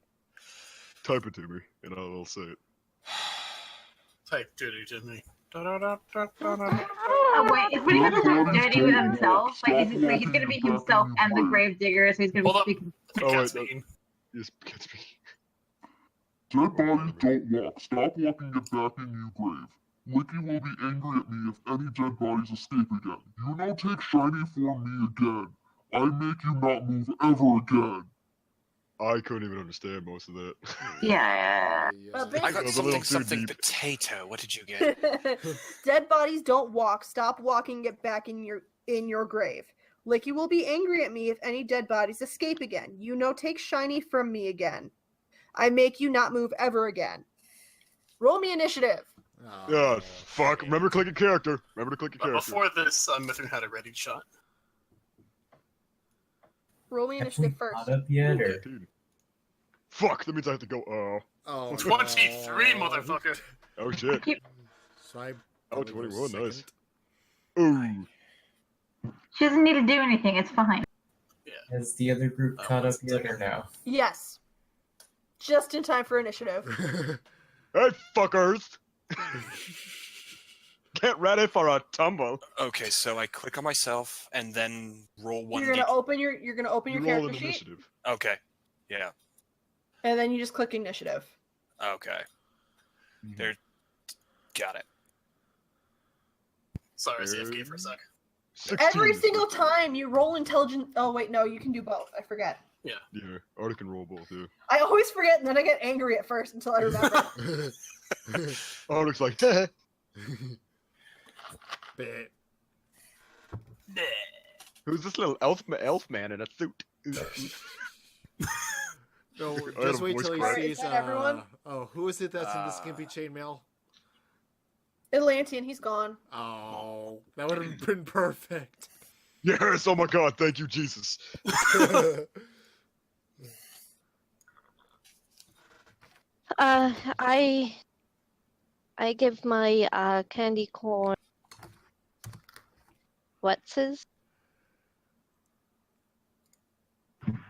Type it to me, and I'll say it. Type dirty to me. Oh wait, is Woody gonna talk dirty with himself? Like, he's gonna be himself and the grave digger, so he's gonna be speaking. Oh wait, no. Yes, can't speak. Dead bodies don't walk. Stop walking, get back in your grave. Licky will be angry at me if any dead bodies escape again. You now take shiny for me again. I make you not move ever again. I couldn't even understand most of that. Yeah. I got something potato. What did you get? Dead bodies don't walk. Stop walking. Get back in your grave. Licky will be angry at me if any dead bodies escape again. You know, take shiny from me again. I make you not move ever again. Roll me initiative. Yeah, fuck. Remember to click a character. Remember to click a character. Before this, Mithrin had a ready shot. Roll me initiative first. Fuck, that means I have to go, Oh, 23, motherfucker. Oh shit. So I... Oh, 21, nice. Ooh. She doesn't need to do anything, it's fine. Has the other group caught up yet or no? Yes. Just in time for initiative. Hey, fuckers! Get ready for a tumble. Okay, so I click on myself and then roll one. You're gonna open your character sheet. Initiative. Okay. Yeah. And then you just click initiative. Okay. There. Got it. Sorry, CFK for a sec. Every single time you roll intelligence. Oh wait, no, you can do both. I forget. Yeah. Yeah, Artie can roll both, yeah. I always forget, and then I get angry at first until I remember. Artie's like, who's this little elf man in a suit? No, I had just a wait voice till he crack. sees. Is that everyone? Oh, who is it that's in the skimpy chainmail? Atlantean, he's gone. Oh, that would have been perfect. Yes, oh my god, thank you, Jesus. I give my candy corn. What's his?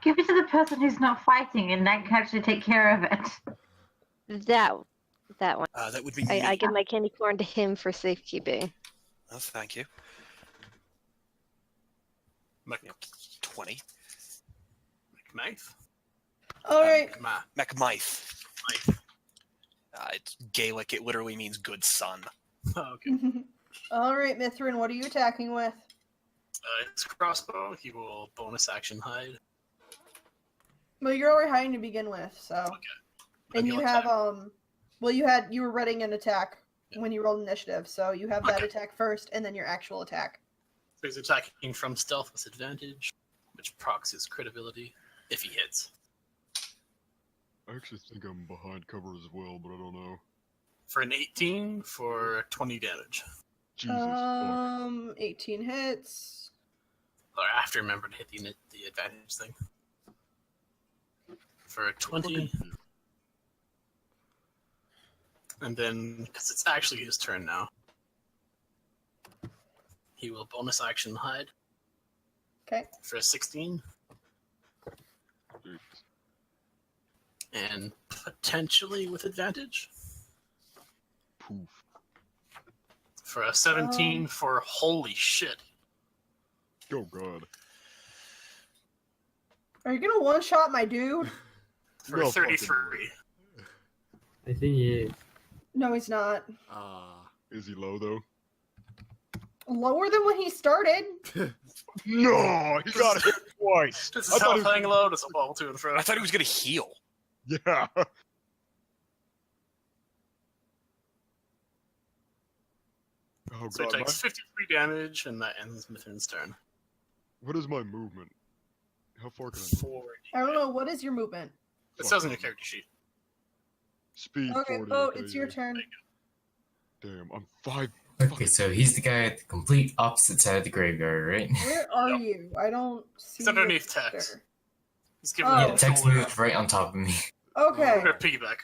Give it to the person who's not fighting, and that can actually take care of it. That one. That would be I me. give my candy corn to him for safekeeping. Oh, thank you. 20. McKnife? Alright. McMythe. It's Gaelic. It literally means good son. Oh, okay. Alright, Mithrin, what are you attacking with? It's crossbow. He will bonus action hide. Well, you're already hiding to begin with, so. Okay. And you he'll have, attack. well, you were readying an attack when you rolled initiative, so you have that attack first, and then your actual attack. So he's attacking from stealth with advantage, which procs his crit ability if he hits. I actually think I'm behind cover as well, but I don't know. For an 18 for 20 damage. Jesus. 18 hits. Or I have to remember to hit the advantage thing. For a 20. And then, because it's actually his turn now, he will bonus action hide. Okay. For a 16. And potentially with advantage. Poof. For a 17 for holy shit. Oh god. Are you gonna one-shot my dude? For No 33. I think he is. No, he's not. Is he low though? Lower than when he started. No, he got hit twice. This I is thought how he was- playing low does a ball 2 in front. I thought he was gonna heal. Yeah. Oh So he god. takes 53 damage, and that ends Mithin's turn. What is my movement? How far can I move? 40. I don't know. What is your movement? It says on your character sheet. Speed Okay, 40. Bo, it's your turn. Damn, I'm 5. Okay, so he's the guy at the complete opposite side of the graveyard, right? Where are you? I don't see. He's underneath your Tex. picture. He's giving Oh. him Yeah, a Tex shoulder. moved right on top of me. Okay. Or piggyback.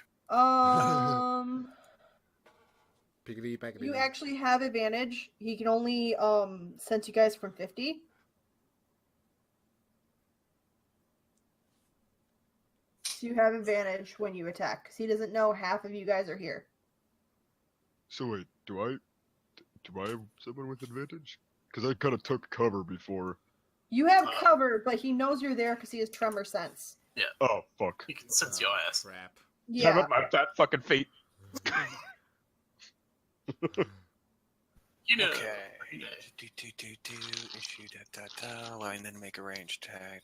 Piggity baggity. You actually have advantage. He can only sense you guys from 50. So you have advantage when you attack because he doesn't know half of you guys are here. So wait, do I have someone with advantage? Because I kind of took cover before. You have cover, but he knows you're there because he has tremor sense. Yeah. Oh fuck. He can sense your ass. Crap. Yeah. Damn it, my fat fucking feet. You know. Okay. Issue line, then make a range tag.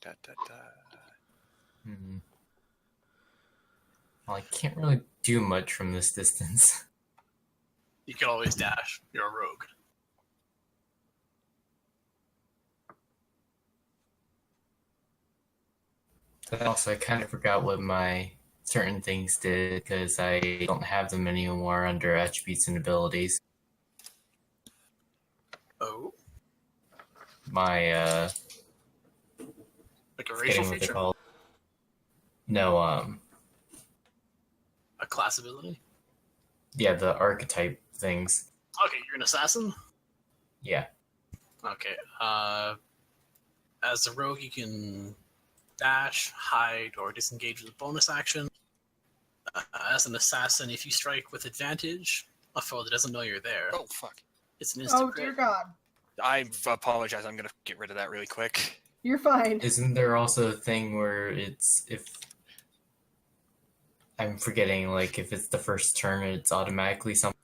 Hmm. Well, I can't really do much from this distance. You can always dash. You're a rogue. But also, I kind of forgot what my certain things did because I don't have them anymore under attributes and abilities. Oh. My Like a forgetting racial what they're feature? called. No, A class ability? yeah, the archetype things. Okay, you're an assassin? Yeah. Okay. As a rogue, you can dash, hide, or disengage with a bonus action. As an assassin, if you strike with advantage, a foe that doesn't know you're there. Oh, fuck. It's an instant Oh dear God, I apologize. I'm gonna get rid of that really quick. you're fine. Isn't there also a thing where it's if I'm forgetting, like if it's the first turn, it's automatically something.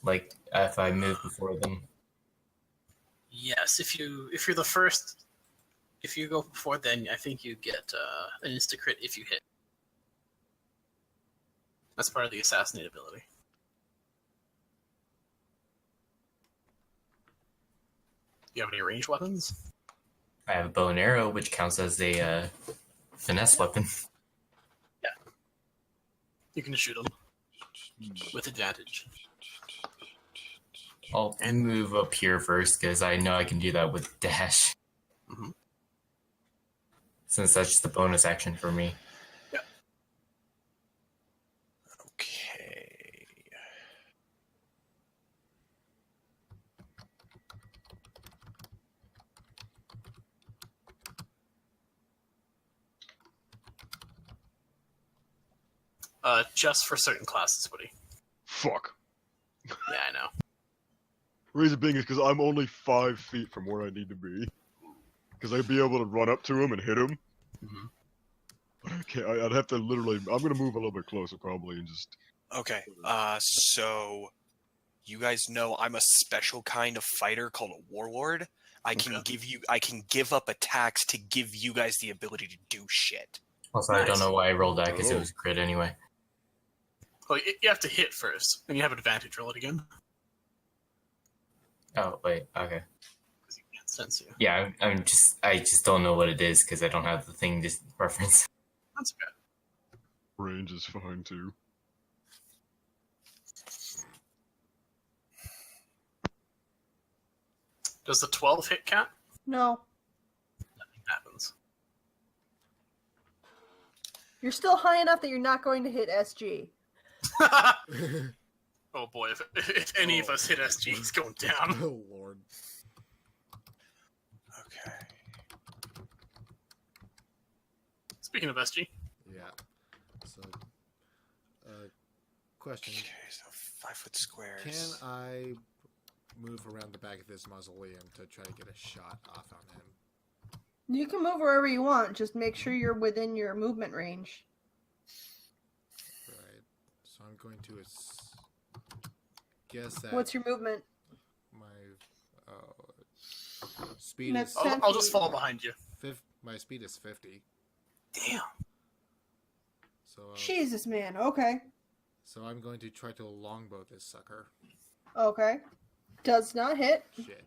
Like if I move before them. Yes, if you're the first, if you go before, then I think you get an insta crit if you hit. That's part of the assassinate ability. Do you have any ranged weapons? I have a bow and arrow, which counts as a finesse weapon. You can shoot them with advantage. I'll move up here first because I know I can do that with dash. Mhm. Since that's just the bonus action for me. Okay. Just for certain classes, buddy. Fuck. Yeah, I know. Reason being is because I'm only 5 feet from where I need to be. Because I'd be able to run up to him and hit him. Okay, I'd have to literally. I'm gonna move a little bit closer probably and just. Okay. So you guys know I'm a special kind of fighter called a warlord. I can give up attacks to give you guys the ability to do shit. Also, I don't know why I rolled that because it was a crit anyway. Well, you have to hit first, and you have an advantage. Roll it again. Oh wait, okay. Because you can't sense you. Yeah, I just don't know what it is because I don't have the thing to reference. That's okay. Range is fine too. Does the 12 hit count? No, Nothing happens. you're still high enough that you're not going to hit SG. Oh boy, if any of us hit SG, he's going down. Oh lord. Okay. Speaking of SG. Yeah. So, question. Okay, so 5 foot squares. Can I move around the back of this mausoleum to try to get a shot off on him? You can move wherever you want. Just make sure you're within your movement range. Right. So I'm going to guess that. What's your movement? My speed That's is. 10 I'll just feet. follow behind you. My speed is 50. Damn. So. Jesus, man. Okay. So I'm going to try to longbow this sucker. Okay. Does not hit. Shit.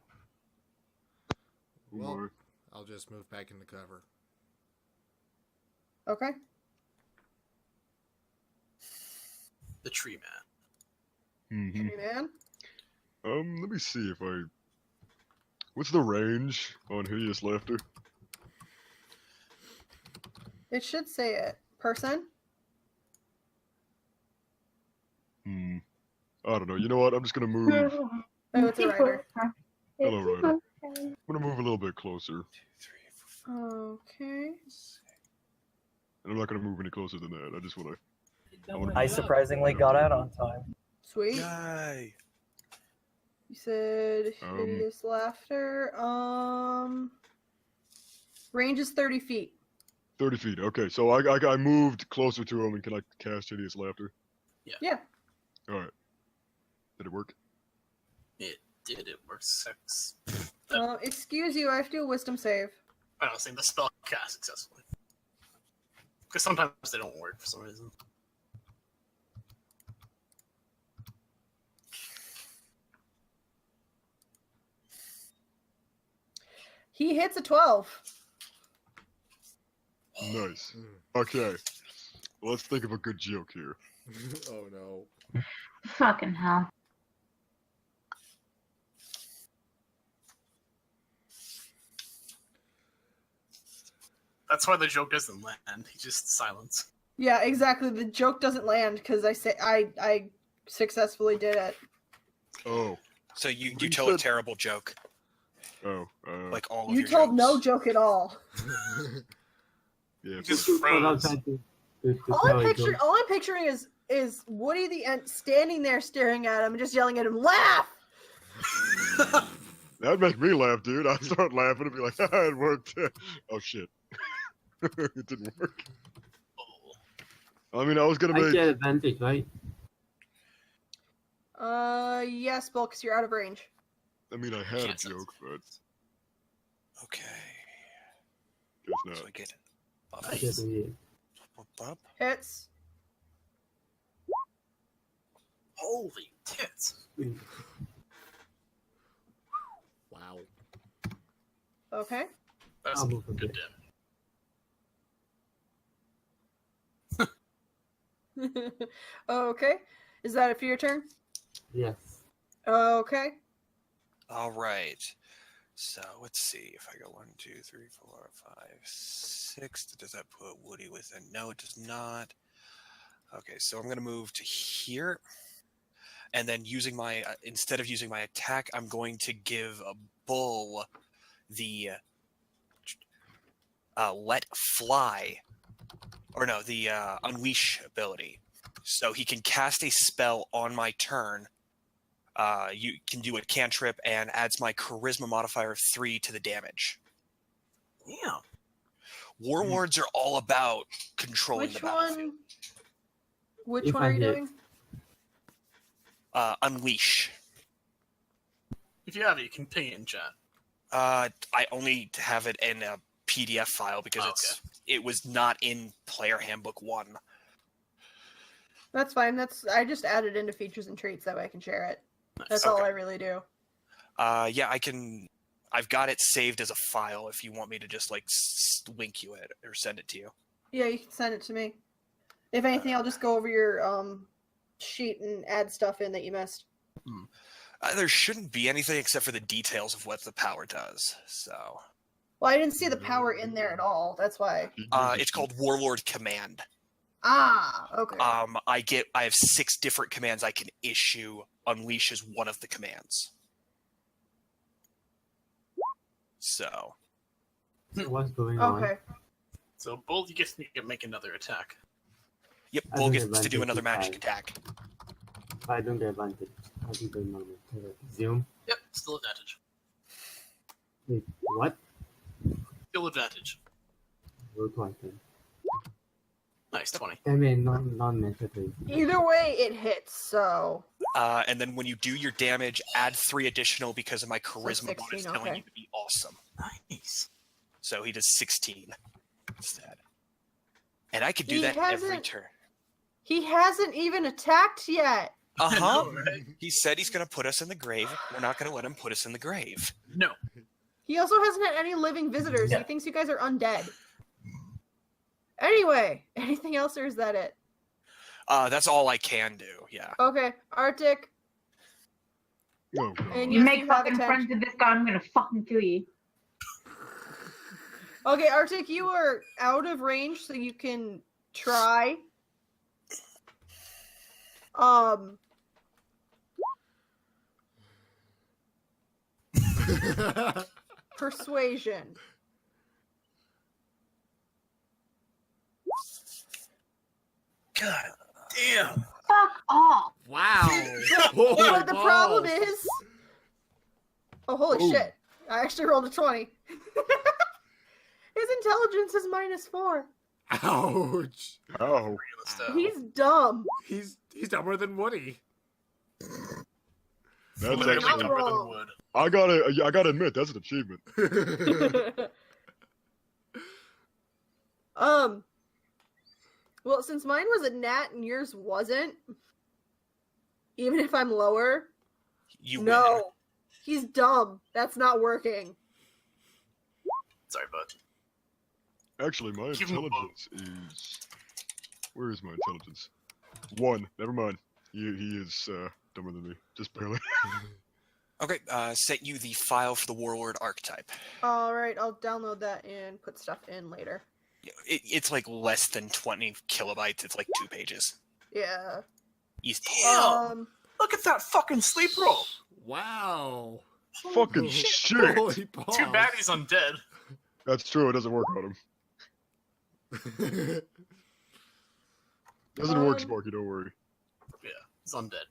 Well, I'll just move back into cover. Okay. The tree man. Mm-hmm. Tree man. Let me see if I. What's the range on Hideous Laughter? It should say it. Person? I don't know. You know what? I'm just gonna move. Oh, it's a rider. Hello, Ryder. I'm gonna move a little bit closer. Okay. And I'm not gonna move any closer than that. I just wanna. I surprisingly got out on time. Sweet. Yay. You said hideous laughter. Range is 30 feet. 30 feet. Okay, so I moved closer to him, and can I cast Hideous Laughter? Yeah. All right. Did it work? It did. It works. Excuse you. I have to do a wisdom save. I was saying the spell cast successfully. Because sometimes they don't work for some reason. He hits a 12. Nice. Okay. Well, let's think of a good joke here. Oh no. Fucking hell. That's why the joke doesn't land. He just silence. Yeah, exactly. The joke doesn't land because I successfully did it. Oh. So you tell a terrible joke. Oh. Like all of You your told jokes. no joke at all. Yeah. Just Well, I'm froze. trying to All I'm picturing is Woody the Ent standing there staring at him and just yelling at him, "Laugh!" That'd make me laugh, dude. I'd start laughing and be like, "Ah, it worked." Oh shit. It didn't work. I mean, I was gonna I make. get advantage, right? Yes, Bill, because you're out of range. I mean, I had a joke, but Okay. guess not. So I get I get a hit. up. Hits. Holy tits. Wow. Okay. That's I'll a move a good bit. Okay. Is that it for your turn? Yes. Okay. All right. So let's see if I go 1, 2, 3, 4, 5, 6. Does that put Woody within? No, it does not. Okay, so I'm going to move to here. And then using my, instead of using my attack, I'm going to give a bull the let fly. Or no, the unleash ability. So he can cast a spell on my turn. You can do a cantrip and adds my charisma modifier of 3 to the damage. Yeah. Warlords are all about controlling the Which battlefield. one? Which If one I are you hit. doing? Unleash. If you have it, you can ping it in chat. I only have it in a PDF file because it was not in Player Handbook 1. That's fine. I just added into features and traits that way I can share it. That's all I really do. Yeah, I can. I've got it saved as a file if you want me to just like link you it or send it to you. Yeah, you can send it to me. If anything, I'll just go over your sheet and add stuff in that you missed. There shouldn't be anything except for the details of what the power does. So. Well, I didn't see the power in there at all. That's why. It's called Warlord Command. Ah, okay. I have 6 different commands I can issue. Unleash is one of the commands. So. What's going on? Okay. So Bull, you get to make another attack. Yep, I Bull don't gets get to do advantage another if magic attack. I don't get advantage. I do the normal. Zoom. Yep, still advantage. Wait, what? Still advantage. Roll twice then. Nice, 20. I mean, non-negative. Either way, it hits, so... And then when you do your damage, add 3 additional because of my charisma 16, bonus telling okay. you to be awesome. Nice. So he does 16 instead. And I could do He that every hasn't- turn. He hasn't even attacked yet. Uh-huh. He said he's going to put us in the grave. We're not going to let him put us in the grave. No. He also hasn't had any living visitors. Yeah. He thinks you guys are undead. Anyway, anything else, or is that it? That's all I can do, yeah. Okay, Arctic. No. And You yes, make you have fucking attention. friends with this guy, I'm gonna fucking kill you. Okay, Arctic, you are out of range, so you can try. Persuasion. God damn. Fuck off. Wow. But the problem is... Oh, holy Ooh. shit. I actually rolled a 20. His intelligence is -4. Ouch. Oh. He's dumb. He's dumber than Woody. That's Literally actually. dumber than wood. I gotta admit, that's an achievement. Well, since mine was a nat and yours wasn't, even if I'm lower, You no. win. He's dumb. That's not working. Sorry, bud. Actually, my Give him a intelligence is. Where is my intelligence? 1. Never mind. He is dumber than me, just barely. Okay, sent you the file for the Warlord archetype. Alright, I'll download that and put stuff in later. It's like less than 20 kilobytes. It's like 2 pages. Yeah. He's Look at that fucking sleep roll. Wow. Fucking shit. Holy balls. Too bad he's undead. That's true. It doesn't work on him. Doesn't work, Sparky. Don't worry. Yeah, he's undead.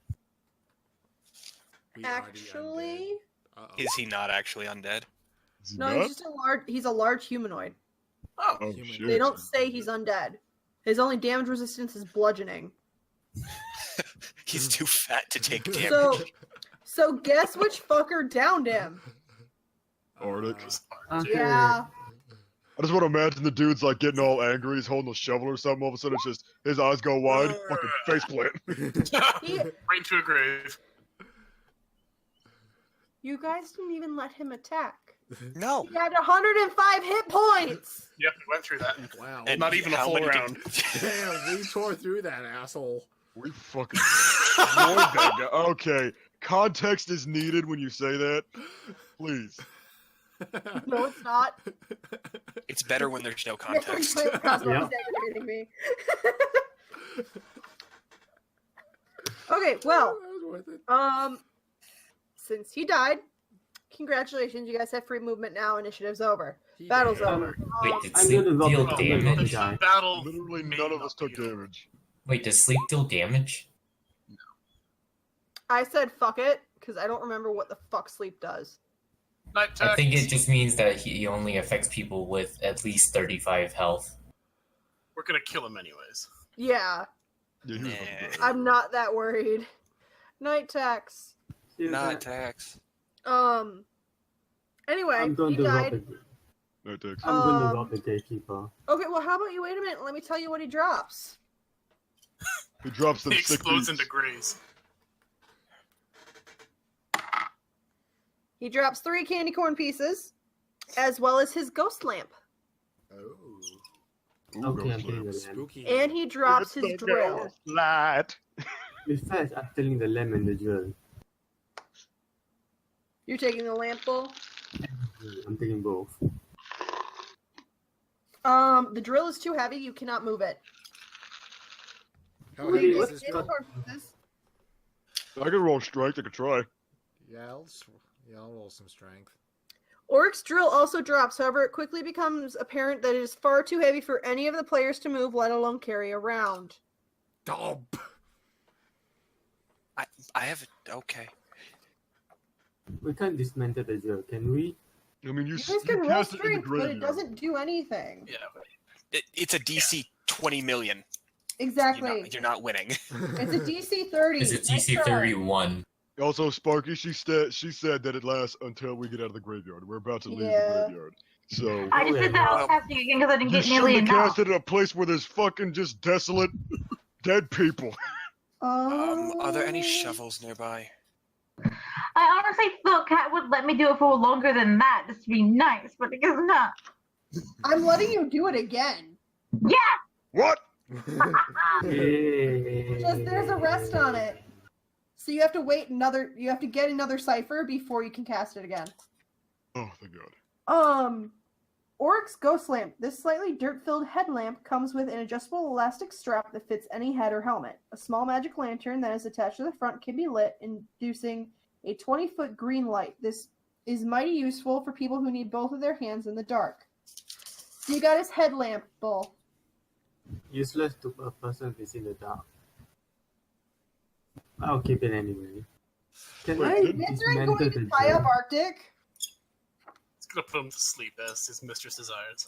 Actually, Is he not actually undead? Is he no, not? he's just he's a large humanoid. Oh shit. They don't say he's undead. His only damage resistance is bludgeoning. He's too fat to take damage. So guess which fucker downed him? Arctic. Yeah. I just want to imagine the dude's like getting all angry. He's holding a shovel or something. All of a sudden, it's just his eyes go wide, fucking face plant. Right into a grave. You guys didn't even let him attack. No. He had 105 hit points. Yep, we went through that. Wow. And not even a how full many did- round. Damn, we tore through that asshole. We fucking destroyed that guy. Okay, context is needed when you say that. Please. No, it's not. It's better when there's no context. Cosmo is aggravating me. Okay, well, since he died, congratulations, you guys have free movement now. Initiative's over. Battle's over. Wait, did I'm sleep gonna roll deal the damage? guy. Battle. Literally none of us took damage. Wait, does sleep deal damage? I said fuck it, because I don't remember what the fuck sleep does. I think it just means that he only affects people with at least 35 health. We're gonna kill him anyways. Yeah, Yeah, he was fucking great. I'm not that worried. Night tax. Not tax. Anyway, I'm going he to rob died. the. No takes. I'm going to rob the gatekeeper. Okay, well, how about you wait a minute and let me tell you what he drops. He drops them He 6 explodes beats. into grays. He drops 3 candy corn pieces, as well as his ghost lamp. Ooh, Okay, ghost I'm taking lamp. the lamp. Spooky. And he drops his It's the drill. ghost light. Besides, I'm stealing the lamp and the drill. You're taking the lamp bull? I'm taking both. The drill is too heavy. You cannot move it. How heavy is Wait, this candy bill? corn pieces? I can roll strength. I could try. Yeah, I'll roll some strength. Oryx drill also drops, however, it quickly becomes apparent that it is far too heavy for any of the players to move, let alone carry around. Dump. I have it. Okay. We can't dismantle the drill, can we? I mean, You guys can roll strength, but it doesn't do anything. Yeah. It's a DC 20 million. Exactly. You're not winning. It's a DC 30. It's a DC 31. Also, Sparky, she said that it lasts until we get out of the graveyard. We're about to leave the graveyard. So I just did that casting again because I didn't you get nearly shouldn't have enough. cast it in a place where there's fucking just desolate dead people. Are there any shovels nearby? I honestly thought Cat would let me do it for longer than that, just to be nice, but I guess not. I'm letting you do it again. Yeah! What? Just there's a rest on it. So you have to wait you have to get another cipher before you can cast it again. Oh, thank God. Oryx Ghost Lamp. This slightly dirt-filled headlamp comes with an adjustable elastic strap that fits any head or helmet. A small magic lantern that is attached to the front can be lit, inducing a 20-foot green light. This is mighty useful for people who need both of their hands in the dark. So you got his headlamp, Bull. Useless to a person who's in the dark. I'll keep it anyway. Can I Is Vincent going to tie up Arctic? It's gonna put him to sleep as his mistress desires.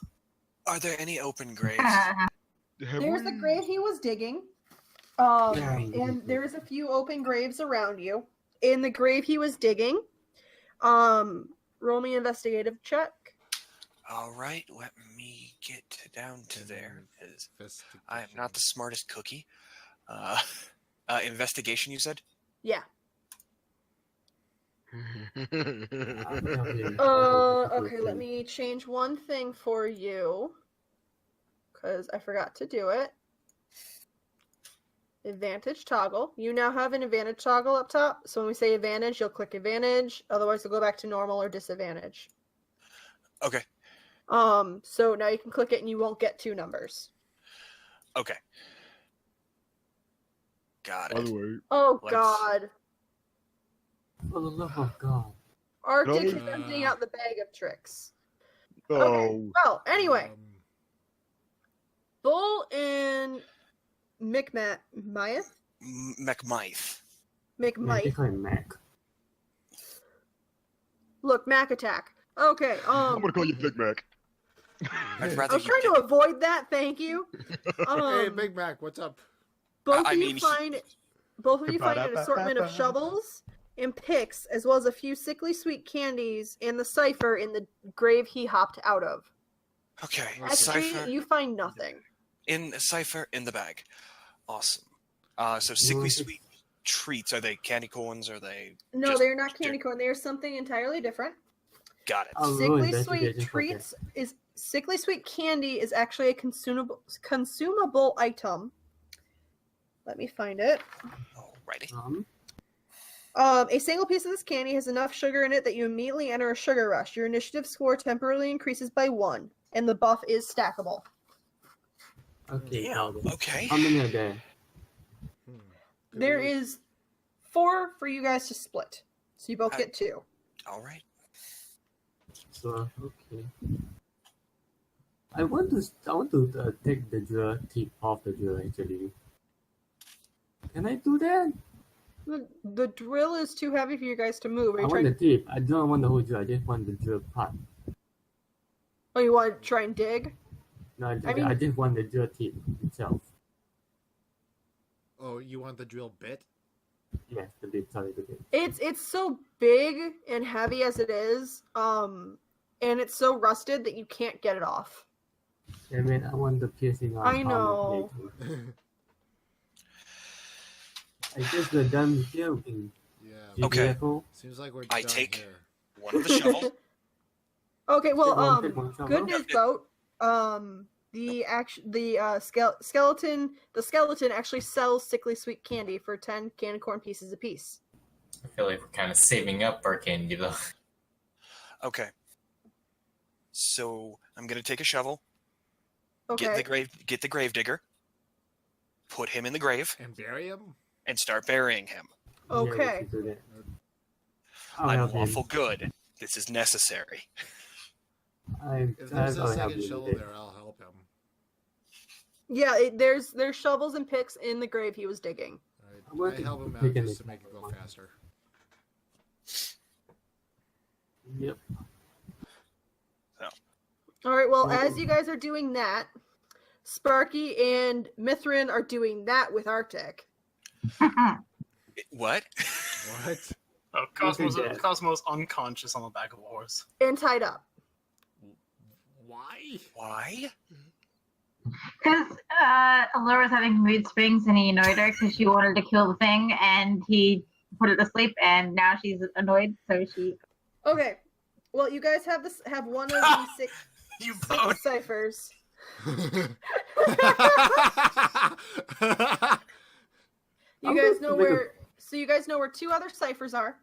Are there any open graves? There's the grave he was digging. Yeah. And there's a few open graves around you. In the grave he was digging, roll me investigative check. All right, let me get down to there. I am not the smartest cookie. Investigation, you said? Yeah. Okay, Okay, let me change one thing for you. Because I forgot to do it. Advantage toggle. You now have an advantage toggle up top. So when we say advantage, you'll click advantage. Otherwise, you'll go back to normal or disadvantage. Okay. So now you can click it and you won't get 2 numbers. Okay. Got it. By the way, Oh, God. For the love of God. Arctic No. is emptying out the bag of tricks. oh, Okay. Well, anyway. Bull and McMyth. McMyth. McMyth. Mac. Look, Mac attack. Okay, I'm gonna call you Big Mac. I'd I rather was you trying to avoid that, thank you. Hey, Big Mac, what's up? Both I of you mean, find an assortment of shovels and picks, as well as a few sickly sweet candies and the cipher in the grave he hopped out of. Okay. Actually, Cipher you find nothing. in the cipher in the bag. Awesome. So sickly sweet treats, are they candy corns? Are they No, just- they're not candy corn. They are something entirely different. Got it. Oh, Sickly investigation sweet for treats is sickly sweet candy is actually a consumable item. Let me find it. Alrighty. A single piece of this candy has enough sugar in it that you immediately enter a sugar rush. Your initiative score temporarily increases by 1, and the buff is stackable. Okay. Yeah, got it. okay. How many are there? There is 4 for you guys to split, so you both get 2. All right. So okay. I want to take the drill tip off the drill actually. Can I do that? The drill is too heavy for you guys to move. Are I you want trying? the tip. I don't want the whole drill. I just want the drill part. Oh, you want to try and dig? No, I mean- just want the drill tip itself. Oh, you want the drill bit? Yes, the bit. Sorry, the bit. It's so big and heavy as it is, and it's so rusted that you can't get it off. I mean, I want the piercing I armor know. plate. I guess we're done with you. Yeah. Okay. GTFO. Seems like we're I done take here. one of the shovels. Okay, well, Take one shovel. good news, boat. The skeleton actually sells sickly sweet candy for 10 candy corn pieces apiece. I feel like we're kind of saving up our candy though. Okay. So I'm gonna take a shovel. Okay. Get the grave digger. put him in the grave and bury him and start burying him. Okay. I'm lawful good. This is necessary. If there's a second shovel there, I'll help him. Yeah, there's shovels and picks in the grave he was digging. I help him out just to make it go faster. Yep. All right. Well, as you guys are doing that, Sparky and Mithrin are doing that with Arctic. What? What? Oh, Cosmo's unconscious on the back of a horse. And tied up. Why? Why? Because Alora's having mood swings and he annoyed her because she wanted to kill the thing and he put it to sleep and now she's annoyed, so she... Okay. Well, you guys have one of the six ciphers. You guys know where... So you guys know where two other ciphers are.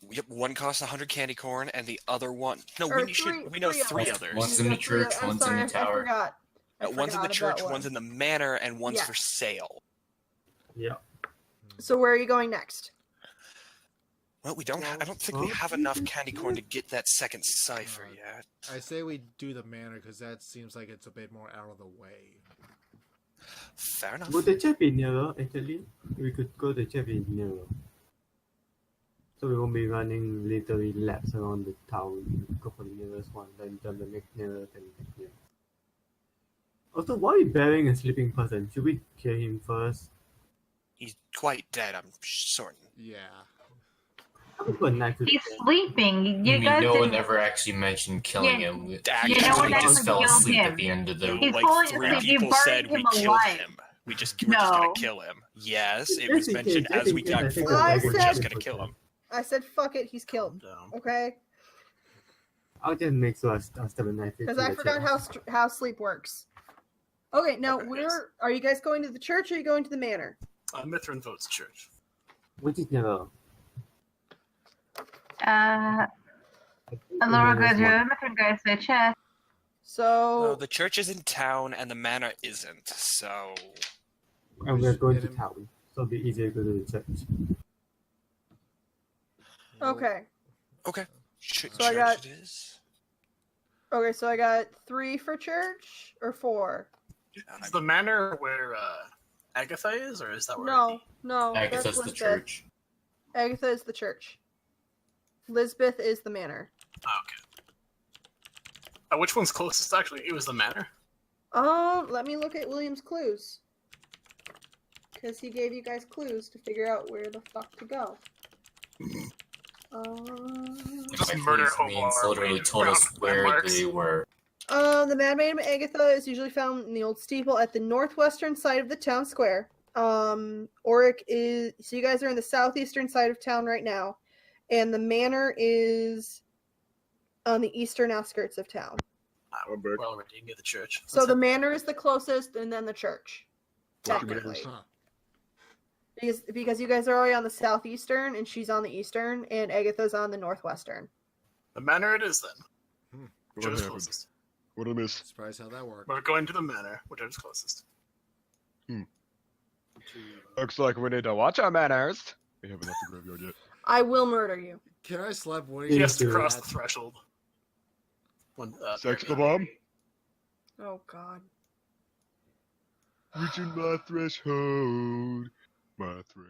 Yep, one costs 100 candy corn, and the other one... No, Or we know three others. others. One's in the church, one's in the tower. One's in the church, one. one's in the manor, and one's Yeah. for sale. Yeah. So where are you going next? Well, we don't. I don't think we have enough candy corn to get that second cipher yet. I say we do the manor because that seems like it's a bit more out of the way. Fair enough. Would the church be nearer, actually? We could go to the church be nearer. So we won't be running literally laps around the town. Go for the nearest one, then jump the next nearest, and the next nearest. Also, why are we burying a sleeping person? Should we kill him first? He's quite dead, I'm certain. Yeah. He's sleeping. You I mean, guys no one didn't... ever actually mentioned killing Yeah. him. We You know what just actually fell killed asleep him? at the end of the... He's Like falling 3 asleep. You people buried said we him killed alive. him. We're just gonna kill him. Yes, it was mentioned as we got forward. We're just gonna kill him. I said, fuck it, he's killed. Okay? I'll just make sure I stab a knife. Because I forgot how sleep works. Okay, now where are you guys going to the church or are you going to the manor? Mithrin votes church. Which is nearer? Alora goes here, Mithrin goes to the church. So... No, the church is in town and the manor isn't, so... And we're going to town, so it'll be easier to go to the church. Okay. Okay. So I got... Okay, so I got 3 for church, or 4? Is the manor where Agatha is, or is that where... No, Agatha's that's the Lisbeth. church. Agatha is the church. Lisbeth is the manor. Oh, okay. Which one's closest, actually? It was the manor? Let me look at William's clues. Because he gave you guys clues to figure out where the fuck to go. Just murder means literally told us where they were. The Mad Maiden Agatha is usually found in the old steeple at the northwestern side of the town square. Auric is... So you guys are in the southeastern side of town right now. And the manor is on the eastern outskirts of town. Well, already you can get the church. So the manor is the closest, and then the church. Technically. Because you guys are already on the southeastern, and she's on the eastern, and Agatha's on the northwestern. The manor it is, then. What Whichever's happened? closest. What did I miss? Surprise how that worked. We're going to the manor, whichever's closest. Looks like we need to watch our manners. We haven't left the graveyard yet. I will murder you. Can I slap one of He you? has to cross the threshold. Sex the bomb? Oh, God. Reaching my threshold. My threshold.